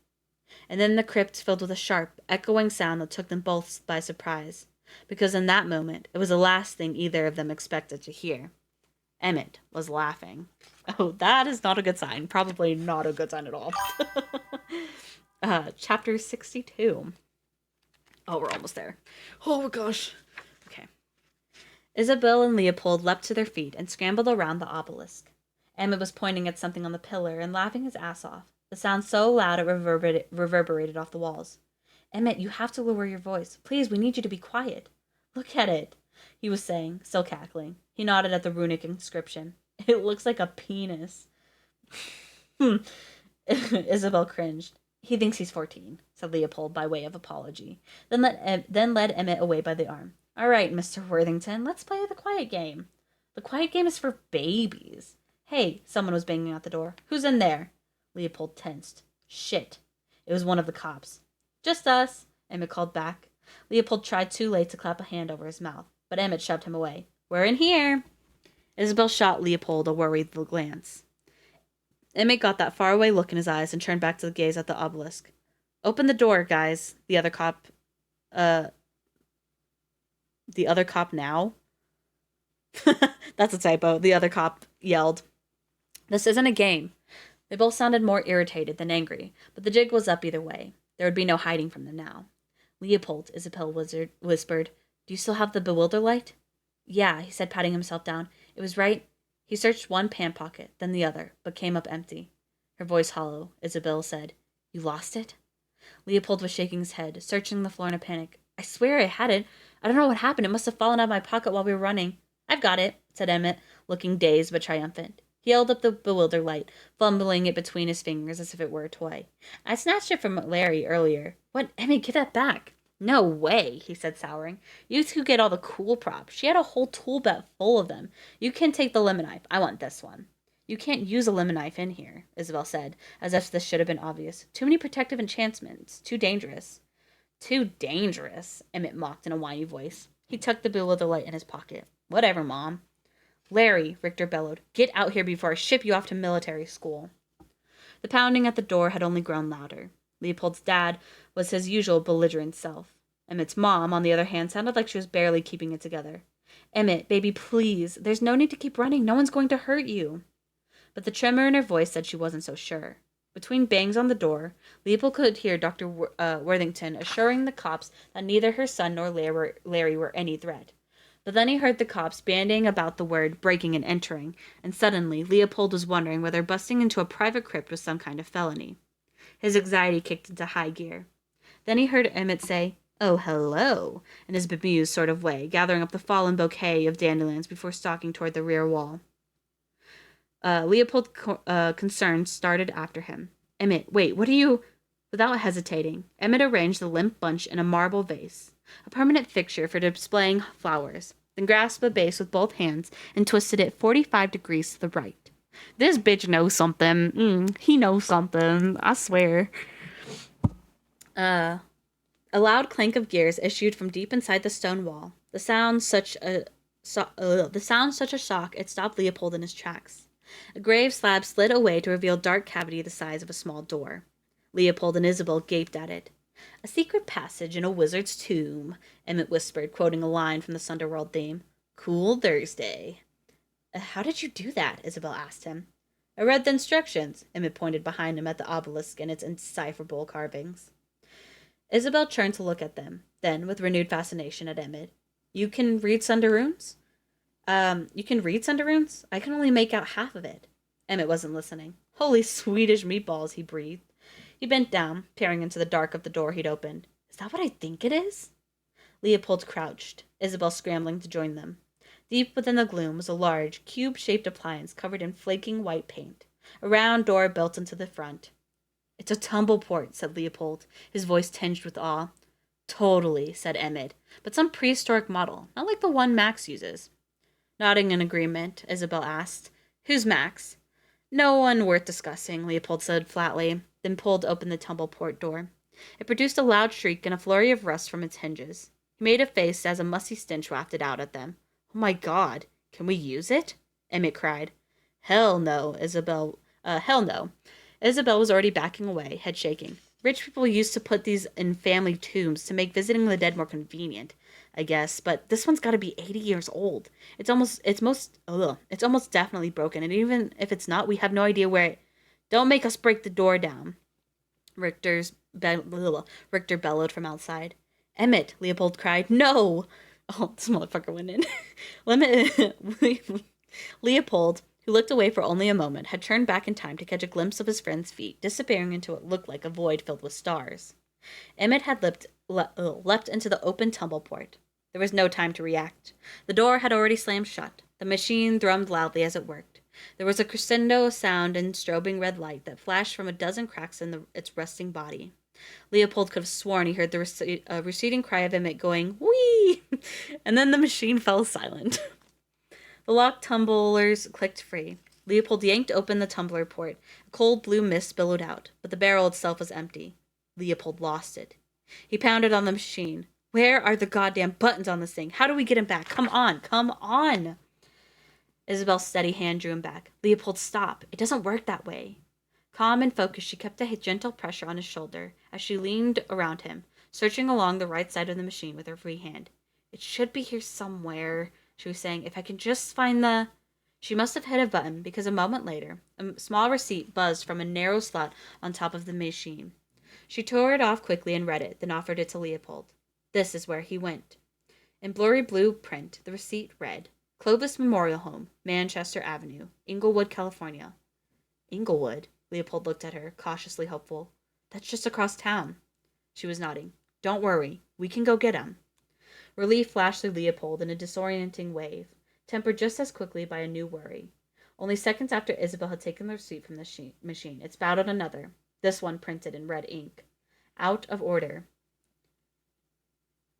And then the crypt filled with a sharp, echoing sound that took them both by surprise. because in that moment, it was the last thing either of them expected to hear. Emmett was laughing. Oh, that is not a good sign. Probably not a good sign at all. Chapter 62. Oh, we're almost there. Oh my gosh. Okay. Isabel and Leopold leapt to their feet and scrambled around the obelisk. Emmett was pointing at something on the pillar and laughing his ass off. The sound so loud it reverberated off the walls. Emmett, you have to lower your voice. Please, we need you to be quiet. Look at it, he was saying, still cackling. He nodded at the runic inscription. It looks like a penis. Isabel cringed. He thinks he's 14, said Leopold by way of apology, then led Emmett away by the arm. All right, Mr. Worthington, let's play the quiet game. The quiet game is for babies. Hey, someone was banging at the door. Who's in there? Leopold tensed. Shit. It was one of the cops. Just us, Emmett called back. Leopold tried too late to clap a hand over his mouth, but Emmett shoved him away. We're in here. Isabel shot Leopold a worried glance. Emmett got that faraway look in his eyes and turned back to gaze at the obelisk. Open the door, guys, the other cop now? That's a typo. The other cop yelled. This isn't a game. They both sounded more irritated than angry, but the jig was up either way. There would be no hiding from them now. Leopold, Isabel whispered, do you still have the bewilder light? Yeah, he said, patting himself down. It was right. He searched one pant pocket, then the other, but came up empty. Her voice hollow. Isabel said, You lost it? Leopold was shaking his head, searching the floor in a panic. I swear I had it. I don't know what happened. It must have fallen out of my pocket while we were running. I've got it, said Emmett, looking dazed but triumphant. He held up the bewilder light, fumbling it between his fingers as if it were a toy. I snatched it from Larry earlier. What? Emmett, give that back. No way, he said, souring. You two get all the cool props. She had a whole tool belt full of them. You can take the lemon knife. I want this one. You can't use a lemon knife in here, Isabel said, as if this should have been obvious. Too many protective enchantments. Too dangerous. Too dangerous, Emmett mocked in a whiny voice. He tucked the bewilder light in his pocket. Whatever, Mom. Larry, Richter bellowed, get out here before I ship you off to military school. The pounding at the door had only grown louder. Leopold's dad was his usual belligerent self. Emmett's mom, on the other hand, sounded like she was barely keeping it together. Emmett, baby, please. There's no need to keep running. No one's going to hurt you. But the tremor in her voice said she wasn't so sure. Between bangs on the door, Leopold could hear Dr. Worthington assuring the cops that neither her son nor Larry were any threat. But then he heard the cops bandying about the word breaking and entering, and suddenly Leopold was wondering whether busting into a private crypt was some kind of felony. His anxiety kicked into high gear. Then he heard Emmett say, Oh, hello, in his bemused sort of way, gathering up the fallen bouquet of dandelions before stalking toward the rear wall. Leopold, concerned, started after him. Emmett, wait, what are you... Without hesitating, Emmett arranged the limp bunch in a marble vase, a permanent fixture for displaying flowers, then grasped the vase with both hands and twisted it 45 degrees to the right. This bitch knows something. He knows something. I swear. A loud clank of gears issued from deep inside the stone wall. The sound such a shock it stopped Leopold in his tracks. A grave slab slid away to reveal a dark cavity the size of a small door. Leopold and Isabel gaped at it. A secret passage in a wizard's tomb, Emmett whispered, quoting a line from the Sunderworld theme. Cool Thursday. How did you do that? Isabel asked him. I read the instructions. Emmett pointed behind him at the obelisk and its indecipherable carvings. Isabel turned to look at them, then, with renewed fascination, at Emmett. You can read Sunderrunes? You can read Sunderrunes? I can only make out half of it. Emmett wasn't listening. Holy Swedish meatballs, he breathed. He bent down, peering into the dark of the door he'd opened. Is that what I think it is? Leopold crouched, Isabel scrambling to join them. Deep within the gloom was a large, cube-shaped appliance covered in flaking white paint. A round door built into the front. It's a tumble port, said Leopold, his voice tinged with awe. Totally, said Emmett, but some prehistoric model, not like the one Max uses. Nodding in agreement, Isabel asked, Who's Max? No one worth discussing, Leopold said flatly, then pulled open the tumble port door. It produced a loud shriek and a flurry of rust from its hinges. He made a face as a musty stench wafted out at them. Oh my God, can we use it? Emmett cried. Hell no, Isabel. Hell no. Isabel was already backing away, head shaking. Rich people used to put these in family tombs to make visiting the dead more convenient, I guess, but this one's got to be 80 years old. It's almost definitely broken, and even if it's not, we have no idea where it. Don't make us break the door down. Richter bellowed from outside. Emmett, Leopold cried. No! Oh, this motherfucker went in. Leopold, who looked away for only a moment, had turned back in time to catch a glimpse of his friend's feet, disappearing into what looked like a void filled with stars. Emmett had leapt into the open tumble port. There was no time to react. The door had already slammed shut. The machine thrummed loudly as it worked. There was a crescendo sound and strobing red light that flashed from a dozen cracks in its rusting body. Leopold could have sworn he heard the receding cry of Emmett going, "Whee!" And then the machine fell silent. The locked tumblers clicked free. Leopold yanked open the tumbler port. A cold blue mist billowed out, but the barrel itself was empty. Leopold lost it. He pounded on the machine. Where are the goddamn buttons on this thing? How do we get him back? Come on, come on! Isabel's steady hand drew him back. Leopold, stop. It doesn't work that way. Calm and focused, she kept a gentle pressure on his shoulder as she leaned around him, searching along the right side of the machine with her free hand. It should be here somewhere, she was saying. If I can just find the... She must have hit a button because a moment later, a small receipt buzzed from a narrow slot on top of the machine. She tore it off quickly and read it, then offered it to Leopold. This is where he went. In blurry blue print, the receipt read, Clovis Memorial Home, Manchester Avenue, Inglewood, California. Inglewood? Leopold looked at her, cautiously hopeful. That's just across town. She was nodding. Don't worry. We can go get him. Relief flashed through Leopold in a disorienting wave, tempered just as quickly by a new worry. Only seconds after Isabel had taken the receipt from the machine, it spouted another, this one printed in red ink. Out of order.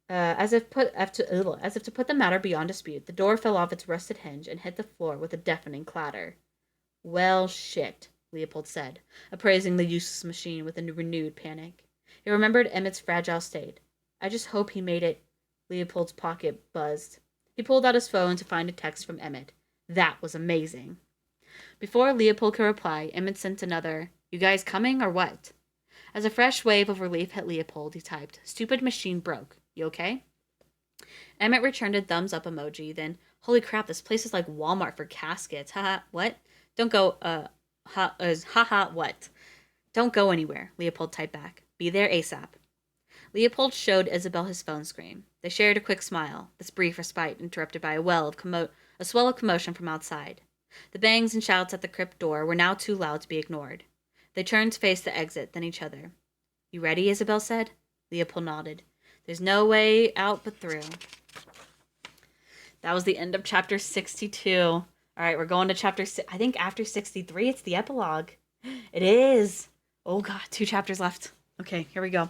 As if to put the matter beyond dispute, the door fell off its rusted hinge and hit the floor with a deafening clatter. Well, shit, Leopold said, appraising the useless machine with a renewed panic. He remembered Emmett's fragile state. I just hope he made it. Leopold's pocket buzzed. He pulled out his phone to find a text from Emmett. That was amazing. Before Leopold could reply, Emmett sent another, You guys coming or what? As a fresh wave of relief hit Leopold, he typed, Stupid machine broke. You okay? Emmett returned a thumbs up emoji, then, Holy crap, this place is like Walmart for caskets. Haha, what? Don't go, what? Don't go anywhere, Leopold typed back. Be there ASAP. Leopold showed Isabel his phone screen. They shared a quick smile, this brief respite interrupted by a swell of commotion from outside. The bangs and shouts at the crypt door were now too loud to be ignored. They turned to face the exit, then each other. You ready? Isabel said. Leopold nodded. There's no way out but through. That was the end of chapter 62. All right, we're going to chapter... I think after 63, it's the epilogue. It is. Oh, God, 2 chapters left. Okay, here we go.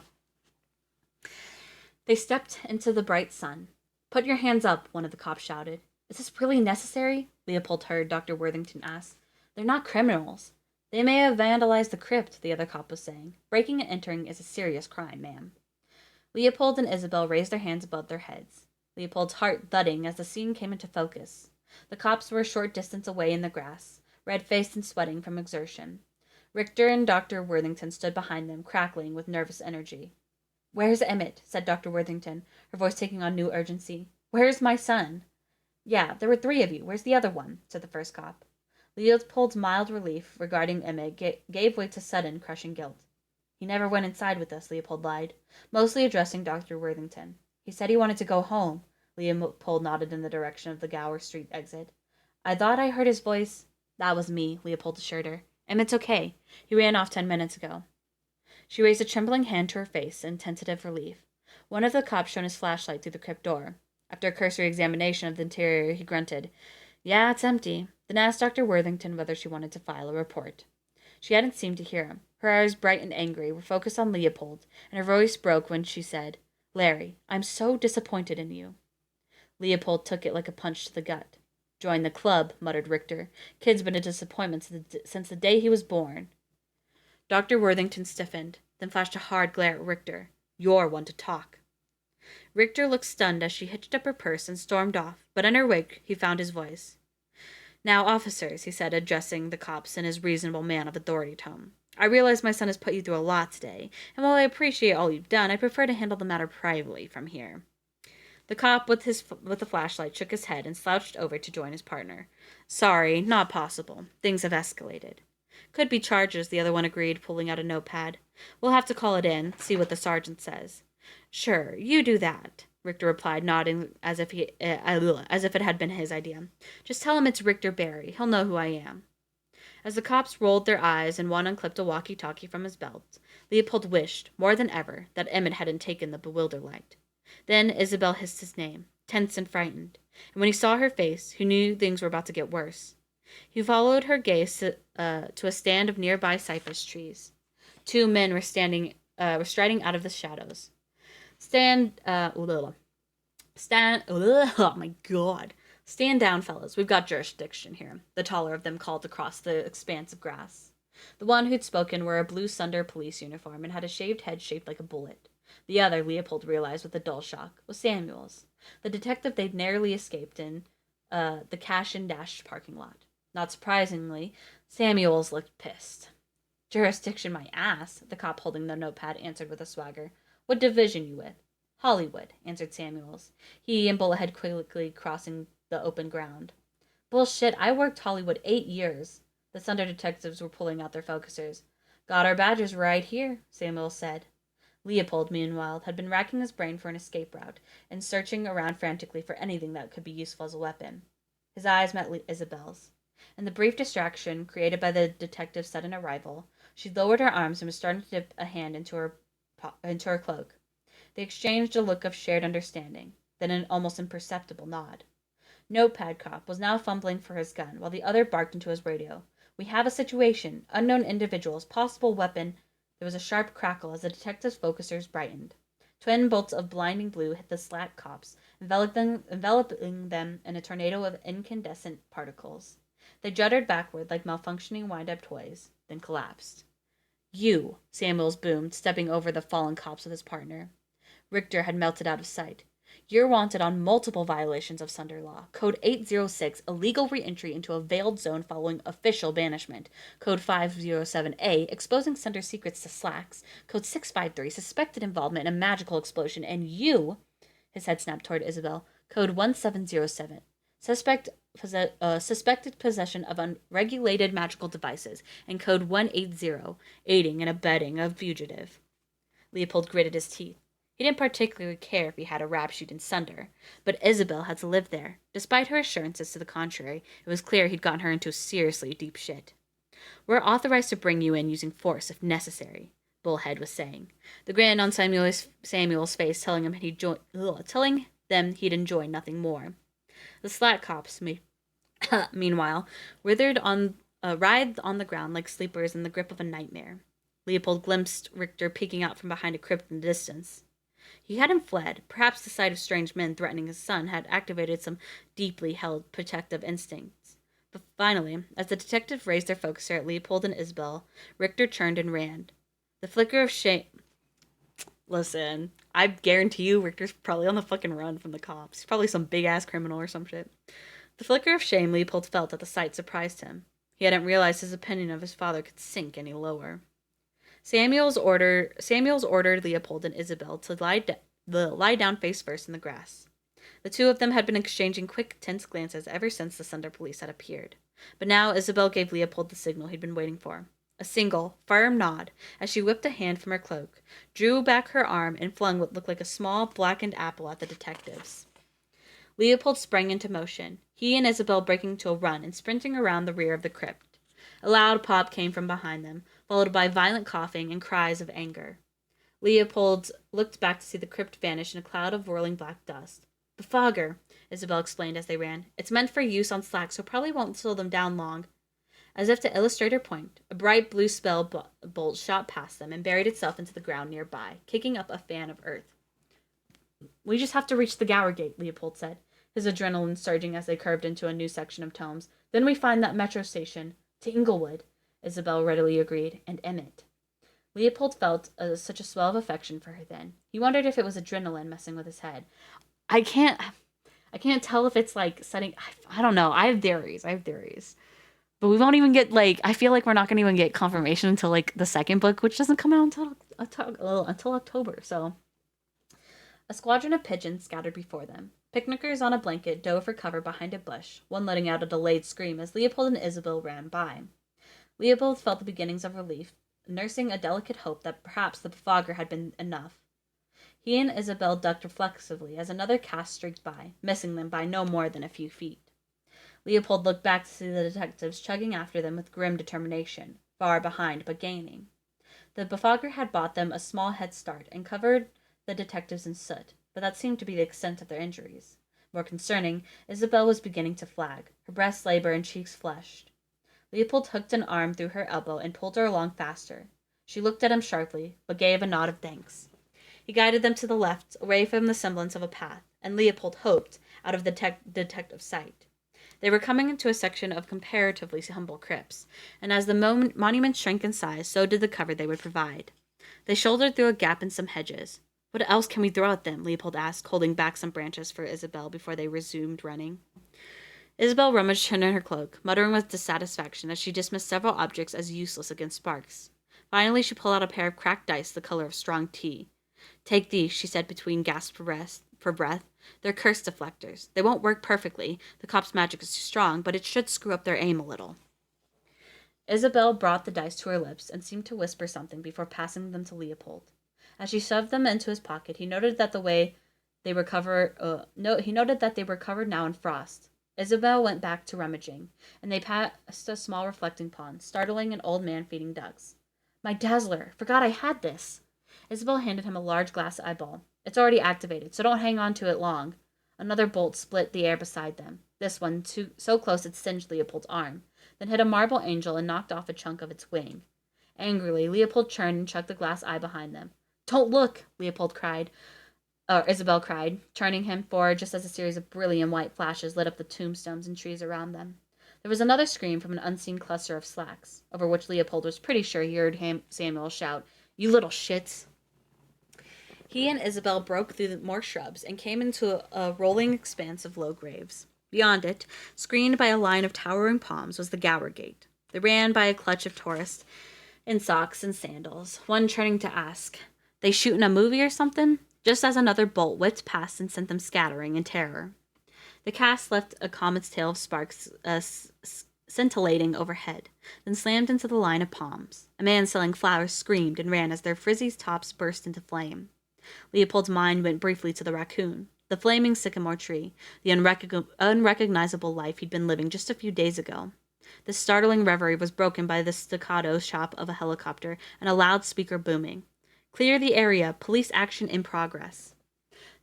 They stepped into the bright sun. Put your hands up, one of the cops shouted. Is this really necessary? Leopold heard Dr. Worthington ask. They're not criminals. They may have vandalized the crypt, the other cop was saying. Breaking and entering is a serious crime, ma'am. Leopold and Isabel raised their hands above their heads, Leopold's heart thudding as the scene came into focus. The cops were a short distance away in the grass, red-faced and sweating from exertion. Richter and Dr. Worthington stood behind them, crackling with nervous energy. Where's Emmett? Said Dr. Worthington, her voice taking on new urgency. Where's my son? Yeah, there were 3 of you. Where's the other one? Said the first cop. Leopold's mild relief regarding Emmett gave way to sudden, crushing guilt. He never went inside with us, Leopold lied, mostly addressing Dr. Worthington. He said he wanted to go home. Leopold nodded in the direction of the Gower Street exit. I thought I heard his voice. That was me, Leopold assured her. Emmett's okay. He ran off 10 minutes ago. She raised a trembling hand to her face in tentative relief. One of the cops shone his flashlight through the crypt door. After a cursory examination of the interior, he grunted. Yeah, it's empty. Then asked Dr. Worthington whether she wanted to file a report. She hadn't seemed to hear him. Her eyes, bright and angry, were focused on Leopold, and her voice broke when she said, Larry, I'm so disappointed in you. Leopold took it like a punch to the gut. Join the club, muttered Richter. Kid's been a disappointment since the day he was born. Dr. Worthington stiffened, then flashed a hard glare at Richter. You're one to talk. Richter looked stunned as she hitched up her purse and stormed off, but in her wake he found his voice. Now, officers, he said, addressing the cops in his reasonable man of authority tone, I realize my son has put you through a lot today, and while I appreciate all you've done, I prefer to handle the matter privately from here. The cop with the flashlight shook his head and slouched over to join his partner. Sorry, not possible. Things have escalated. Could be charges, the other one agreed, pulling out a notepad. We'll have to call it in, see what the sergeant says. Sure, you do that, Richter replied, nodding as if it had been his idea. Just tell him it's Richter Barry. He'll know who I am. As the cops rolled their eyes and one unclipped a walkie-talkie from his belt, Leopold wished, more than ever, that Emmett hadn't taken the bewilder light. Then Isabel hissed his name, tense and frightened, and when he saw her face, he knew things were about to get worse. He followed her gaze to a stand of nearby cypress trees. Two men were striding out of the shadows. Oh my god. Stand down, fellows. We've got jurisdiction here, the taller of them called across the expanse of grass. The one who'd spoken wore a blue Sunder police uniform and had a shaved head shaped like a bullet. The other, Leopold realized with a dull shock, was Samuel's, the detective they'd narrowly escaped in the Cash and Dash parking lot. Not surprisingly, Samuels looked pissed. Jurisdiction my ass, the cop holding the notepad answered with a swagger. What division you with? Hollywood, answered Samuels, he and Bullethead quickly crossing the open ground. Bullshit, I worked Hollywood 8 years. The Sunder detectives were pulling out their focusers. Got our badges right here, Samuels said. Leopold, meanwhile, had been racking his brain for an escape route and searching around frantically for anything that could be useful as a weapon. His eyes met Isabel's. In the brief distraction created by the detective's sudden arrival, she lowered her arms and was starting to dip a hand into her cloak. They exchanged a look of shared understanding, then an almost imperceptible nod. Notepad Cop was now fumbling for his gun, while the other barked into his radio. We have a situation. Unknown individuals. Possible weapon. There was a sharp crackle as the detective's focusers brightened. Twin bolts of blinding blue hit the slack cops, enveloping them in a tornado of incandescent particles. They juddered backward like malfunctioning wind-up toys, then collapsed. You, Samuels boomed, stepping over the fallen cops with his partner. Richter had melted out of sight. You're wanted on multiple violations of Sunder law. Code 806, illegal reentry into a veiled zone following official banishment. Code 507A, exposing Sunder secrets to slacks. Code 653, suspected involvement in a magical explosion. And you, his head snapped toward Isabel, Code 1707, suspected possession of unregulated magical devices. And Code 180, aiding and abetting a fugitive. Leopold gritted his teeth. He didn't particularly care if he had a rap sheet in Sunder, but Isabel had to live there. Despite her assurances to the contrary, it was clear he'd gotten her into seriously deep shit. We're authorized to bring you in using force if necessary, Bullhead was saying, the grin on Samuel's face telling them he'd enjoy nothing more. The slack cops, meanwhile, writhed on the ground like sleepers in the grip of a nightmare. Leopold glimpsed Richter peeking out from behind a crypt in the distance. He hadn't fled. Perhaps the sight of strange men threatening his son had activated some deeply held protective instincts. But finally, as the detectives raised their focuser at Leopold and Isabel, Richter turned and ran. The flicker of shame... Listen, I guarantee you Richter's probably on the fucking run from the cops. He's probably some big-ass criminal or some shit. The flicker of shame Leopold felt at the sight surprised him. He hadn't realized his opinion of his father could sink any lower. Samuels ordered Leopold and Isabel to lie down face first in the grass. The two of them had been exchanging quick, tense glances ever since the Sunder police had appeared. But now Isabel gave Leopold the signal he'd been waiting for. A single, firm nod, as she whipped a hand from her cloak, drew back her arm, and flung what looked like a small, blackened apple at the detectives. Leopold sprang into motion, he and Isabel breaking to a run and sprinting around the rear of the crypt. A loud pop came from behind them, followed by violent coughing and cries of anger. Leopold looked back to see the crypt vanish in a cloud of whirling black dust. The fogger, Isabel explained as they ran. It's meant for use on slacks, so probably won't slow them down long. As if to illustrate her point, a bright blue spell bolt shot past them and buried itself into the ground nearby, kicking up a fan of earth. We just have to reach the Gower Gate, Leopold said, his adrenaline surging as they curved into a new section of tomes. Then we find that metro station. To Inglewood, Isabel readily agreed, and Emmett. Leopold felt such a swell of affection for her then. He wondered if it was adrenaline messing with his head. I can't tell if it's like setting... I don't know. I have theories. But we won't even get, like, I feel like we're not going to even get confirmation until, like, the second book, which doesn't come out until October. So, a squadron of pigeons scattered before them. Picnickers on a blanket dove for cover behind a bush, one letting out a delayed scream as Leopold and Isabel ran by. Leopold felt the beginnings of relief, nursing a delicate hope that perhaps the fogger had been enough. He and Isabel ducked reflexively as another cast streaked by, missing them by no more than a few feet. Leopold looked back to see the detectives chugging after them with grim determination, far behind but gaining. The befogger had bought them a small head start and covered the detectives in soot, but that seemed to be the extent of their injuries. More concerning, Isabel was beginning to flag, her breasts labor and cheeks flushed. Leopold hooked an arm through her elbow and pulled her along faster. She looked at him sharply, but gave a nod of thanks. He guided them to the left, away from the semblance of a path, and Leopold hoped, out of the detective's sight. They were coming into a section of comparatively humble crypts, and as the monument shrank in size, so did the cover they would provide. They shouldered through a gap in some hedges. "What else can we throw at them?" Leopold asked, holding back some branches for Isabel before they resumed running. Isabel rummaged in her cloak, muttering with dissatisfaction as she dismissed several objects as useless against sparks. Finally, she pulled out a pair of cracked dice the color of strong tea. "Take these," she said between gasps for breath. "They're curse deflectors. They won't work perfectly. The cop's magic is too strong, but it should screw up their aim a little." Isabel brought the dice to her lips and seemed to whisper something before passing them to Leopold. As she shoved them into his pocket, he noted that they were covered now in frost. Isabel went back to rummaging, and they passed a small reflecting pond, startling an old man feeding ducks. "My dazzler! Forgot I had this!" Isabel handed him a large glass eyeball. "It's already activated, so don't hang on to it long." Another bolt split the air beside them, this one so close it singed Leopold's arm, then hit a marble angel and knocked off a chunk of its wing. Angrily, Leopold turned and chucked the glass eye behind them. "Don't look!" Isabel cried, turning him forward just as a series of brilliant white flashes lit up the tombstones and trees around them. There was another scream from an unseen cluster of slacks, over which Leopold was pretty sure he heard Samuel shout, "You little shits!" He and Isabel broke through more shrubs and came into a rolling expanse of low graves. Beyond it, screened by a line of towering palms, was the Gower Gate. They ran by a clutch of tourists in socks and sandals, one turning to ask, "They shootin' a movie or something?" just as another bolt whipped past and sent them scattering in terror. The cast left a comet's tail of sparks scintillating overhead, then slammed into the line of palms. A man selling flowers screamed and ran as their frizzy tops burst into flame. Leopold's mind went briefly to the raccoon, the flaming sycamore tree, the unrecognizable life he'd been living just a few days ago. This startling reverie was broken by the staccato chop of a helicopter and a loudspeaker booming. "Clear the area. Police action in progress."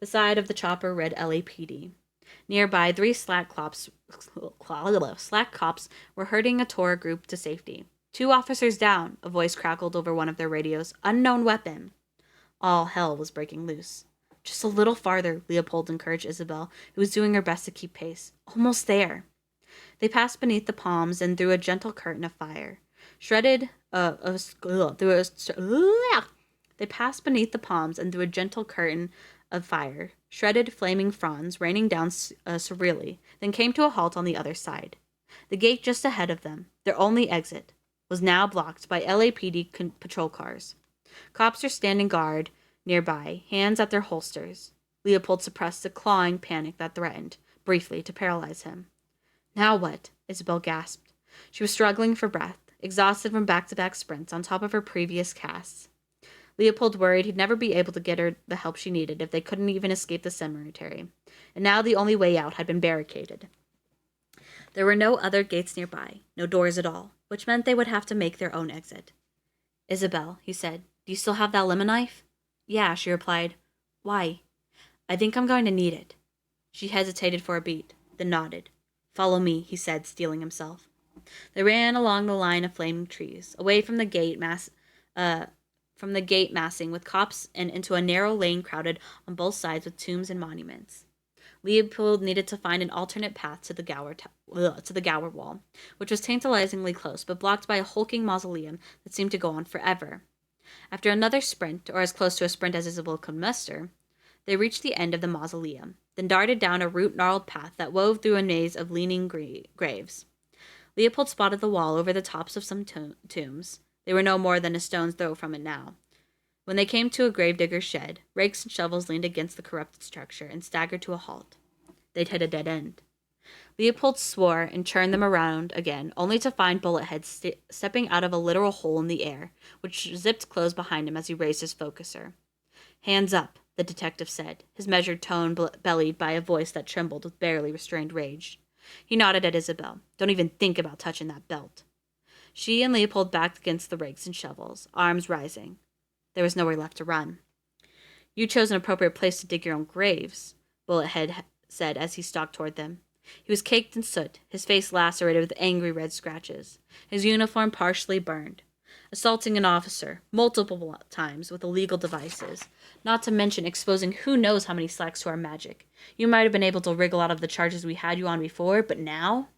The side of the chopper read LAPD. Nearby, three slack cops were herding a tour group to safety. "2 officers down," a voice crackled over one of their radios. "Unknown weapon." All hell was breaking loose. "Just a little farther," Leopold encouraged Isabel, who was doing her best to keep pace. "Almost there." They passed beneath the palms and through a gentle curtain of fire. They passed beneath the palms and through a gentle curtain of fire, shredded flaming fronds raining down surreally, then came to a halt on the other side. The gate just ahead of them, their only exit, was now blocked by LAPD patrol cars. Cops were standing guard nearby, hands at their holsters. Leopold suppressed the clawing panic that threatened, briefly, to paralyze him. "Now what?" Isabel gasped. She was struggling for breath, exhausted from back-to-back sprints on top of her previous casts. Leopold worried he'd never be able to get her the help she needed if they couldn't even escape the cemetery, and now the only way out had been barricaded. There were no other gates nearby, no doors at all, which meant they would have to make their own exit. "Isabel," he said, "do you still have that lemon knife?" "Yeah," she replied. "Why?" "I think I'm going to need it." She hesitated for a beat, then nodded. "Follow me," he said, steeling himself. They ran along the line of flaming trees, away from the gate massing with cops and into a narrow lane crowded on both sides with tombs and monuments. Leopold needed to find an alternate path to the Gower wall, which was tantalizingly close, but blocked by a hulking mausoleum that seemed to go on forever. After another sprint, or as close to a sprint as Isabel could muster, they reached the end of the mausoleum, then darted down a root-gnarled path that wove through a maze of leaning graves. Leopold spotted the wall over the tops of some tombs. They were no more than a stone's throw from it now. When they came to a gravedigger's shed, rakes and shovels leaned against the corrupted structure and staggered to a halt. They'd hit a dead end. Leopold swore and churned them around again, only to find Bullet Head stepping out of a literal hole in the air, which zipped closed behind him as he raised his focuser. "Hands up," the detective said, his measured tone bellied by a voice that trembled with barely restrained rage. He nodded at Isabel. "Don't even think about touching that belt." She and Leopold backed against the rakes and shovels, arms rising. There was nowhere left to run. "You chose an appropriate place to dig your own graves," Bullet Head said as he stalked toward them. He was caked in soot, his face lacerated with angry red scratches, his uniform partially burned. Assaulting an officer, multiple times, with illegal devices, not to mention exposing who knows how many slacks to our magic. You might have been able to wriggle out of the charges we had you on before, but now?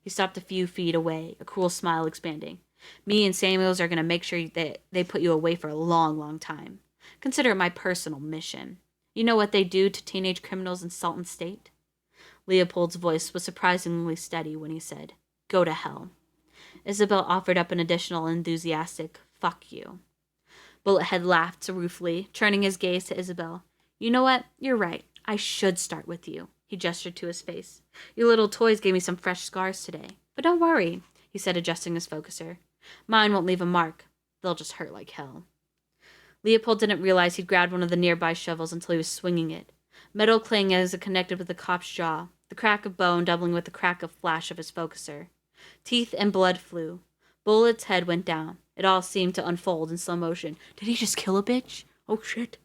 He stopped a few feet away, a cruel smile expanding. "Me and Samuels are going to make sure that they put you away for a long, long time. Consider it my personal mission. You know what they do to teenage criminals in Salton State?" Leopold's voice was surprisingly steady when he said, "Go to hell." Isabel offered up an additional enthusiastic, "Fuck you." Bullethead laughed ruefully, turning his gaze to Isabel. "You know what? You're right. I should start with you." He gestured to his face. "Your little toys gave me some fresh scars today. But don't worry," he said, adjusting his focuser. "Mine won't leave a mark. They'll just hurt like hell." Leopold didn't realize he'd grabbed one of the nearby shovels until he was swinging it. Metal clanged as it connected with the cop's jaw, the crack of bone doubling with the crack of flash of his focuser. Teeth and blood flew. Bullet's head went down. It all seemed to unfold in slow motion. Did he just kill a bitch? Oh, shit.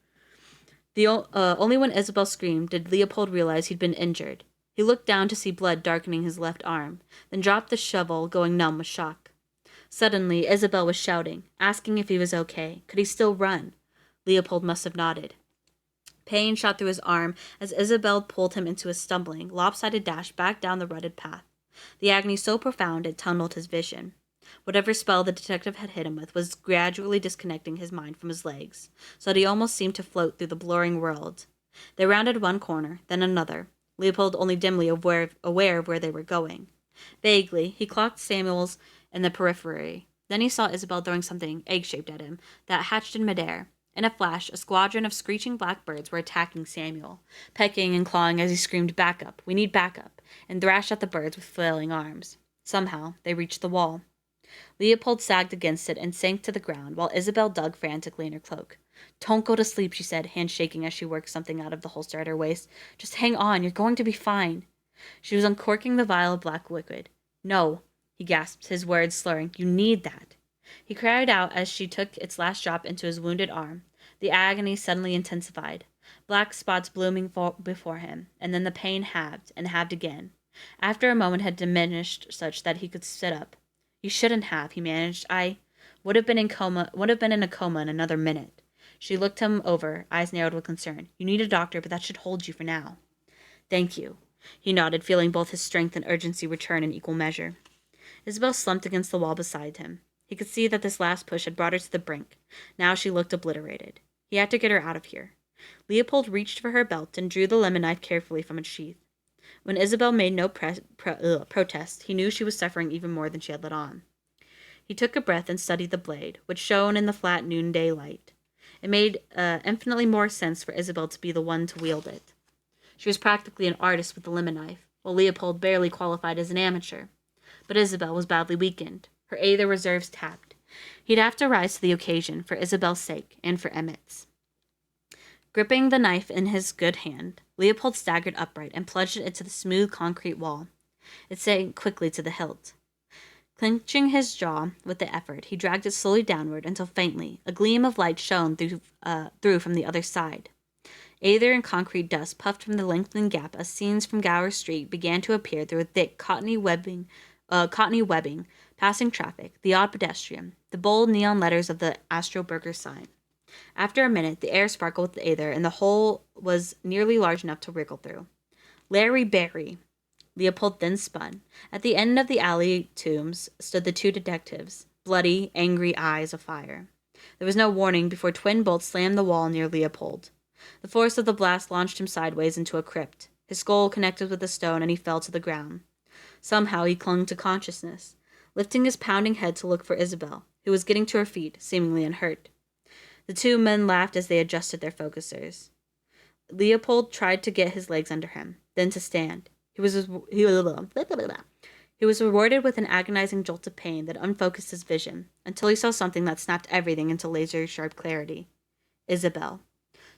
Only when Isabel screamed did Leopold realize he'd been injured. He looked down to see blood darkening his left arm, then dropped the shovel, going numb with shock. Suddenly, Isabel was shouting, asking if he was okay. Could he still run? Leopold must have nodded. Pain shot through his arm as Isabel pulled him into a stumbling, lopsided dash back down the rutted path. The agony so profound it tunneled his vision. Whatever spell the detective had hit him with was gradually disconnecting his mind from his legs, so that he almost seemed to float through the blurring world. They rounded one corner, then another, Leopold only dimly aware of where they were going. Vaguely, he clocked Samuels in the periphery. Then he saw Isabel throwing something egg-shaped at him that hatched in midair. In a flash, a squadron of screeching black birds were attacking Samuel, pecking and clawing as he screamed, "Backup! We need backup!" and thrashed at the birds with flailing arms. Somehow, they reached the wall. Leopold sagged against it and sank to the ground, while Isabel dug frantically in her cloak. "Don't go to sleep," she said, hand shaking as she worked something out of the holster at her waist. "Just hang on, you're going to be fine." She was uncorking the vial of black liquid. "No," he gasped, his words slurring. "You need that." He cried out as she took its last drop into his wounded arm. The agony suddenly intensified, black spots blooming before him, and then the pain halved, and halved again. After a moment had diminished such that he could sit up. "You shouldn't have," he managed. "I would have been in a coma in another minute." She looked him over, eyes narrowed with concern. "You need a doctor, but that should hold you for now." "Thank you." He nodded, feeling both his strength and urgency return in equal measure. Isabel slumped against the wall beside him. He could see that this last push had brought her to the brink. Now she looked obliterated. He had to get her out of here. Leopold reached for her belt and drew the lemon knife carefully from its sheath. When Isabel made no protest, he knew she was suffering even more than she had let on. He took a breath and studied the blade, which shone in the flat noonday light. It made infinitely more sense for Isabel to be the one to wield it. She was practically an artist with the lemon knife, while Leopold barely qualified as an amateur. But Isabel was badly weakened, her aether reserves tapped. He'd have to rise to the occasion, for Isabel's sake, and for Emmett's. Gripping the knife in his good hand, Leopold staggered upright and plunged it into the smooth concrete wall. It sank quickly to the hilt. Clenching his jaw with the effort, he dragged it slowly downward until faintly a gleam of light shone through from the other side. Aether and concrete dust puffed from the lengthening gap as scenes from Gower Street began to appear through a thick cottony webbing, passing traffic, the odd pedestrian, the bold neon letters of the Astroburger sign. After a minute, the air sparkled with aether, and the hole was nearly large enough to wriggle through. "Larry Berry." Leopold then spun. At the end of the alley tombs stood the two detectives, bloody, angry eyes afire. There was no warning before twin bolts slammed the wall near Leopold. The force of the blast launched him sideways into a crypt. His skull connected with the stone, and he fell to the ground. Somehow he clung to consciousness. lifting his pounding head to look for Isabel, who was getting to her feet, seemingly unhurt. The two men laughed as they adjusted their focusers. Leopold tried to get his legs under him, then to stand. He was rewarded with an agonizing jolt of pain that unfocused his vision, until he saw something that snapped everything into laser-sharp clarity. Isabel.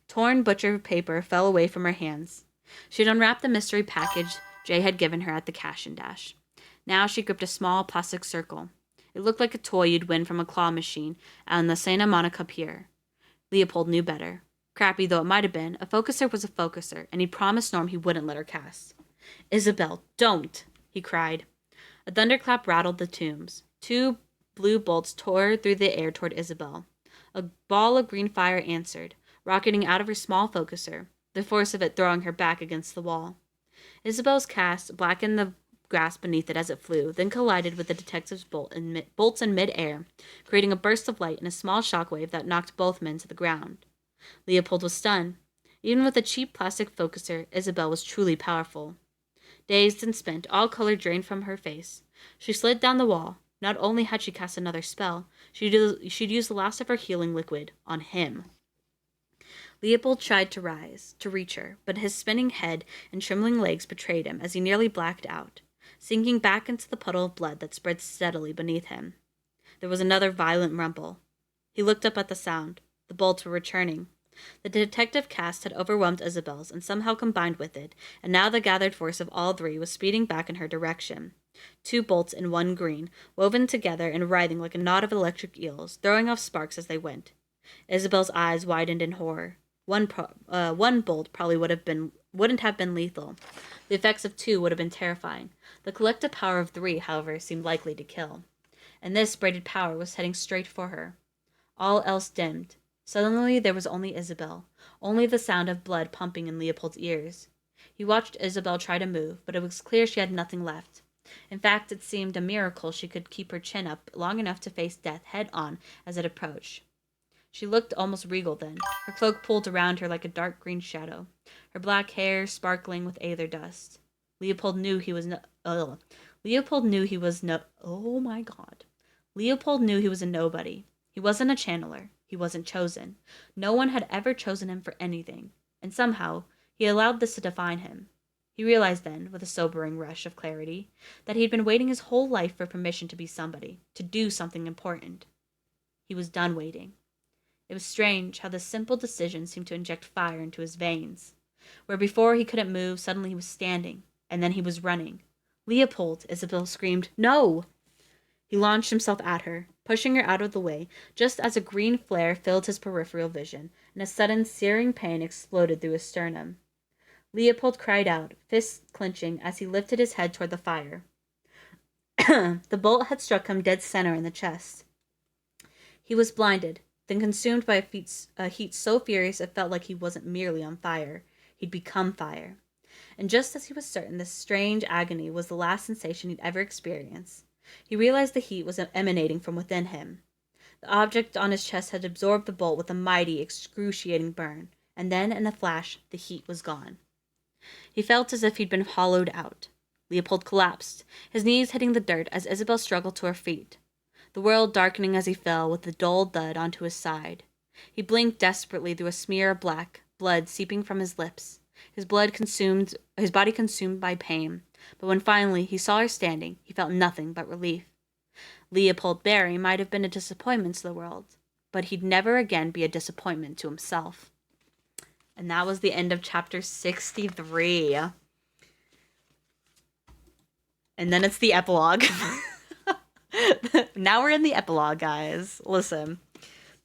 Torn butcher paper fell away from her hands. She had unwrapped the mystery package Jay had given her at the cash and dash. Now she gripped a small plastic circle. It looked like a toy you'd win from a claw machine on the Santa Monica Pier. Leopold knew better. Crappy though it might have been, a focuser was a focuser, and he'd promised Norm he wouldn't let her cast. Isabel, don't! He cried. A thunderclap rattled the tombs. Two blue bolts tore through the air toward Isabel. A ball of green fire answered, rocketing out of her small focuser, the force of it throwing her back against the wall. Isabel's cast blackened the grass beneath it as it flew, then collided with the detective's bolts in mid-air, creating a burst of light and a small shockwave that knocked both men to the ground. Leopold was stunned. Even with a cheap plastic focuser, Isabel was truly powerful. Dazed and spent, all color drained from her face, she slid down the wall. Not only had she cast another spell, she'd used the last of her healing liquid on him. Leopold tried to rise, to reach her, but his spinning head and trembling legs betrayed him as he nearly blacked out, sinking back into the puddle of blood that spread steadily beneath him. There was another violent rumble. He looked up at the sound. The bolts were returning. The detective cast had overwhelmed Isabel's and somehow combined with it, and now the gathered force of all three was speeding back in her direction. Two bolts and one green, woven together and writhing like a knot of electric eels, throwing off sparks as they went. Isabel's eyes widened in horror. One bolt probably wouldn't have been lethal. The effects of two would have been terrifying. The collective power of three, however, seemed likely to kill. And this braided power was heading straight for her. All else dimmed. Suddenly there was only Isabel, only the sound of blood pumping in Leopold's ears. He watched Isabel try to move, but it was clear she had nothing left. In fact, it seemed a miracle she could keep her chin up long enough to face death head-on as it approached. She looked almost regal then, her cloak pulled around her like a dark green shadow, her black hair sparkling with aether dust. Leopold knew he was Leopold knew he was oh my god. Leopold knew he was a nobody. He wasn't a channeler. He wasn't chosen. No one had ever chosen him for anything, and somehow he allowed this to define him. He realized then, with a sobering rush of clarity, that he'd been waiting his whole life for permission to be somebody, to do something important. He was done waiting. It was strange how this simple decision seemed to inject fire into his veins. Where before he couldn't move, suddenly he was standing, and then he was running. "Leopold!" Isabel screamed. "No!" He launched himself at her, pushing her out of the way, just as a green flare filled his peripheral vision, and a sudden searing pain exploded through his sternum. Leopold cried out, fists clenching, as he lifted his head toward the fire. The bolt had struck him dead center in the chest. He was blinded, then consumed by a heat so furious it felt like he wasn't merely on fire. He'd become fire. And just as he was certain this strange agony was the last sensation he'd ever experienced, he realized the heat was emanating from within him. The object on his chest had absorbed the bolt with a mighty, excruciating burn, and then, in a flash, the heat was gone. He felt as if he'd been hollowed out. Leopold collapsed, his knees hitting the dirt as Isabel struggled to her feet, the world darkening as he fell with a dull thud onto his side. He blinked desperately through a smear of black, blood seeping from his lips, his body consumed by pain. But when finally he saw her standing, he felt nothing but relief. Leopold Barry might have been a disappointment to the world, but he'd never again be a disappointment to himself. And that was the end of chapter 63. And then it's the epilogue. Now we're in the epilogue, guys. Listen.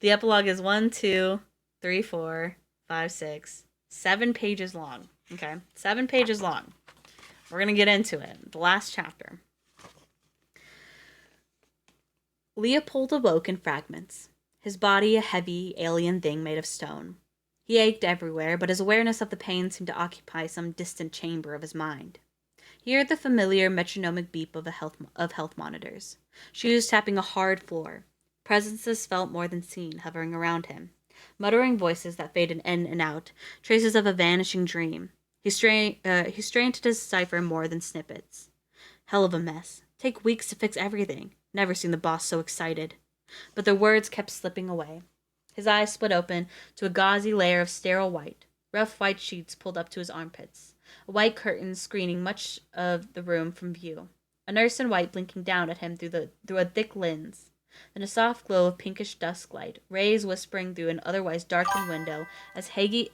The epilogue is 1, 2, 3, 4, 5, 6, 7 pages long. Okay? 7 pages long. We're going to get into it. The last chapter. Leopold awoke in fragments, his body a heavy, alien thing made of stone. He ached everywhere, but his awareness of the pain seemed to occupy some distant chamber of his mind. He heard the familiar metronomic beep of health monitors, shoes tapping a hard floor, presences felt more than seen hovering around him, muttering voices that faded in and out, traces of a vanishing dream. He strained to decipher more than snippets. Hell of a mess. Take weeks to fix everything. Never seen the boss so excited. But the words kept slipping away. His eyes split open to a gauzy layer of sterile white, rough white sheets pulled up to his armpits, a white curtain screening much of the room from view, a nurse in white blinking down at him through a thick lens, then a soft glow of pinkish dusk light, rays whispering through an otherwise darkened window as hazy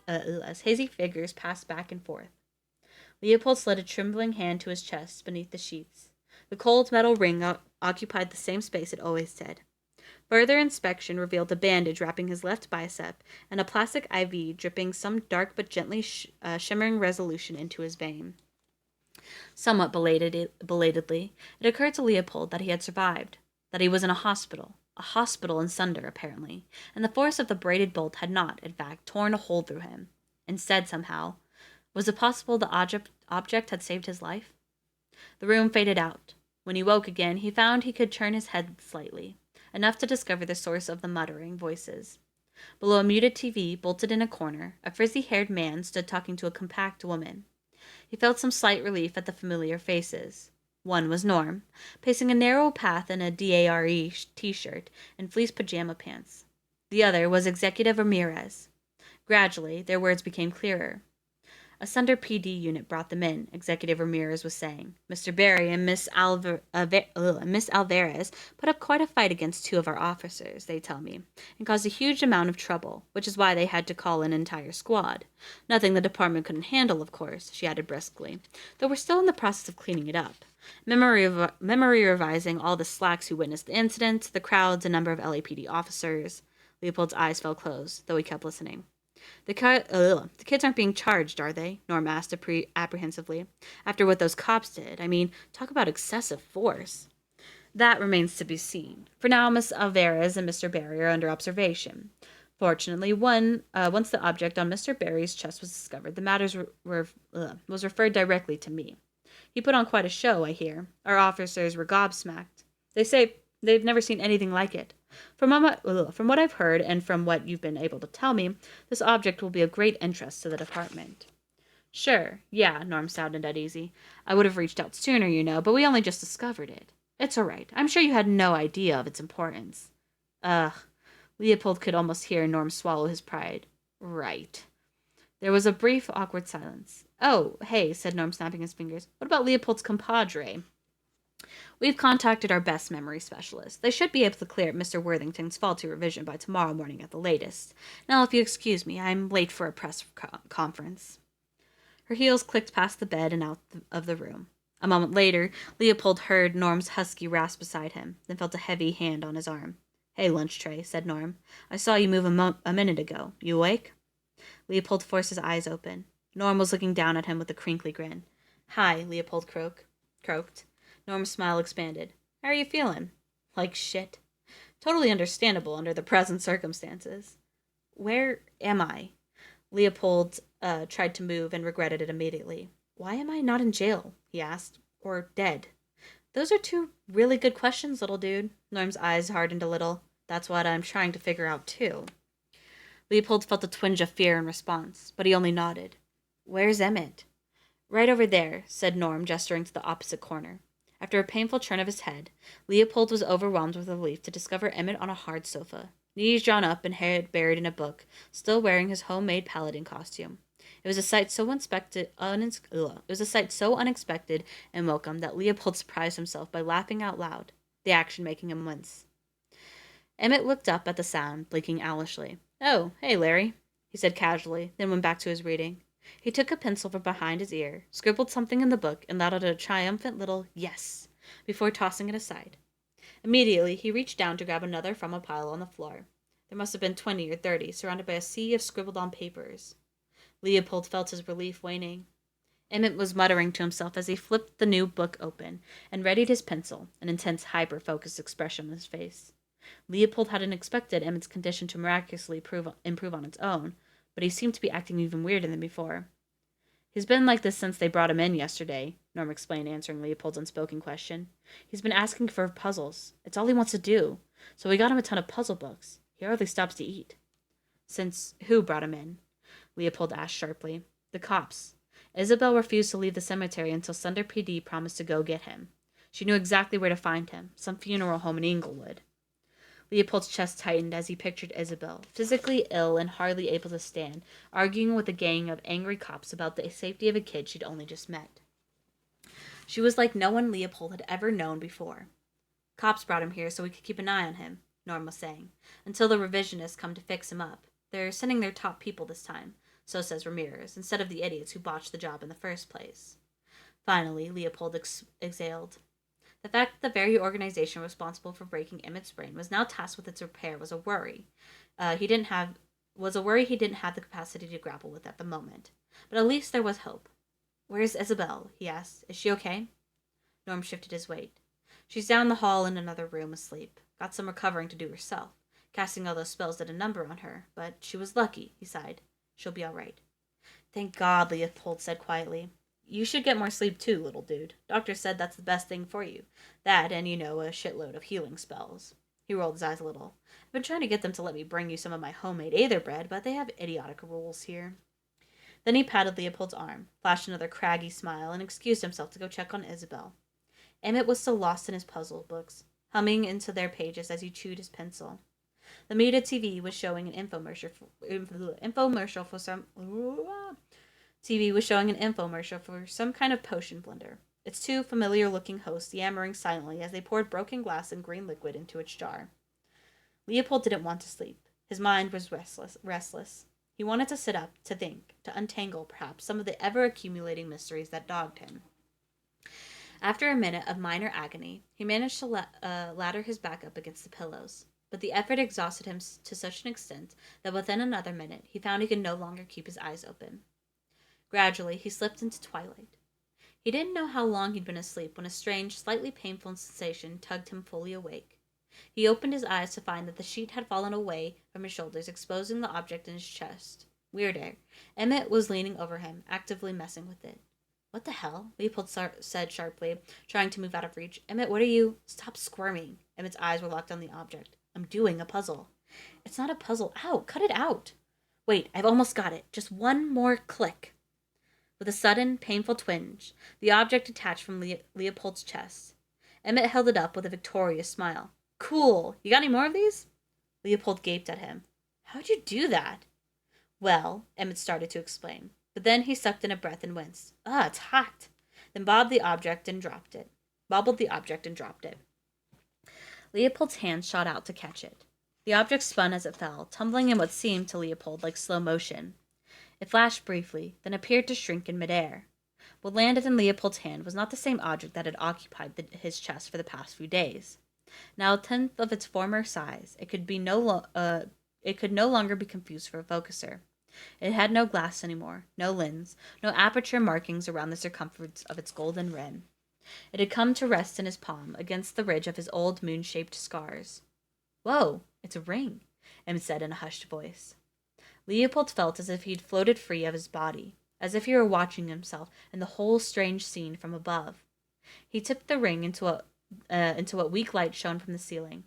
figures passed back and forth. Leopold slid a trembling hand to his chest beneath the sheets. The cold metal ring occupied the same space it always did. Further inspection revealed a bandage wrapping his left bicep and a plastic IV dripping some dark but gently shimmering resolution into his vein. Somewhat belatedly, it occurred to Leopold that he had survived, that he was in a hospital in Sunder, apparently, and the force of the braided bolt had not, in fact, torn a hole through him. Instead, somehow, was it possible the object had saved his life? The room faded out. When he woke again, he found he could turn his head slightly, enough to discover the source of the muttering voices. Below a muted TV, bolted in a corner, a frizzy-haired man stood talking to a compact woman. He felt some slight relief at the familiar faces. One was Norm, pacing a narrow path in a DARE t-shirt and fleece pajama pants. The other was Executive Ramirez. Gradually, their words became clearer. A Sunder PD unit brought them in, Executive Ramirez was saying. Mr. Barry and Miss Alvarez put up quite a fight against two of our officers, they tell me, and caused a huge amount of trouble, which is why they had to call an entire squad. Nothing the department couldn't handle, of course, she added briskly, though we're still in the process of cleaning it up. Memory revising all the slacks who witnessed the incident, the crowds, a number of LAPD officers. Leopold's eyes fell closed, though he kept listening. The kids aren't being charged, are they? Norm asked apprehensively. After what those cops did. I mean, talk about excessive force. That remains to be seen. For now, Miss Alvarez and Mr. Barry are under observation. Fortunately, once the object on Mr. Barry's chest was discovered, the matter was referred directly to me. He put on quite a show, I hear. Our officers were gobsmacked. They say they've never seen anything like it. From what I've heard and from what you've been able to tell me, this object will be of great interest to the department. Sure, yeah, Norm sounded uneasy. I would have reached out sooner, you know, but we only just discovered it. It's all right. I'm sure you had no idea of its importance. Ugh. Leopold could almost hear Norm swallow his pride. Right. There was a brief, awkward silence. Oh, hey, said Norm, snapping his fingers. What about Leopold's compadre? We've contacted our best memory specialist. They should be able to clear up Mr. Worthington's faulty revision by tomorrow morning at the latest. Now, if you excuse me, I'm late for a press conference. Her heels clicked past the bed and out of the room. A moment later, Leopold heard Norm's husky rasp beside him, then felt a heavy hand on his arm. Hey, lunch tray, said Norm. I saw you move a minute ago. You awake? Leopold forced his eyes open. Norm was looking down at him with a crinkly grin. Hi, Leopold croaked. Norm's smile expanded. How are you feeling? Like shit. Totally understandable under the present circumstances. Where am I? Leopold tried to move and regretted it immediately. Why am I not in jail? He asked. Or dead? Those are two really good questions, little dude. Norm's eyes hardened a little. That's what I'm trying to figure out, too. Leopold felt a twinge of fear in response, but he only nodded. Where's Emmett? Right over there, said Norm, gesturing to the opposite corner. After a painful turn of his head, Leopold was overwhelmed with relief to discover Emmett on a hard sofa, knees drawn up and head buried in a book, still wearing his homemade paladin costume. It was a sight so unexpected and welcome that Leopold surprised himself by laughing out loud, the action making him wince. Emmett looked up at the sound, blinking owlishly. Oh, hey, Larry, he said casually, then went back to his reading. He took a pencil from behind his ear, scribbled something in the book, and let out a triumphant little yes, before tossing it aside. Immediately, he reached down to grab another from a pile on the floor. There must have been 20 or 30, surrounded by a sea of scribbled-on papers. Leopold felt his relief waning. Emmett was muttering to himself as he flipped the new book open and readied his pencil, an intense, hyper-focused expression on his face. Leopold hadn't expected Emmett's condition to miraculously improve on its own, but he seemed to be acting even weirder than before. He's been like this since they brought him in yesterday, Norm explained, answering Leopold's unspoken question. He's been asking for puzzles. It's all he wants to do. So we got him a ton of puzzle books. He hardly stops to eat. Since who brought him in? Leopold asked sharply. The cops. Isabel refused to leave the cemetery until Sunder PD promised to go get him. She knew exactly where to find him, some funeral home in Inglewood. Leopold's chest tightened as he pictured Isabel, physically ill and hardly able to stand, arguing with a gang of angry cops about the safety of a kid she'd only just met. She was like no one Leopold had ever known before. Cops brought him here so we could keep an eye on him, Norm was saying, until the revisionists come to fix him up. They're sending their top people this time, so says Ramirez, instead of the idiots who botched the job in the first place. Finally, Leopold exhaled. The fact that the very organization responsible for breaking Emmett's brain was now tasked with its repair was a worry. He didn't have the capacity to grapple with at the moment. But at least there was hope. "Where's Isabel?" he asked. "Is she okay?" Norm shifted his weight. "She's down the hall in another room asleep. Got some recovering to do herself. Casting all those spells did a number on her, but she was lucky," he sighed. "She'll be all right." "Thank God," Leopold said quietly. "You should get more sleep too, little dude. Doctor said that's the best thing for you. That and, a shitload of healing spells." He rolled his eyes a little. "I've been trying to get them to let me bring you some of my homemade Aether bread, but they have idiotic rules here." Then he patted Leopold's arm, flashed another craggy smile, and excused himself to go check on Isabel. Emmett was still lost in his puzzle books, humming into their pages as he chewed his pencil. The muted TV was showing an infomercial for some kind of potion blender. Its two familiar-looking hosts yammering silently as they poured broken glass and green liquid into its jar. Leopold didn't want to sleep. His mind was restless. He wanted to sit up, to think, to untangle, perhaps, some of the ever-accumulating mysteries that dogged him. After a minute of minor agony, he managed to ladder his back up against the pillows. But the effort exhausted him to such an extent that within another minute he found he could no longer keep his eyes open. Gradually, he slipped into twilight. He didn't know how long he'd been asleep when a strange, slightly painful sensation tugged him fully awake. He opened his eyes to find that the sheet had fallen away from his shoulders, exposing the object in his chest. Weirder, Emmett was leaning over him, actively messing with it. "What the hell?" Leopold said sharply, trying to move out of reach. "Emmett, what are you—" "Stop squirming." Emmett's eyes were locked on the object. "I'm doing a puzzle." "It's not a puzzle. Ow, cut it out." "Wait, I've almost got it. Just one more click." With a sudden, painful twinge, the object detached from Leopold's chest. Emmett held it up with a victorious smile. "Cool. You got any more of these?" Leopold gaped at him. "How'd you do that?" "Well," Emmett started to explain, but then he sucked in a breath and winced. It's hot." Then bobbled the object and dropped it. Leopold's hand shot out to catch it. The object spun as it fell, tumbling in what seemed to Leopold like slow motion. It flashed briefly, then appeared to shrink in midair. What landed in Leopold's hand was not the same object that had occupied his chest for the past few days. Now a tenth of its former size, it could no longer be confused for a focuser. It had no glass anymore, no lens, no aperture markings around the circumference of its golden rim. It had come to rest in his palm, against the ridge of his old moon-shaped scars. "Whoa, it's a ring," Emmett said in a hushed voice. Leopold felt as if he'd floated free of his body, as if he were watching himself and the whole strange scene from above. He tipped the ring into what weak light shone from the ceiling.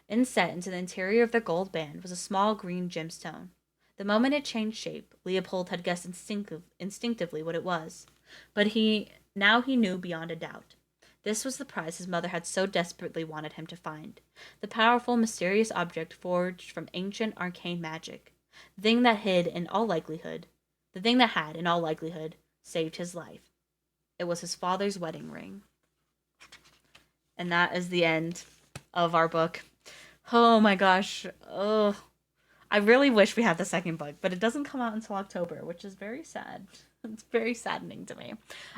Inset into the interior of the gold band was a small green gemstone. The moment it changed shape, Leopold had guessed instinctively what it was. But he knew beyond a doubt. This was the prize his mother had so desperately wanted him to find. The powerful, mysterious object forged from ancient, arcane magic. The thing that had, in all likelihood, saved his life. It was his father's wedding ring. And that is the end of our book. Oh my gosh. Oh, I really wish we had the second book, but it doesn't come out until October, which is very sad. It's very saddening to me.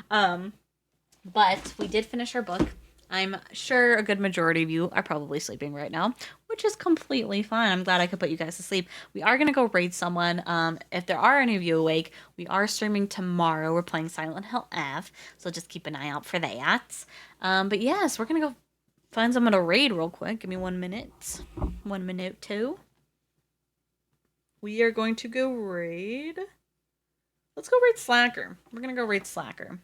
But we did finish our book. I'm sure a good majority of you are probably sleeping right now, which is completely fine. I'm glad I could put you guys to sleep. We are going to go raid someone. If there are any of you awake, we are streaming tomorrow. We're playing Silent Hill F, so just keep an eye out for that. But yes, we're going to go find someone to raid real quick. Give me 1 minute. 1 minute, 2. We are going to go raid. Let's go raid Slacker. We're going to go raid Slacker.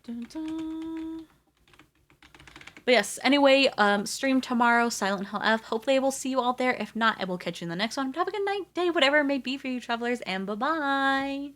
Dun, dun. But yes, anyway, stream tomorrow, Silent Hill F. Hopefully I will see you all there. If not, I will catch you in the next one. Have a good night, day, whatever it may be for you travelers, and bye-bye.